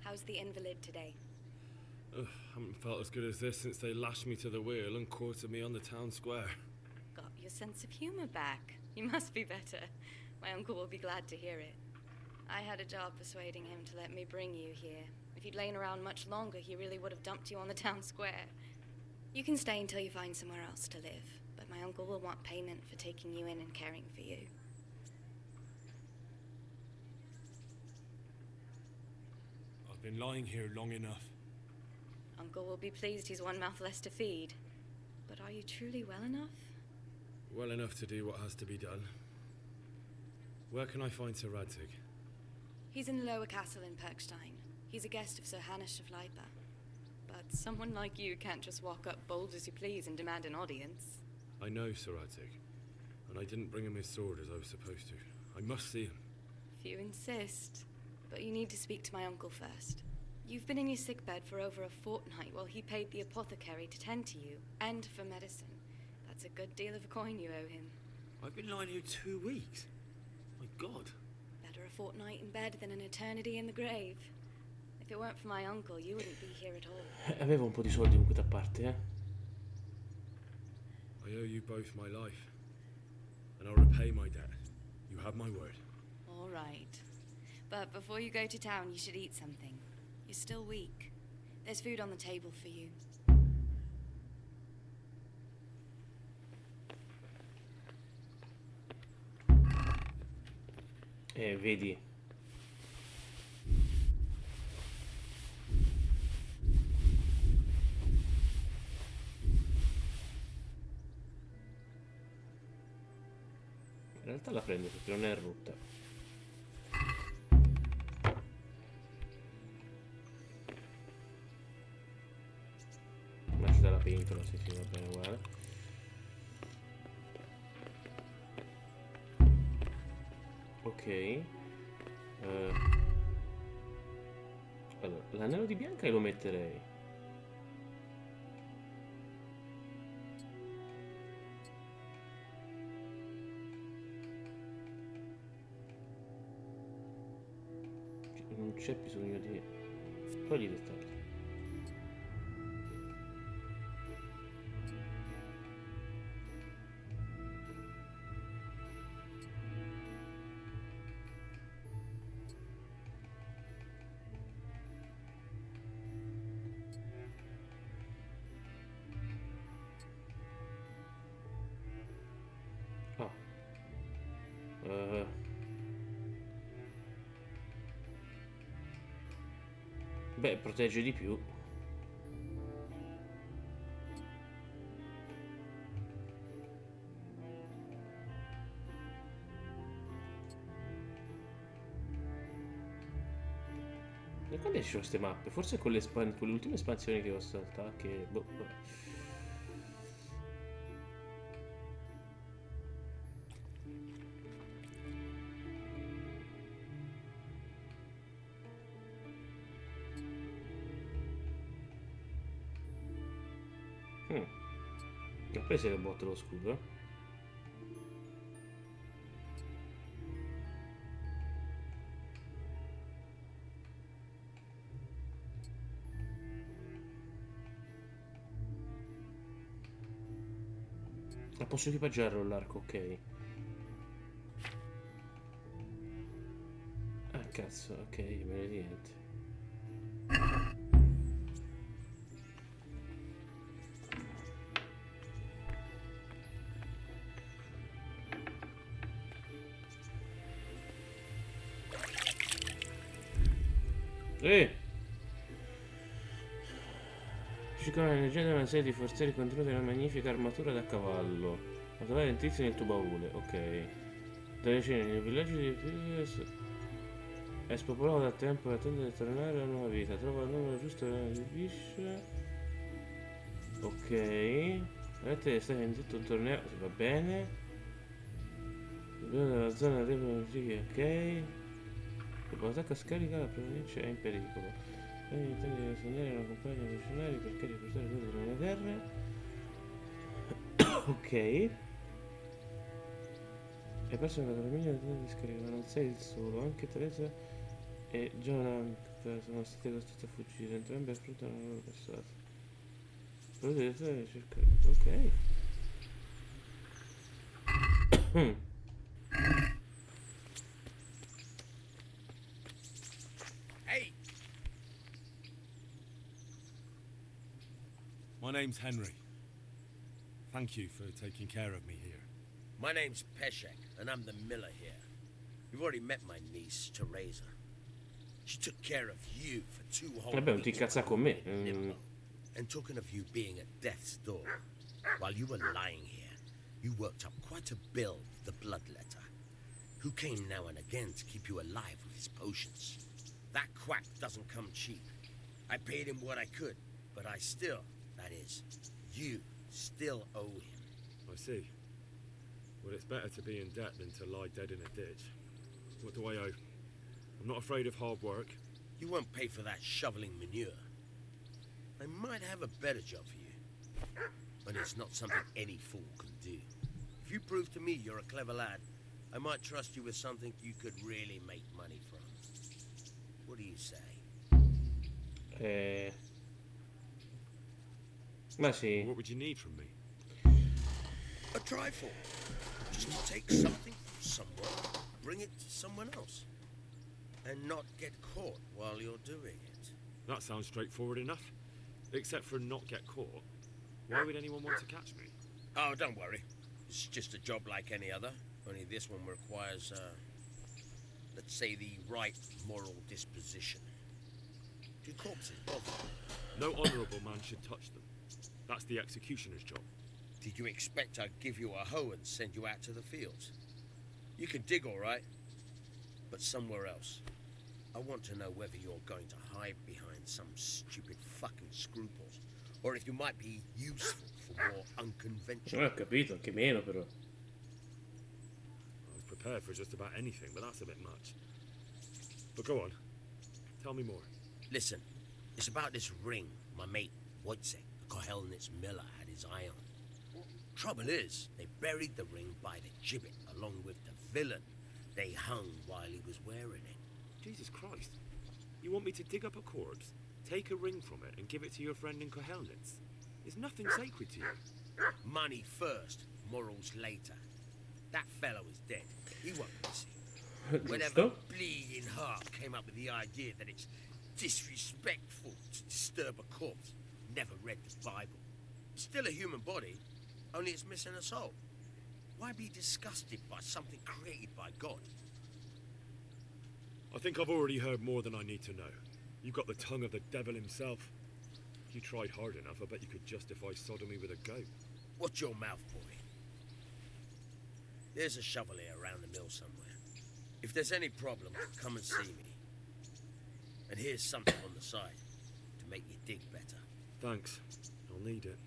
How's the invalid today? Ugh, haven't felt as good as this since they lashed me to the wheel and quartered me on the town square. Got your sense of humor back. You must be better. My uncle will be glad to hear it. I had a job persuading him to let me bring you here. If you'd lain around much longer, he really would have dumped you on the town square. You can stay until you find somewhere else to live, but my uncle will want payment for taking you in and caring for you. I've been lying here long enough. Uncle will be pleased he's one mouth less to feed. But are you truly well enough? Well enough to do what has to be done. Where can I find Sir Radzig? He's in the lower castle in Perkstein. He's a guest of Sir Hanush of Leipa. But someone like you can't just walk up bold as you please and demand an audience. I know Sir Radzig, and I didn't bring him his sword as I was supposed to. I must see him. If you insist. But you need to speak to my uncle first. You've been in your sickbed for over a fortnight while he paid the apothecary to tend to you, and for medicine. That's a good deal of coin you owe him. I've been lying here 2 weeks. My God. Better a fortnight in bed than an eternity in the grave. If it weren't for my uncle, you wouldn't be here at all. Avevo un po' di soldi comunque da parte, eh? I owe you both my life, and I'll repay my debt. You have my word. All right. But before you go to town, you should eat something. You're still weak. There's food on the table for you. Vedi. In realtà la prendo perché non è rotta. Nasce dalla pentola, sì, va bene, uguale. Ok. Allora, l'anello di Bianca lo metterei. Non c'è bisogno di... togli i dettagli. Beh, protegge di più. E quando escono queste mappe? Forse con le ultime espansioni che ho saltato, che... boh, vabbè. Ho preso le botte lo scudo. Ma posso equipaggiarlo l'arco, ok. Ah cazzo, ok, me ne niente. Circola l'energia da una serie di forzieri contenuti nella magnifica armatura da cavallo. La trovare in tizio nel tuo baule, ok. Dalle scene nel villaggio di è spopolato da tempo e attende di tornare a una nuova vita. Trova il numero giusto di fish. Ok. Vedete, stai in tutto un torneo, se va bene. Della zona dei pronostici, ok. Dopo l'attacco a scarica la provincia è in pericolo. Intende di segnare una compagnia di missionari perché riportare quello delle mie terre. Ok. Hai perso una calamina di scaricare, ma non sei il solo. Anche Teresa e John Hank sono stati costretti a fuggire. Entrambi affrontano la loro passata. Potete cercare. Ok. Hey! My name's Henry. Thank you for taking care of me here. My name's Peshek, and I'm the miller here. You've already met my niece, Teresa. She took care of you for 2 whole Vabbè, non ti weeks incazza con me. And talking of you being at death's door, while you were lying here, you worked up quite a bill with the bloodletter, who came now and again to keep you alive with his potions. That quack doesn't come cheap. I paid him what I could, but I still, that is, you still owe him. I see. Well, it's better to be in debt than to lie dead in a ditch. What do I owe? I'm not afraid of hard work. You won't pay for that shoveling manure. I might have a better job for you, but it's not something any fool can do. If you prove to me you're a clever lad, I might trust you with something you could really make money from. What do you say? Ma sì. What would you need from me? A trifle. Just take something from someone, bring it to someone else, and not get caught while you're doing it. That sounds straightforward enough. Except for not get caught. Why would anyone want to catch me? Oh, don't worry. It's just a job like any other. Only this one requires, let's say, the right moral disposition. 2 corpses, both. No honourable man should touch them. That's the executioner's job. Did you expect I'd give you a hoe and send you out to the fields? You can dig all right, but somewhere else. I want to know whether you're going to hide behind some stupid fucking scruples, or if you might be useful for more unconventional... Ho capito, anche meno però. I was prepared for just about anything, but that's a bit much. But go on. Tell me more. Listen, it's about this ring my mate Wojciech, the Kohelnitz miller, had his eye on. Trouble is, they buried the ring by the gibbet along with the villain they hung while he was wearing it. Jesus Christ. You want me to dig up a corpse, take a ring from it, and give it to your friend in Kohelnitz? There's nothing sacred to you. Money first, morals later. That fellow is dead. He won't miss it. Whenever bleeding heart came up with the idea that it's disrespectful to disturb a corpse, never read the Bible. It's still a human body, only it's missing a soul. Why be disgusted by something created by God? I think I've already heard more than I need to know. You've got the tongue of the devil himself. If you tried hard enough, I bet you could justify sodomy with a goat. Watch your mouth, boy. There's a shovel here around the mill somewhere. If there's any problem, come and see me. And here's something on the side to make you dig better. Thanks. I'll need it.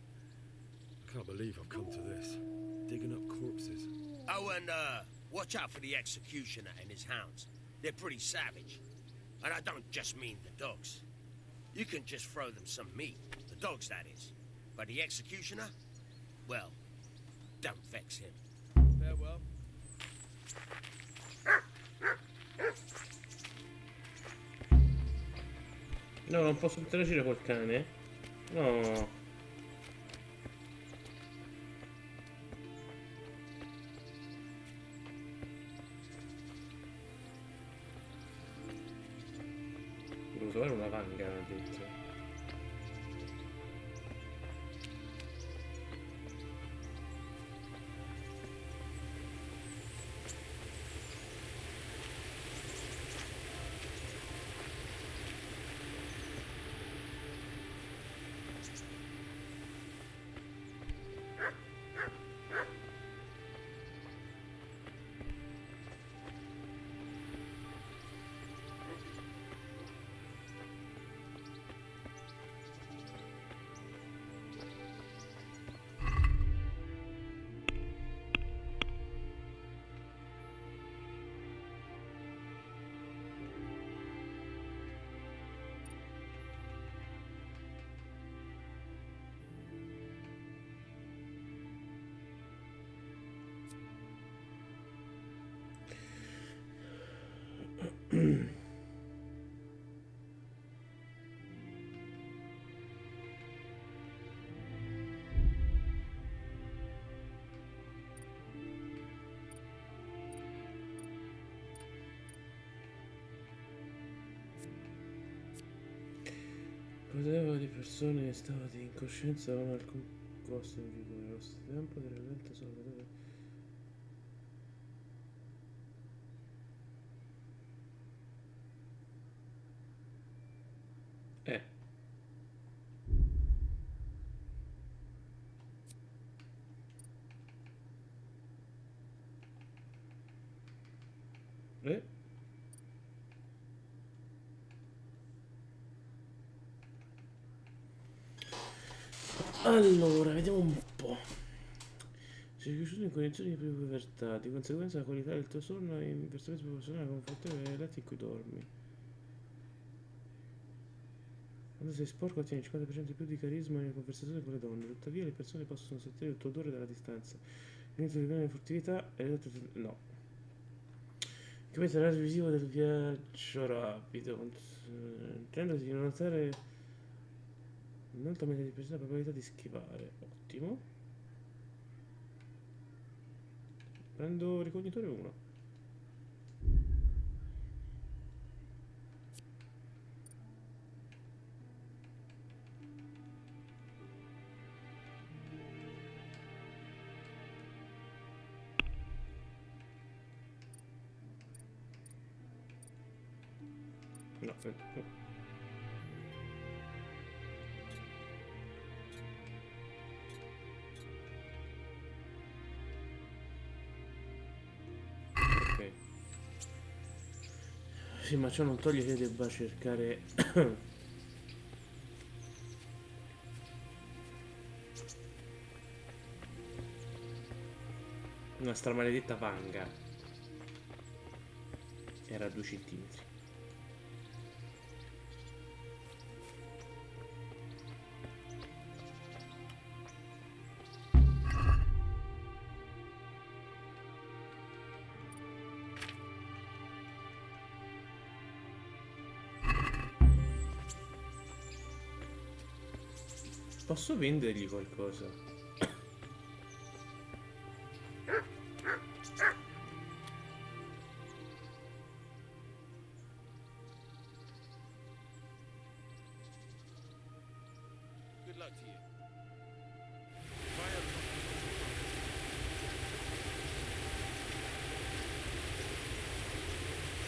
I can't believe I've come to this. Digging up corpses. Oh, and watch out for the executioner and his hounds. They're pretty savage. And I don't just mean the dogs. You can just throw them some meat. The dogs, that is. But the executioner? Well, don't vex him. Farewell. No, non posso interagire col cane. No. Devo trovare una vanga, ha detto. Potevo di persone in stato di incoscienza non ha alcun costo in vigore. Allo stesso tempo delle realtà sono vedute. Eh. Eh. Allora, vediamo un po'. Sei cresciuto in condizioni di povertà, di conseguenza la qualità del tuo sonno è inversamente proporzionale confortevole ai letti in cui dormi. Quando sei sporco ottieni il 50% in più di carisma nelle conversazioni con le donne, tuttavia le persone possono sentire il tuo odore dalla distanza. L'inizio di grande furtività e no. Capite l'area visivo del viaggio rapido, intendoti di notare un'alta media di persone la probabilità di schivare. Ottimo. Prendo ricognitore 1. No, ok. Sì, ma ciò non toglie che debba cercare una stramaledetta vanga. Era a 2 centimetri. Posso vendergli qualcosa? Good luck to you.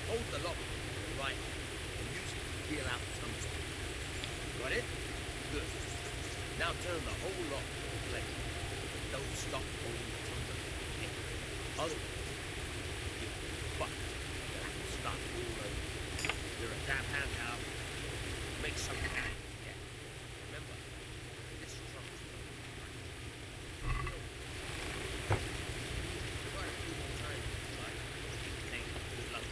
Hold the lock with the right hand and use it to feel out the tungsten. Got it? Good. Now turn the whole lock to the blade. Don't stop holding the tungsten. Otherwise, you'll be fucked. You'll have to start all over. You're a damn hand now. Make something happen. Yeah. Remember, this trump's try a few more times if you like. Hey, good luck.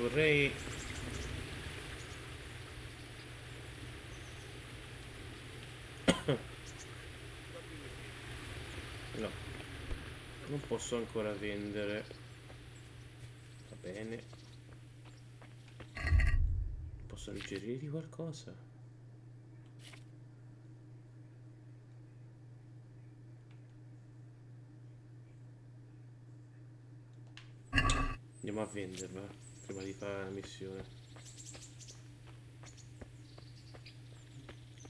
Vorrei... No, non posso ancora vendere. Va bene. Posso alleggerire qualcosa? Andiamo a venderla prima di fare la missione.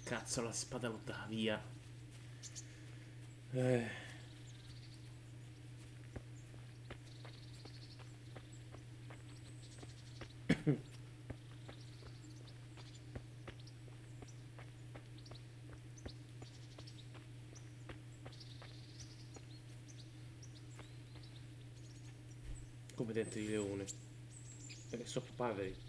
Cazzo, la spada lo dà via. Come dente di leone. Perché sono poveri.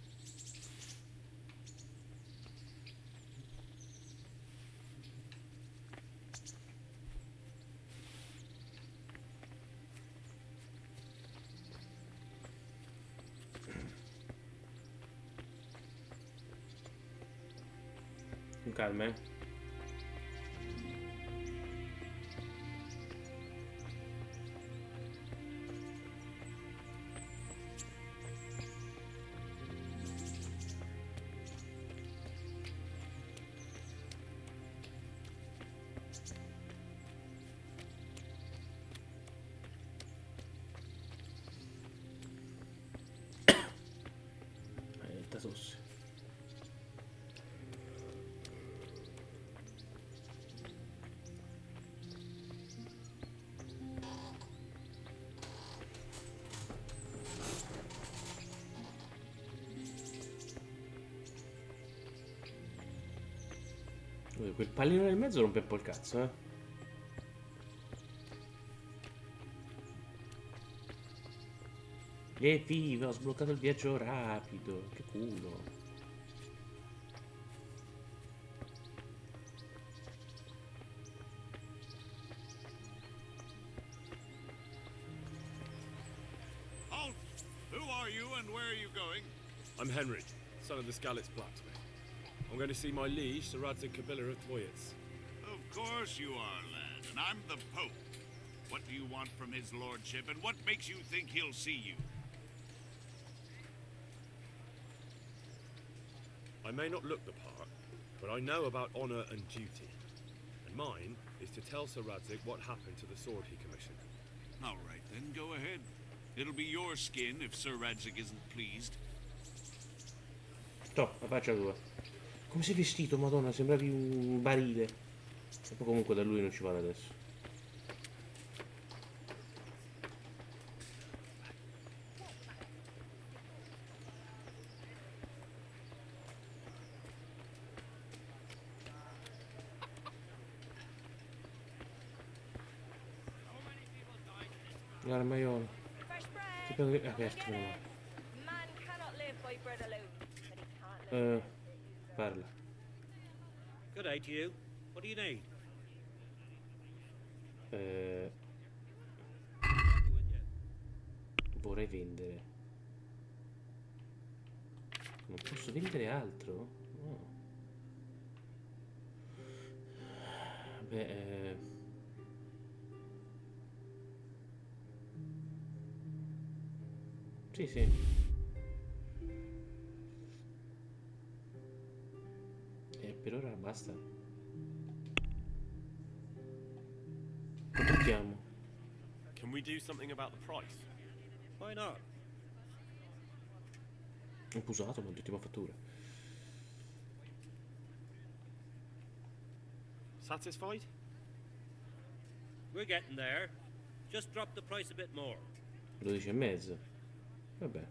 Con calma, eh. tosse. Quel pallino nel mezzo rompe un po' il cazzo, eh. Evviva, ho sbloccato il viaggio rapido. Che culo. Halt! Who are you and where are you going? I'm Henry, son of the Skalitz blacksmith. I'm going to see my liege, Sir Radzig Kabila of Tvoyets. Of course you are, lad, and I'm the Pope. What do you want from his lordship, and what makes you think he'll see you? I may not look the part, but I know about honor and duty. And mine is to tell Sir Radzig what happened to the sword he commissioned. All right, then, go ahead. It'll be your skin if Sir Radzig isn't pleased. Toh, la faccia tua. Come sei vestito, madonna, sembravi un barile. E poi comunque da lui non ci vale adesso. L'armaiolo. Sapevo che è aperto, meno male. Man cannot live by bread alone, but he can't live. Parla. Good day to you. What do you need? Vorrei vendere. Non posso vendere altro? No. Beh, sì, sì. Per ora basta. Contattiamo. Can we do something about the price? Why not? Un usato, ma l'ultima fattura. Satisfied? We're getting there. Just drop the price a bit more. 12,5. Vabbè.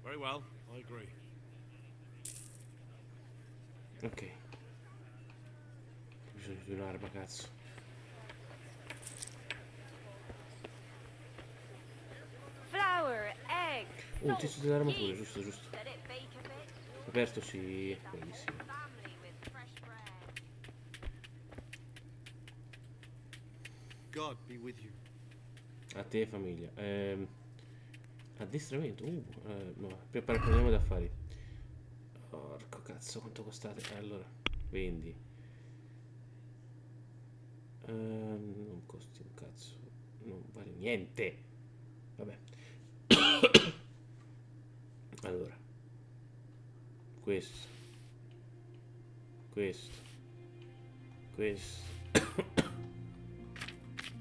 Very well, I agree. Ok. Ho bisogno di un'arma, cazzo. Flour, egg. Il tizio dell'armatura, giusto, giusto. Let it bake a bit. Aperto, sì. Bellissimo. Family with fresh bread. God be with you. A te, famiglia. Addestramento. No, parliamo d'affari. Porco cazzo, quanto costate? Allora, vendi. Non costi un cazzo. Non vale niente. Vabbè. Allora. Questo.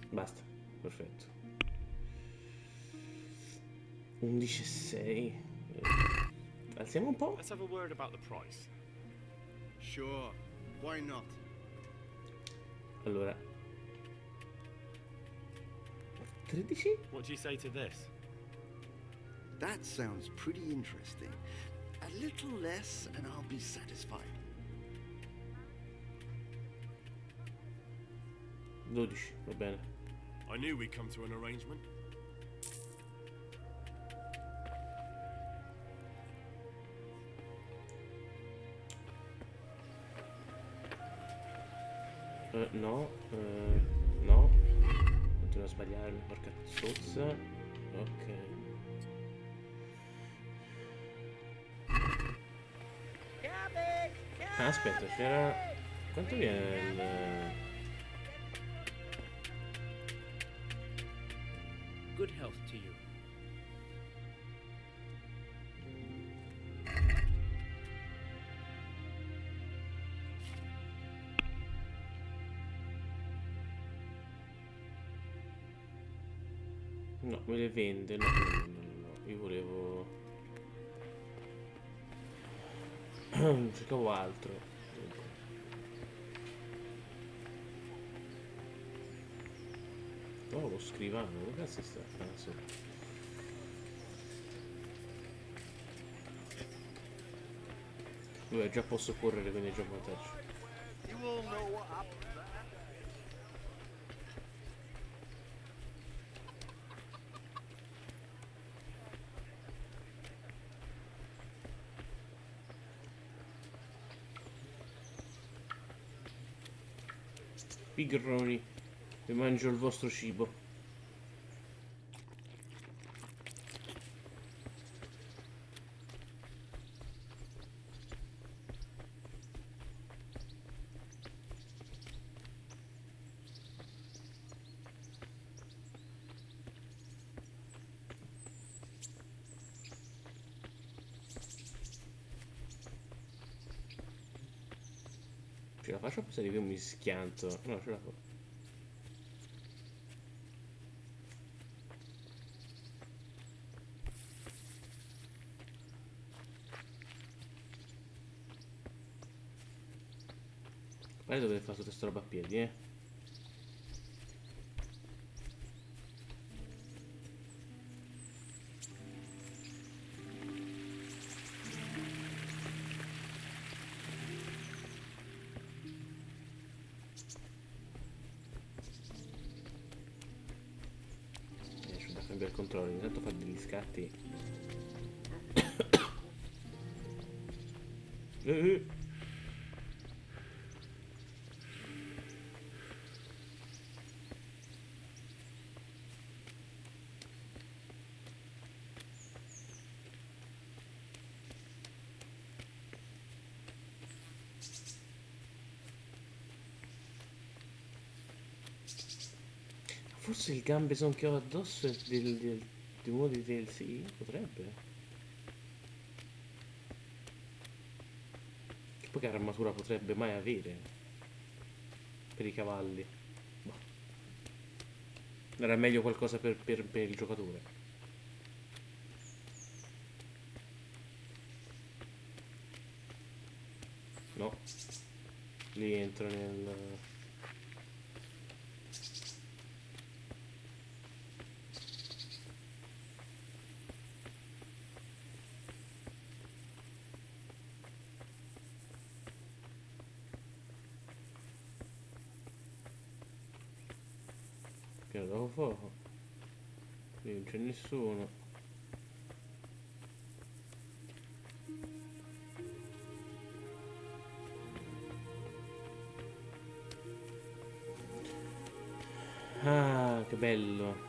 Basta. Perfetto. 11,6. Alziamo un po'? Let's have a word about the price. Sure, why not? Allora. 13? What do you say to this? That sounds pretty interesting. A little less and I'll be satisfied. 12, va bene. I knew we'd come to an arrangement. No. No. Continuo a sbagliarmi, porca zozza. Ok. Ah, aspetta, c'era... Quanto viene il... Good health to you. No, me le vende. No. Io volevo... Cercavo altro. Oh, lo scrivano, dove cazzo sta? Ah, sì. Vabbè, già posso correre, quindi è già un vantaggio. You all know what happened. Pigroni, vi mangio il vostro cibo. Ce la faccio a passare che io mi schianto? No, ce la faccio. Guarda dove fa tutta sta roba a piedi, c'ho da cambiare il controllo, intanto fa degli scatti. Forse il gambesone che ho addosso è di uno dei DLC? Potrebbe. Che poi che armatura potrebbe mai avere per i cavalli? Boh. Era meglio qualcosa per il giocatore. No. Lì entro nel... Che dopo fuoco. Lì non c'è nessuno. Ah, che bello.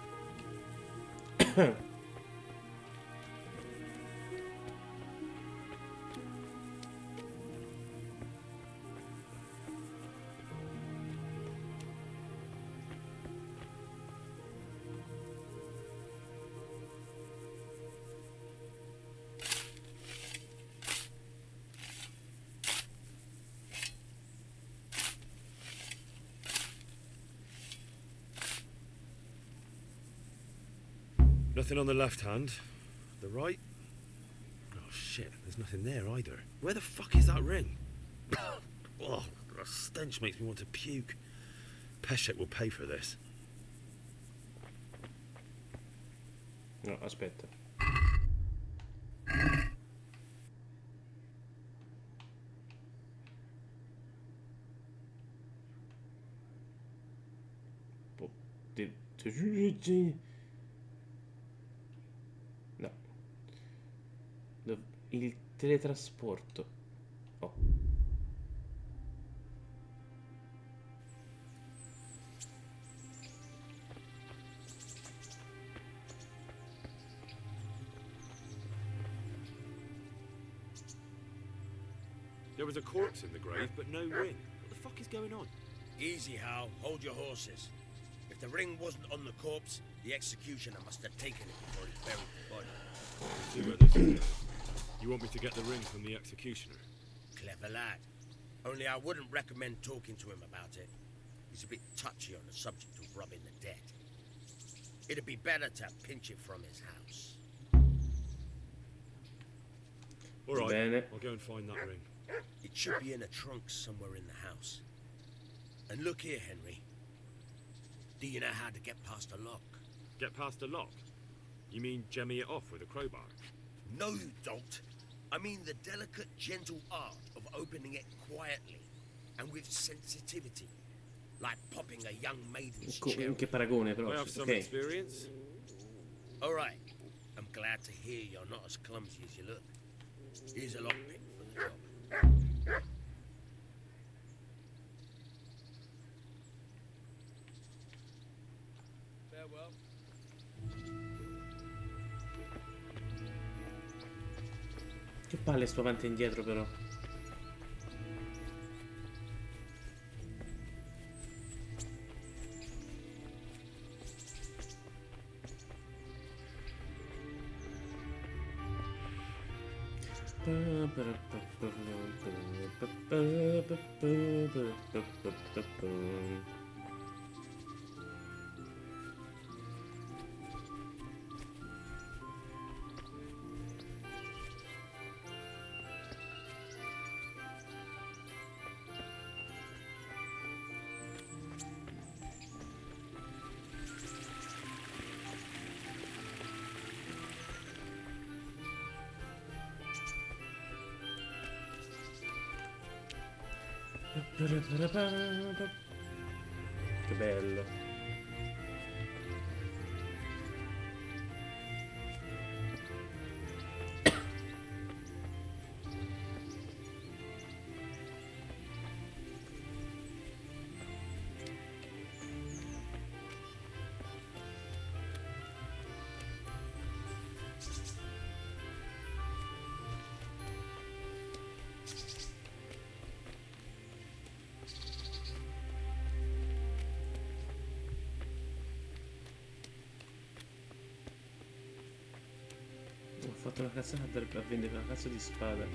Nothing on the left hand. The right? Oh shit, there's nothing there either. Where the fuck is that ring? Oh, the stench makes me want to puke. Peshek will pay for this. No, aspetta. No. Il teletrasporto. Oh. There was a corpse in the grave, but no ring. What the fuck is going on? Easy, Hal. Hold your horses. If the ring wasn't on the corpse, the executioner must have taken it before he buried the body. See where this is going. You want me to get the ring from the executioner? Clever lad. Only I wouldn't recommend talking to him about it. He's a bit touchy on the subject of robbing the dead. It'd be better to pinch it from his house. All right, Bene. I'll go and find that ring. It should be in a trunk somewhere in the house. And look here, Henry. Do you know how to get past a lock? Get past a lock? You mean jemmy it off with a crowbar? No, you don't. I mean the delicate, gentle art of opening it quietly and with sensitivity. Like popping a young maiden's cherry. Che paragone, però. I have some Ok. experience. All right. I'm glad to hear you're not as clumsy as you look. Here's a lockpick for the job. Farewell. Che palle sto avanti e indietro, però. Che bello. Ho fatto una cazzata per vendere una cazzo di spada.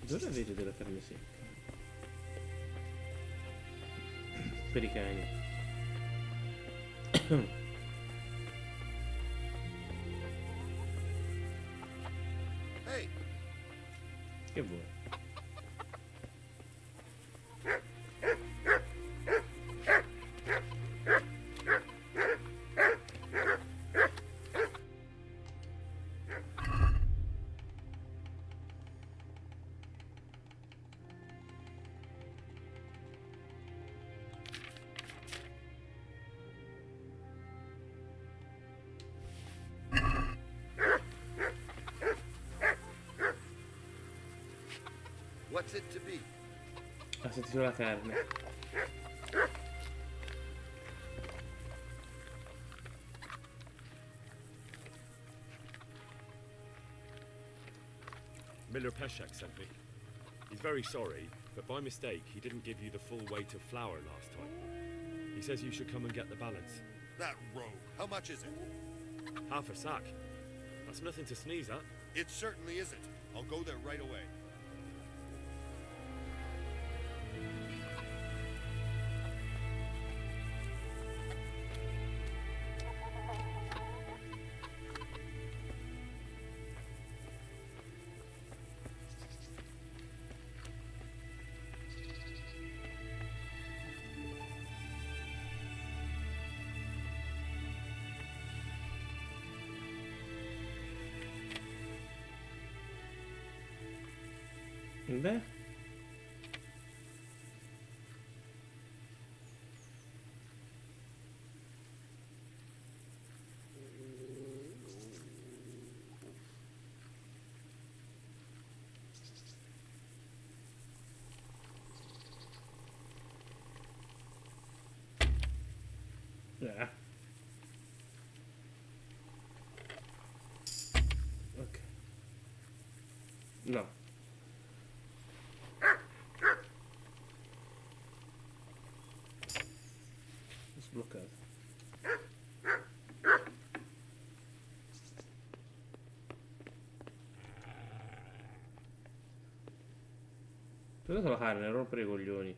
Dove avete della carne secca? Per i cani. Hey, Che vuoi? what's it to be? Ha sentito la carne. Miller Peshek sent me. He's very sorry, but by mistake, he didn't give you the full weight of flour last time. He says you should come and get the balance. That rogue. How much is it? Half a sack. That's nothing to sneeze at. It certainly isn't. I'll go there right away. Beh. Ok. No. Sbloccato. Ho dato la carne, rompere i coglioni.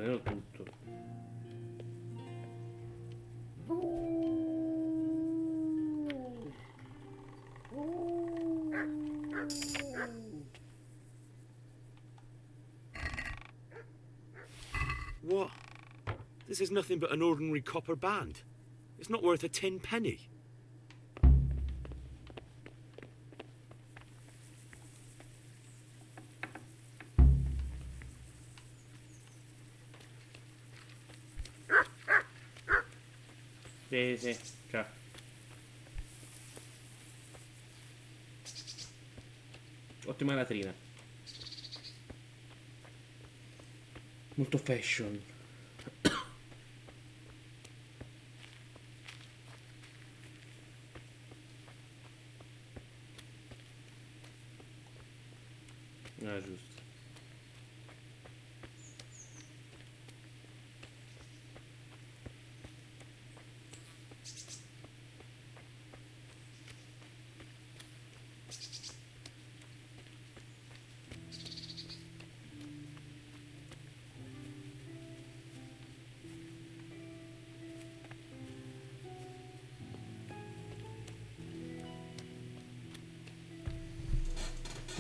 prendendo tutto. What? This is nothing but an ordinary copper band. It's not worth a 10 penny. Sì, sì, ciao. Ottima latrina. Molto fashion. Ah, giusto.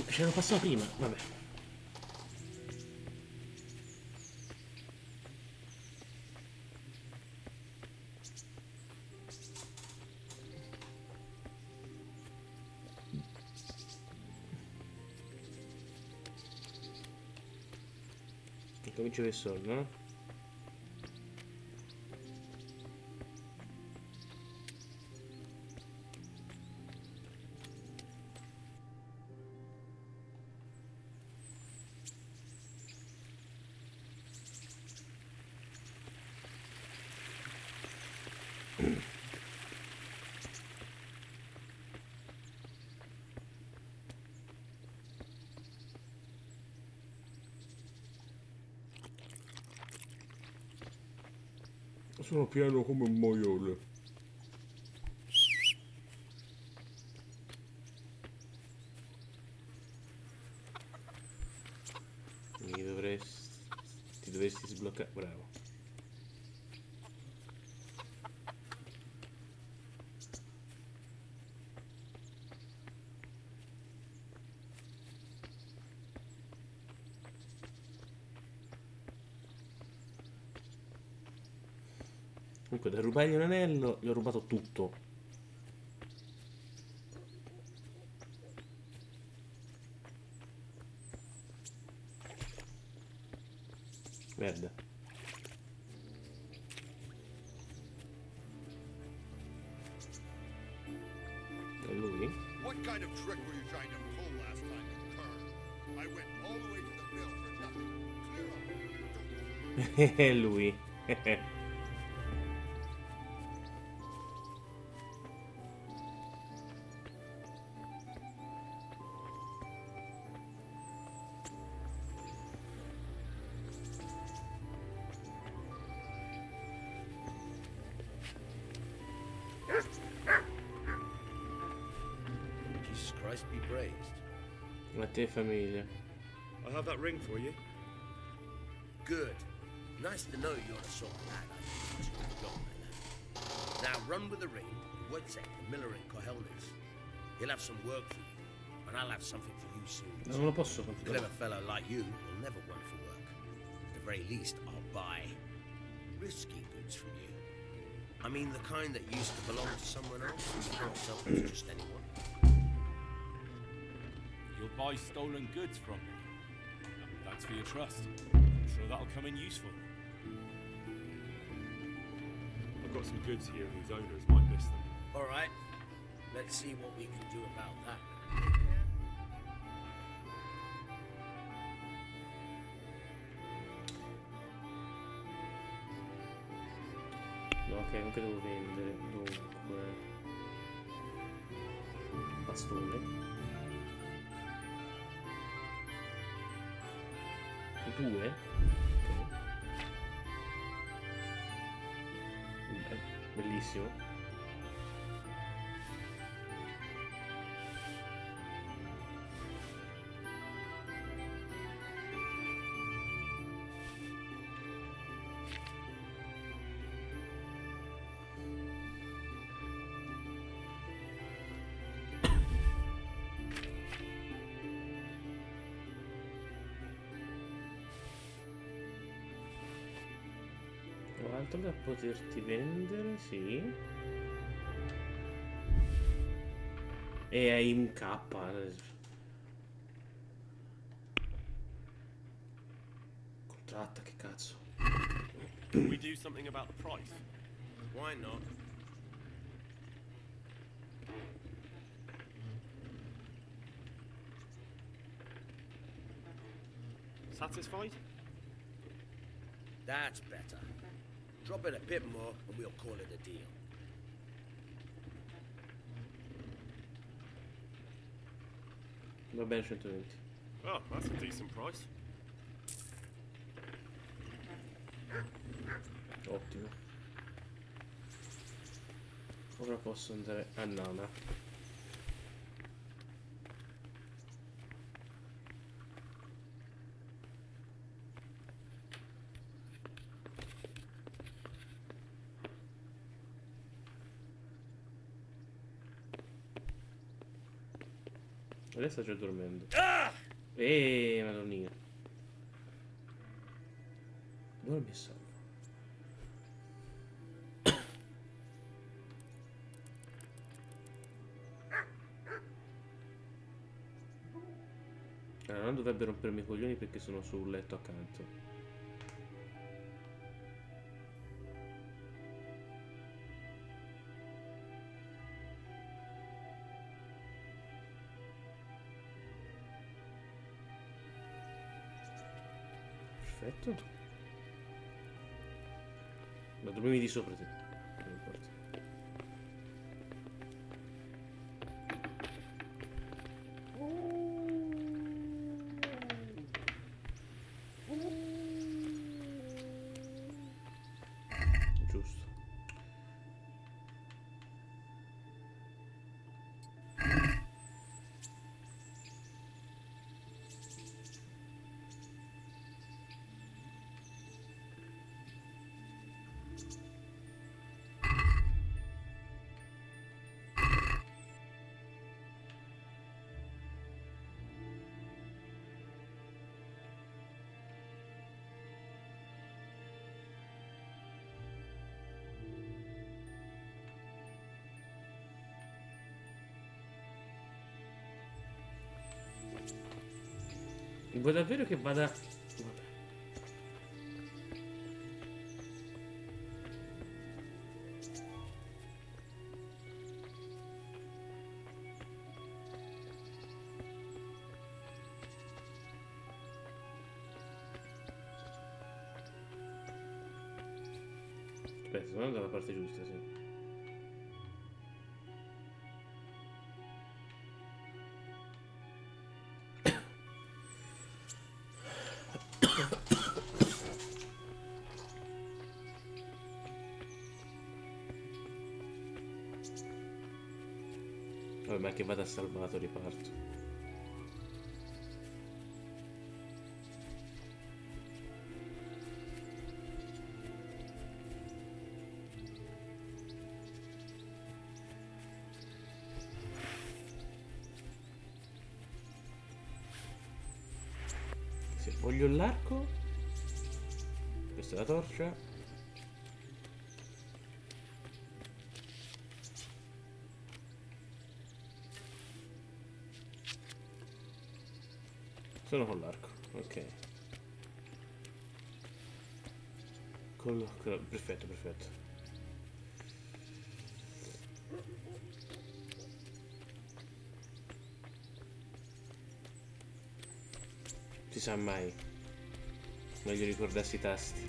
C'era passato prima, vabbè. Comincio a vedere soldi, no? Sono pieno come un maiale. Ti dovresti sbloccare. Bravo. Comunque, da rubargli un anello, gli ho rubato tutto. Merda. È lui? What kind of trick were you trying to pull last time, you cur? I went all the way to the mill for nothing. Clear up. È lui. Jesus Christ be praised. A te famiglia. I have that ring for you. Good. Nice to know you're the sort of lad I can trust to go, my lad. Now run with the ring to Wojciech, the miller in Kohelnis. He'll have some work for you, and I'll have something for you soon. Non lo posso A continuare. clever fellow like you will never want for work. At the very least, I'll buy risky goods from you. I mean the kind that used to belong to someone else and you can't sell them to just anyone. You'll buy stolen goods from me. Thanks for your trust. I'm sure that'll come in useful. I've got some goods here whose owners might miss them. All right, let's see what we can do about that. No, ok, non che devo vendere. Dunque. Bastone. 2. Ok. Bellissimo. altro da poterti vendere, sì. E hai un K. Contratta, che cazzo. Can we do something about the price? Why not? Satisfied? That's better. Drop it a bit more and we'll call it a deal. Va bene, 120. Oh, that's a decent price. Ottimo. Ora posso andare a Nana. Lei sta già dormendo. Madonnina. Dove mi salvo? Allora, non dovrebbe rompermi i coglioni perché sono sul letto accanto. Perfetto. Ma dormivi di sopra te. Non importa. Giusto. Vuoi davvero che vada... Vabbè. Aspetta, sono dalla parte giusta, sì. Vabbè, ma che vada salvato, riparto. Se voglio l'arco, questa è la torcia. Sono con l'arco, ok. Perfetto, perfetto. Si sa mai. Meglio ricordarsi i tasti.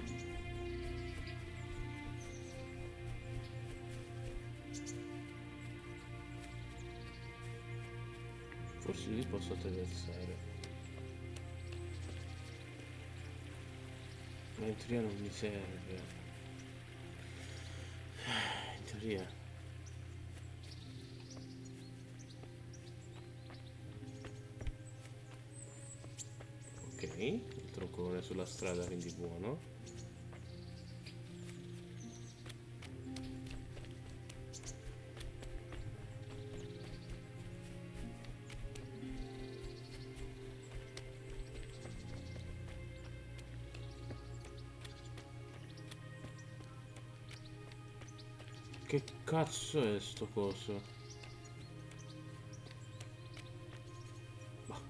Forse li posso attraversare. Ma in teoria non mi serve. In teoria. Ok, il troncone sulla strada, quindi buono. Che cazzo è sto coso? Bah.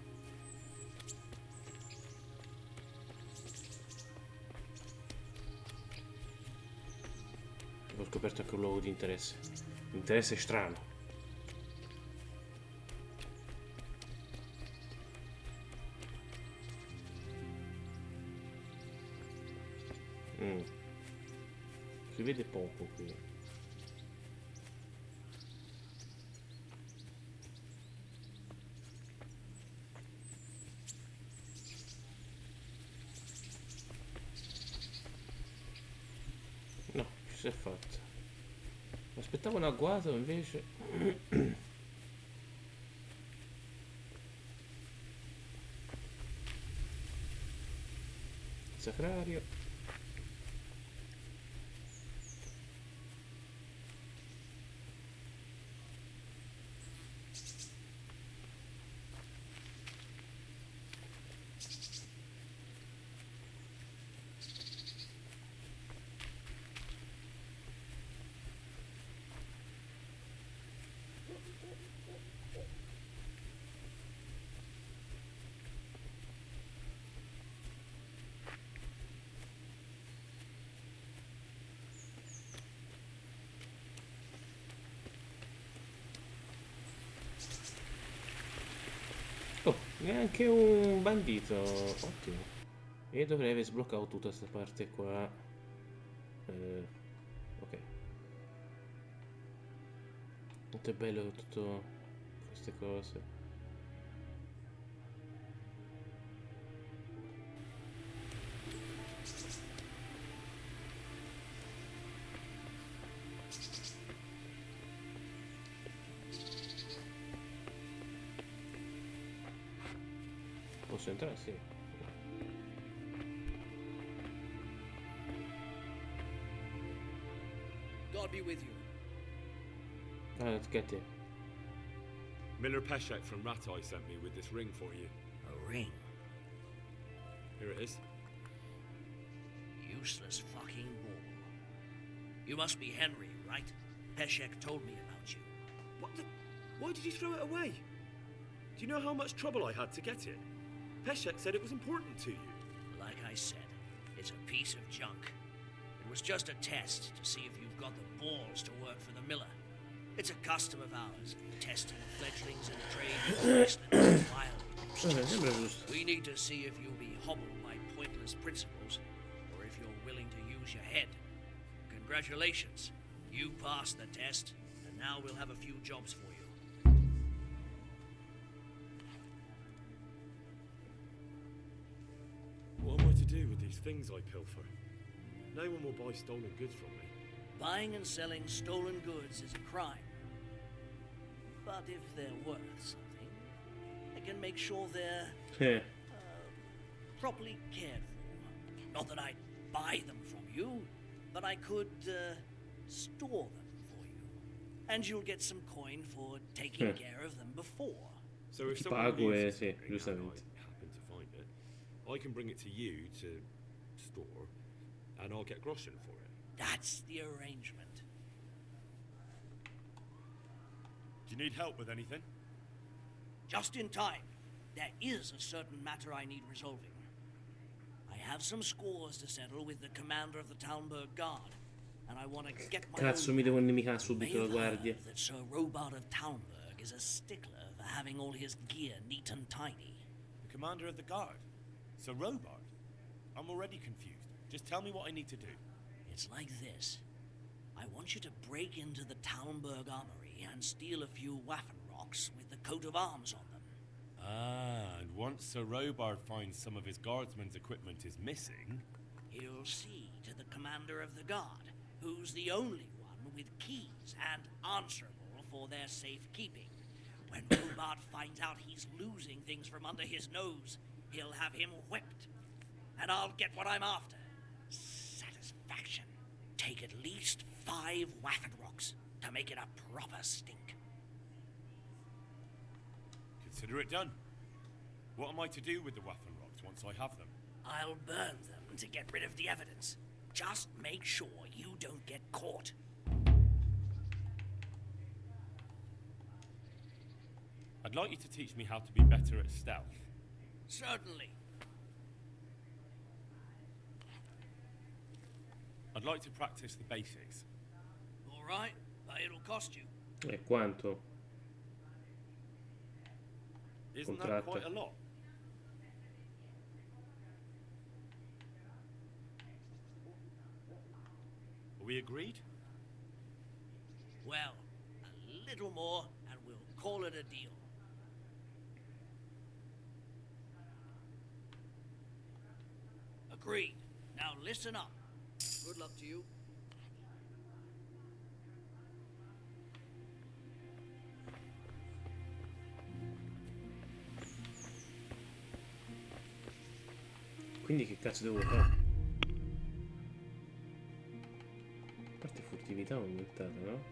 Ho scoperto anche un luogo di interesse. Interesse strano. Si vede poco qui. No, ci si è fatta. Aspettavo un agguato invece. Sacrario. Oh, neanche un bandito. Ottimo. E dovrei aver sbloccato tutta questa parte qua. Ok. Molto bello tutte queste cose. Posso entrare? Sì. God be with you. Let's get it. Miller Peshek from Ratai sent me with this ring for you. A ring? Here it is. Useless fucking ball. You must be Henry, right? Peshek told me about you. What the? Why did you throw it away? Do you know how much trouble I had to get it? Peshek said it was important to you. Like I said, it's a piece of junk. It was just a test to see if you've got the balls to work for the miller. It's a custom of ours, testing fledglings in the trade and wild beasts. We need to see if you'll be hobbled by pointless principles, or if you're willing to use your head. Congratulations, you passed the test, and now we'll have a few jobs for you. What am I to do with these things I pilfer? No one will buy stolen goods from me. Buying and selling stolen goods is a crime. But if they're worth something, I can make sure they're properly cared for. Not that I'd buy them from you, but I could store them for you. And you'll get some coin for taking care of them before. So if someone uses it and I happen to find it, I can bring it to you to store, and I'll get groschen for it. That's the arrangement. Do you need help with anything? Just in time. There is a certain matter I need resolving. I have some scores to settle with the commander of the Talmberg Guard, and I want to get my Cazzo, mi devo inimicare subito la guardia. that Sir Robart of Talmberg is a stickler for having all his gear neat and tidy. The commander of the guard? Sir Robart? I'm already confused. Just tell me what I need to do. It's like this. I want you to break into the Talmberg armory and steal a few Waffen rocks with the coat of arms on them. Ah, and once Sir Robart finds some of his guardsmen's equipment is missing... He'll see to the commander of the guard, who's the only one with keys and answerable for their safekeeping. When Robart finds out he's losing things from under his nose, he'll have him whipped. And I'll get what I'm after. Satisfaction. Take at least 5 Waffen rocks to make it a proper stink. Consider it done. What am I to do with the Waffen rocks once I have them? I'll burn them to get rid of the evidence. Just make sure you don't get caught. I'd like you to teach me how to be better at stealth. Certainly. I'd like to practice the basics. All right, but it'll cost you. E quanto? Isn't that Contratto. quite a lot? Are we agreed? Well, a little more, and we'll call it a deal. Agreed. Now listen up. Good luck to you. Quindi che cazzo devo fare? A parte furtività ho aumentato, no?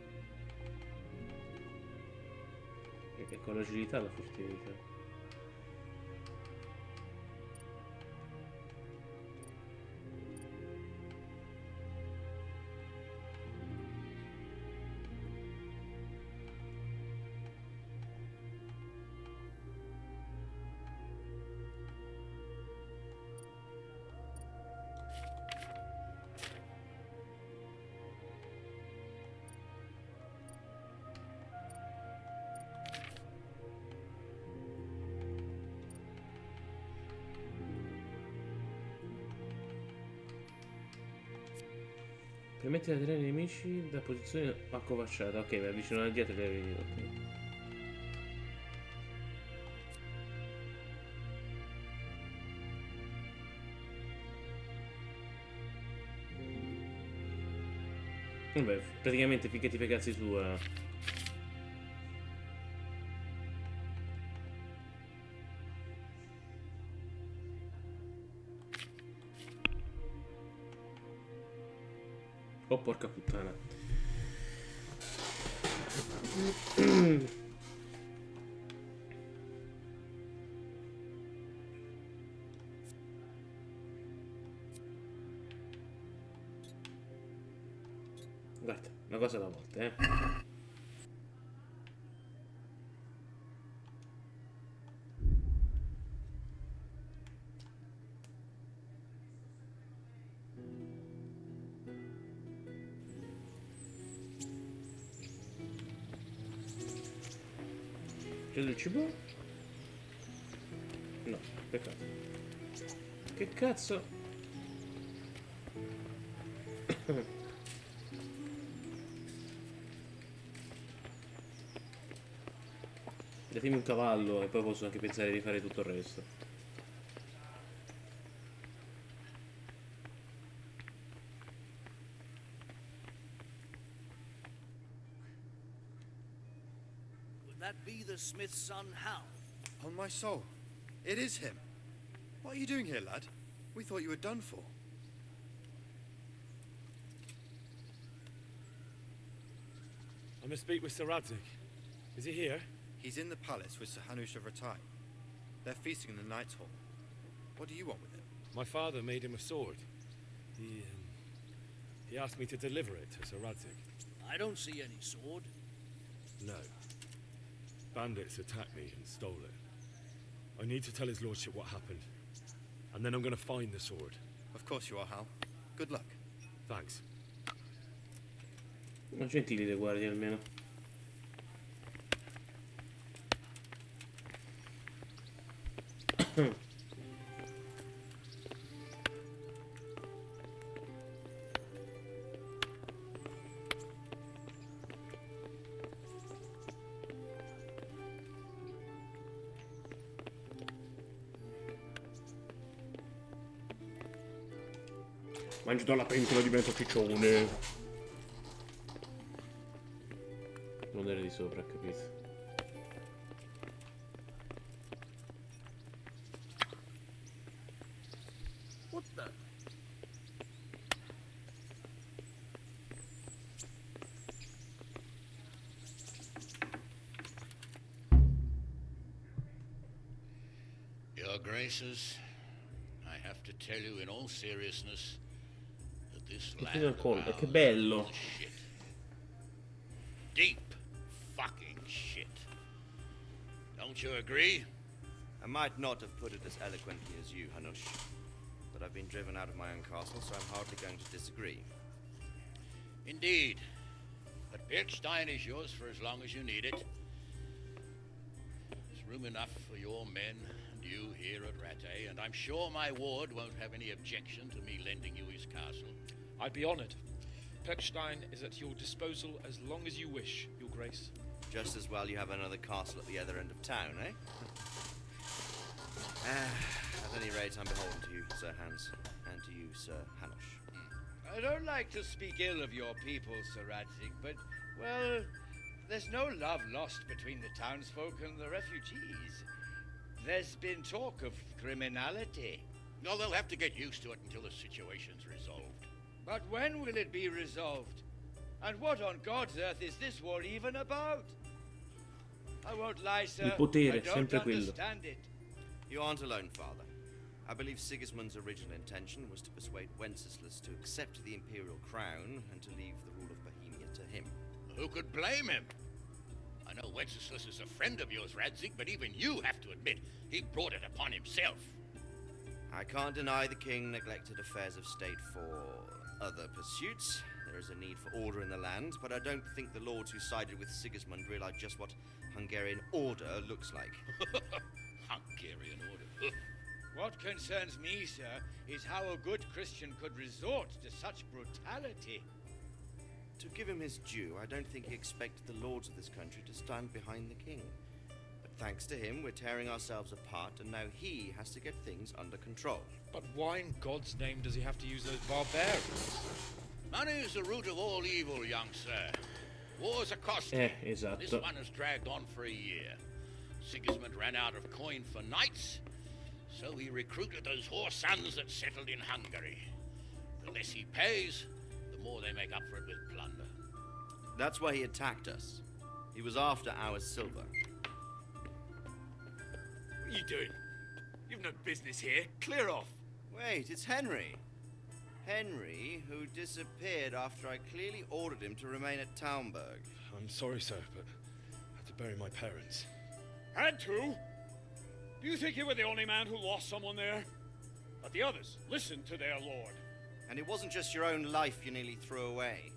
E con l'agilità la furtività. Permette di attirare i nemici da posizione accovacciata. Ok, mi avvicino da dietro e li vedo. Ok. Vabbè, praticamente finché ti fai cazzi su. Oh porca puttana. Guarda, una cosa alla volta, eh. Preso il cibo? No, peccato. Che cazzo? Datemi un cavallo e poi posso anche pensare di fare tutto il resto. Would that be the smith's son, Hal? On my soul, it is him. What are you doing here, lad? We thought you were done for. I must speak with Sir Radzik. Is he here? He's in the palace with Sir Hanush of Ratai. They're feasting in the Knight's Hall. What do you want with him? My father made him a sword. He asked me to deliver it to Sir Radzik. I don't see any sword. No. Bandits attacked me and stole it. I need to tell his lordship what happened. And then I'm going to find the sword. Of course you are, Hal. Good luck. Thanks. Ma gentili le guardie almeno. Mangi dalla pentola e divento ciccione. Non era di sopra, capito? What the? Your Graces, I have to tell you in all seriousness that this Che land fino al of collo, ours che bello. is shit. Deep fucking shit. Don't you agree? I might not have put it as eloquently as you, Hanush, but I've been driven out of my own castle, so I'm hardly going to disagree. Indeed. But Birkstein is yours for as long as you need it. There's room enough for your men and you here at Rattay, and I'm sure my ward won't have any objection to me lending you his castle. I'd be honored. Perkstein is at your disposal as long as you wish, Your Grace. Just as well you have another castle at the other end of town, eh? At any rate, I'm beholden to you, Sir Hans, and to you, Sir Hanush. I don't like to speak ill of your people, Sir Radzig, but, well, there's no love lost between the townsfolk and the refugees. There's been talk of criminality. No, they'll have to get used to it until the situation's resolved. But when will it be resolved? And what on God's earth is this war even about? I won't lie, sir. Il potere, I don't sempre quello. understand it. You aren't alone, Father. I believe Sigismund's original intention was to persuade Wenceslas to accept the imperial crown and to leave the rule of Bohemia to him. Who could blame him? I know Wenceslas is a friend of yours, Radzig, but even you have to admit he brought it upon himself. I can't deny the king neglected affairs of state for other pursuits. There is a need for order in the land, but I don't think the lords who sided with Sigismund realized just what Hungarian order looks like. Hungarian order? What concerns me, sir, is how a good Christian could resort to such brutality. To give him his due, I don't think he expected the lords of this country to stand behind the king. But thanks to him, we're tearing ourselves apart, and now he has to get things under control. But why in God's name does he have to use those barbarians? Money is the root of all evil, young sir. Wars are costly. Esatto. This one has dragged on for a year. Sigismund ran out of coin for knights, so he recruited those whore sons that settled in Hungary. The less he pays, the more they make up for it with plunder. That's why he attacked us. He was after our silver. What are you doing? You've no business here. Clear off. Wait, it's Henry. Henry, who disappeared after I clearly ordered him to remain at Taunberg. I'm sorry, sir, but I had to bury my parents. Had to? Do you think you were the only man who lost someone there? But the others listened to their lord. And it wasn't just your own life you nearly threw away.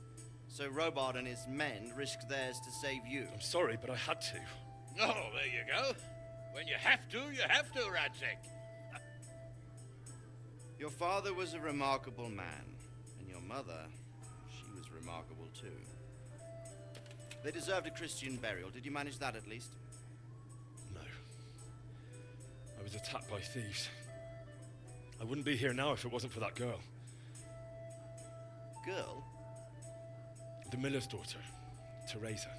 So Robard and his men risked theirs to save you. I'm sorry, but I had to. Oh, there you go. When you have to, Radzig. Your father was a remarkable man, and your mother, she was remarkable too. They deserved a Christian burial. Did you manage that at least? No. I was attacked by thieves. I wouldn't be here now if it wasn't for that girl. Girl? The miller's daughter, Teresa.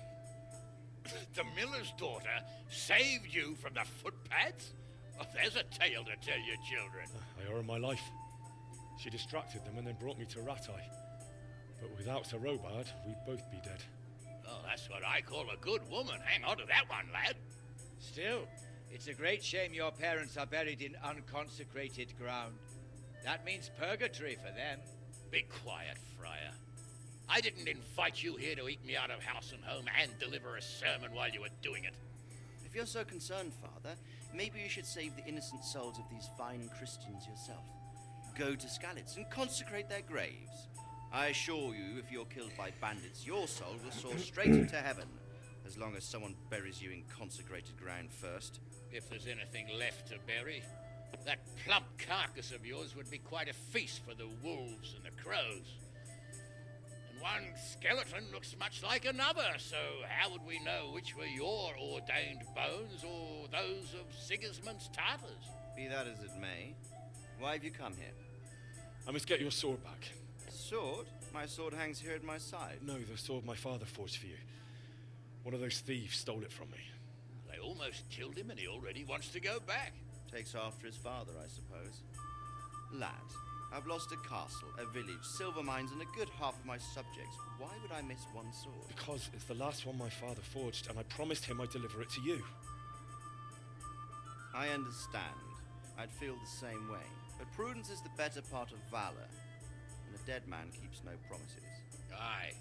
The miller's daughter saved you from the footpads? Oh, there's a tale to tell your children. I owe her my life. She distracted them and then brought me to Rattay. But without Sir Robard, we'd both be dead. Oh, that's what I call a good woman. Hang on to that one, lad. Still, it's a great shame your parents are buried in unconsecrated ground. That means purgatory for them. Be quiet, Friar. I didn't invite you here to eat me out of house and home and deliver a sermon while you were doing it. If you're so concerned, Father, maybe you should save the innocent souls of these fine Christians yourself. Go to Skalitz and consecrate their graves. I assure you, if you're killed by bandits, your soul will soar straight into heaven, as long as someone buries you in consecrated ground first. If there's anything left to bury, that plump carcass of yours would be quite a feast for the wolves and the crows. And one skeleton looks much like another, so how would we know which were your ordained bones or those of Sigismund's Tartars? Be that as it may, why have you come here? I must get your sword back. Sword? My sword hangs here at my side. No, the sword my father forged for you. One of those thieves stole it from me. They almost killed him and he already wants to go back. Takes after his father, I suppose. Lad, I've lost a castle, a village, silver mines, and a good half of my subjects. Why would I miss one sword? Because it's the last one my father forged, and I promised him I'd deliver it to you. I understand. I'd feel the same way. But prudence is the better part of valor, and a dead man keeps no promises. Aye.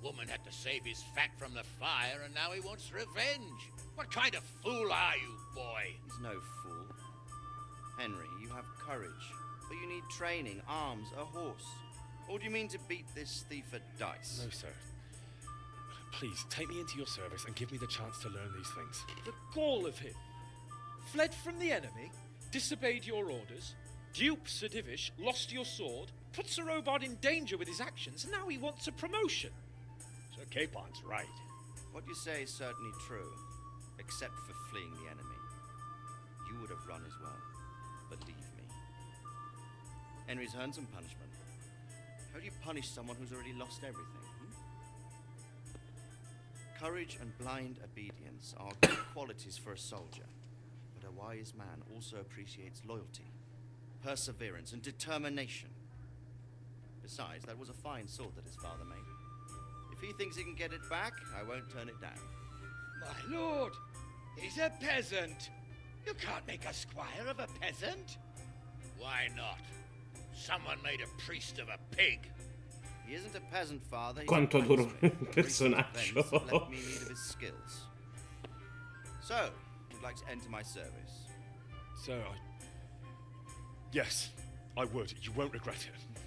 Woman had to save his fat from the fire, and now he wants revenge. What kind of fool are you, boy? He's no fool. Henry, you have courage, but you need training, arms, a horse. Or do you mean to beat this thief at dice? No, sir. Please, take me into your service and give me the chance to learn these things. The gall of him. Fled from the enemy, disobeyed your orders, duped Sir Divish, lost your sword, put Sir Robard in danger with his actions, and now he wants a promotion. Sir Capon's right. What you say is certainly true, except for fleeing the enemy. You would have run as well, believe me. Henry's earned some punishment. How do you punish someone who's already lost everything? Courage and blind obedience are good qualities for a soldier, but a wise man also appreciates loyalty, perseverance, and determination. Besides, that was a fine sword that his father made. If he thinks he can get it back, I won't turn it down. My lord, he's a peasant. You can't make a squire of a peasant. Why not? Someone made a priest of a pig. He isn't a peasant, father. He's Quanto a duro blacksmith. il personaggio. Recent events have left me in need of his skills. So, you'd like to enter my service? Sir, yes, I would. You won't regret it.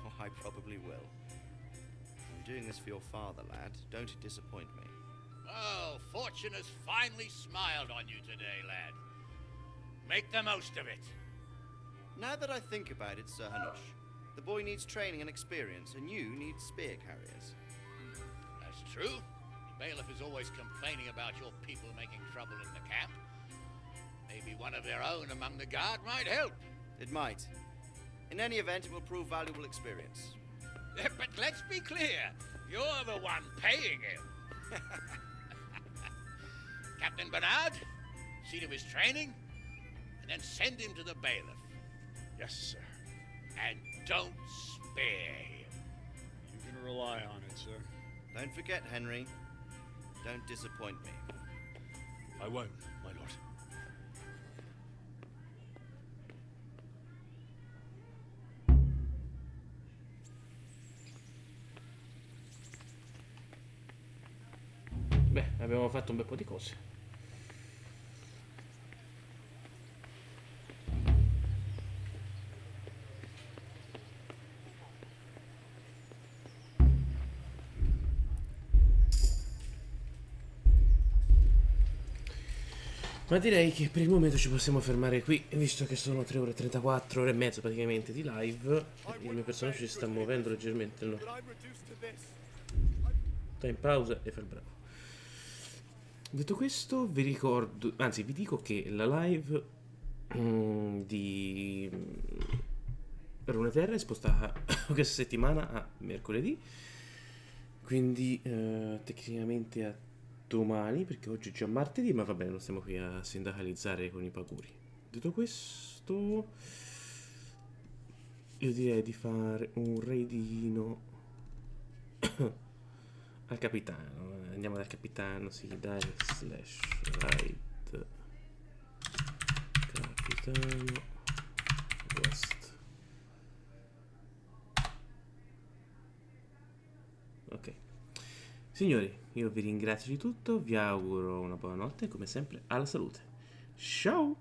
Oh, I probably will. I'm doing this for your father, lad. Don't disappoint me. Oh, fortune has finally smiled on you today, lad. Make the most of it. Now that I think about it, Sir Hanush, the boy needs training and experience, and you need spear carriers. That's true. The bailiff is always complaining about your people making trouble in the camp. Maybe one of their own among the guard might help. It might. In any event, it will prove valuable experience. But let's be clear. You're the one paying him. Captain Bernard, see to his training, and then send him to the bailiff. Yes, sir. And don't spare him. You can rely on it, sir. Don't forget, Henry. Don't disappoint me. I won't, my lord. Beh, abbiamo fatto un bel po' di cose. Ma direi che per il momento ci possiamo fermare qui, visto che sono 3 ore e 34, ore e mezzo praticamente di live. Il mio personaggio si sta muovendo leggermente, no? Sta in pausa e fa il bravo. Detto questo, vi ricordo, anzi vi dico che la live di Runeterra è spostata questa settimana a mercoledì, quindi tecnicamente a domani, perché oggi è già martedì, ma va bene, non stiamo qui a sindacalizzare con i paguri. Detto questo, io direi di fare un raidino al capitano. Andiamo dal capitano, sì, dai, slash raid capitano West. Ok. Signori, io vi ringrazio di tutto, vi auguro una buona notte e come sempre alla salute. Ciao!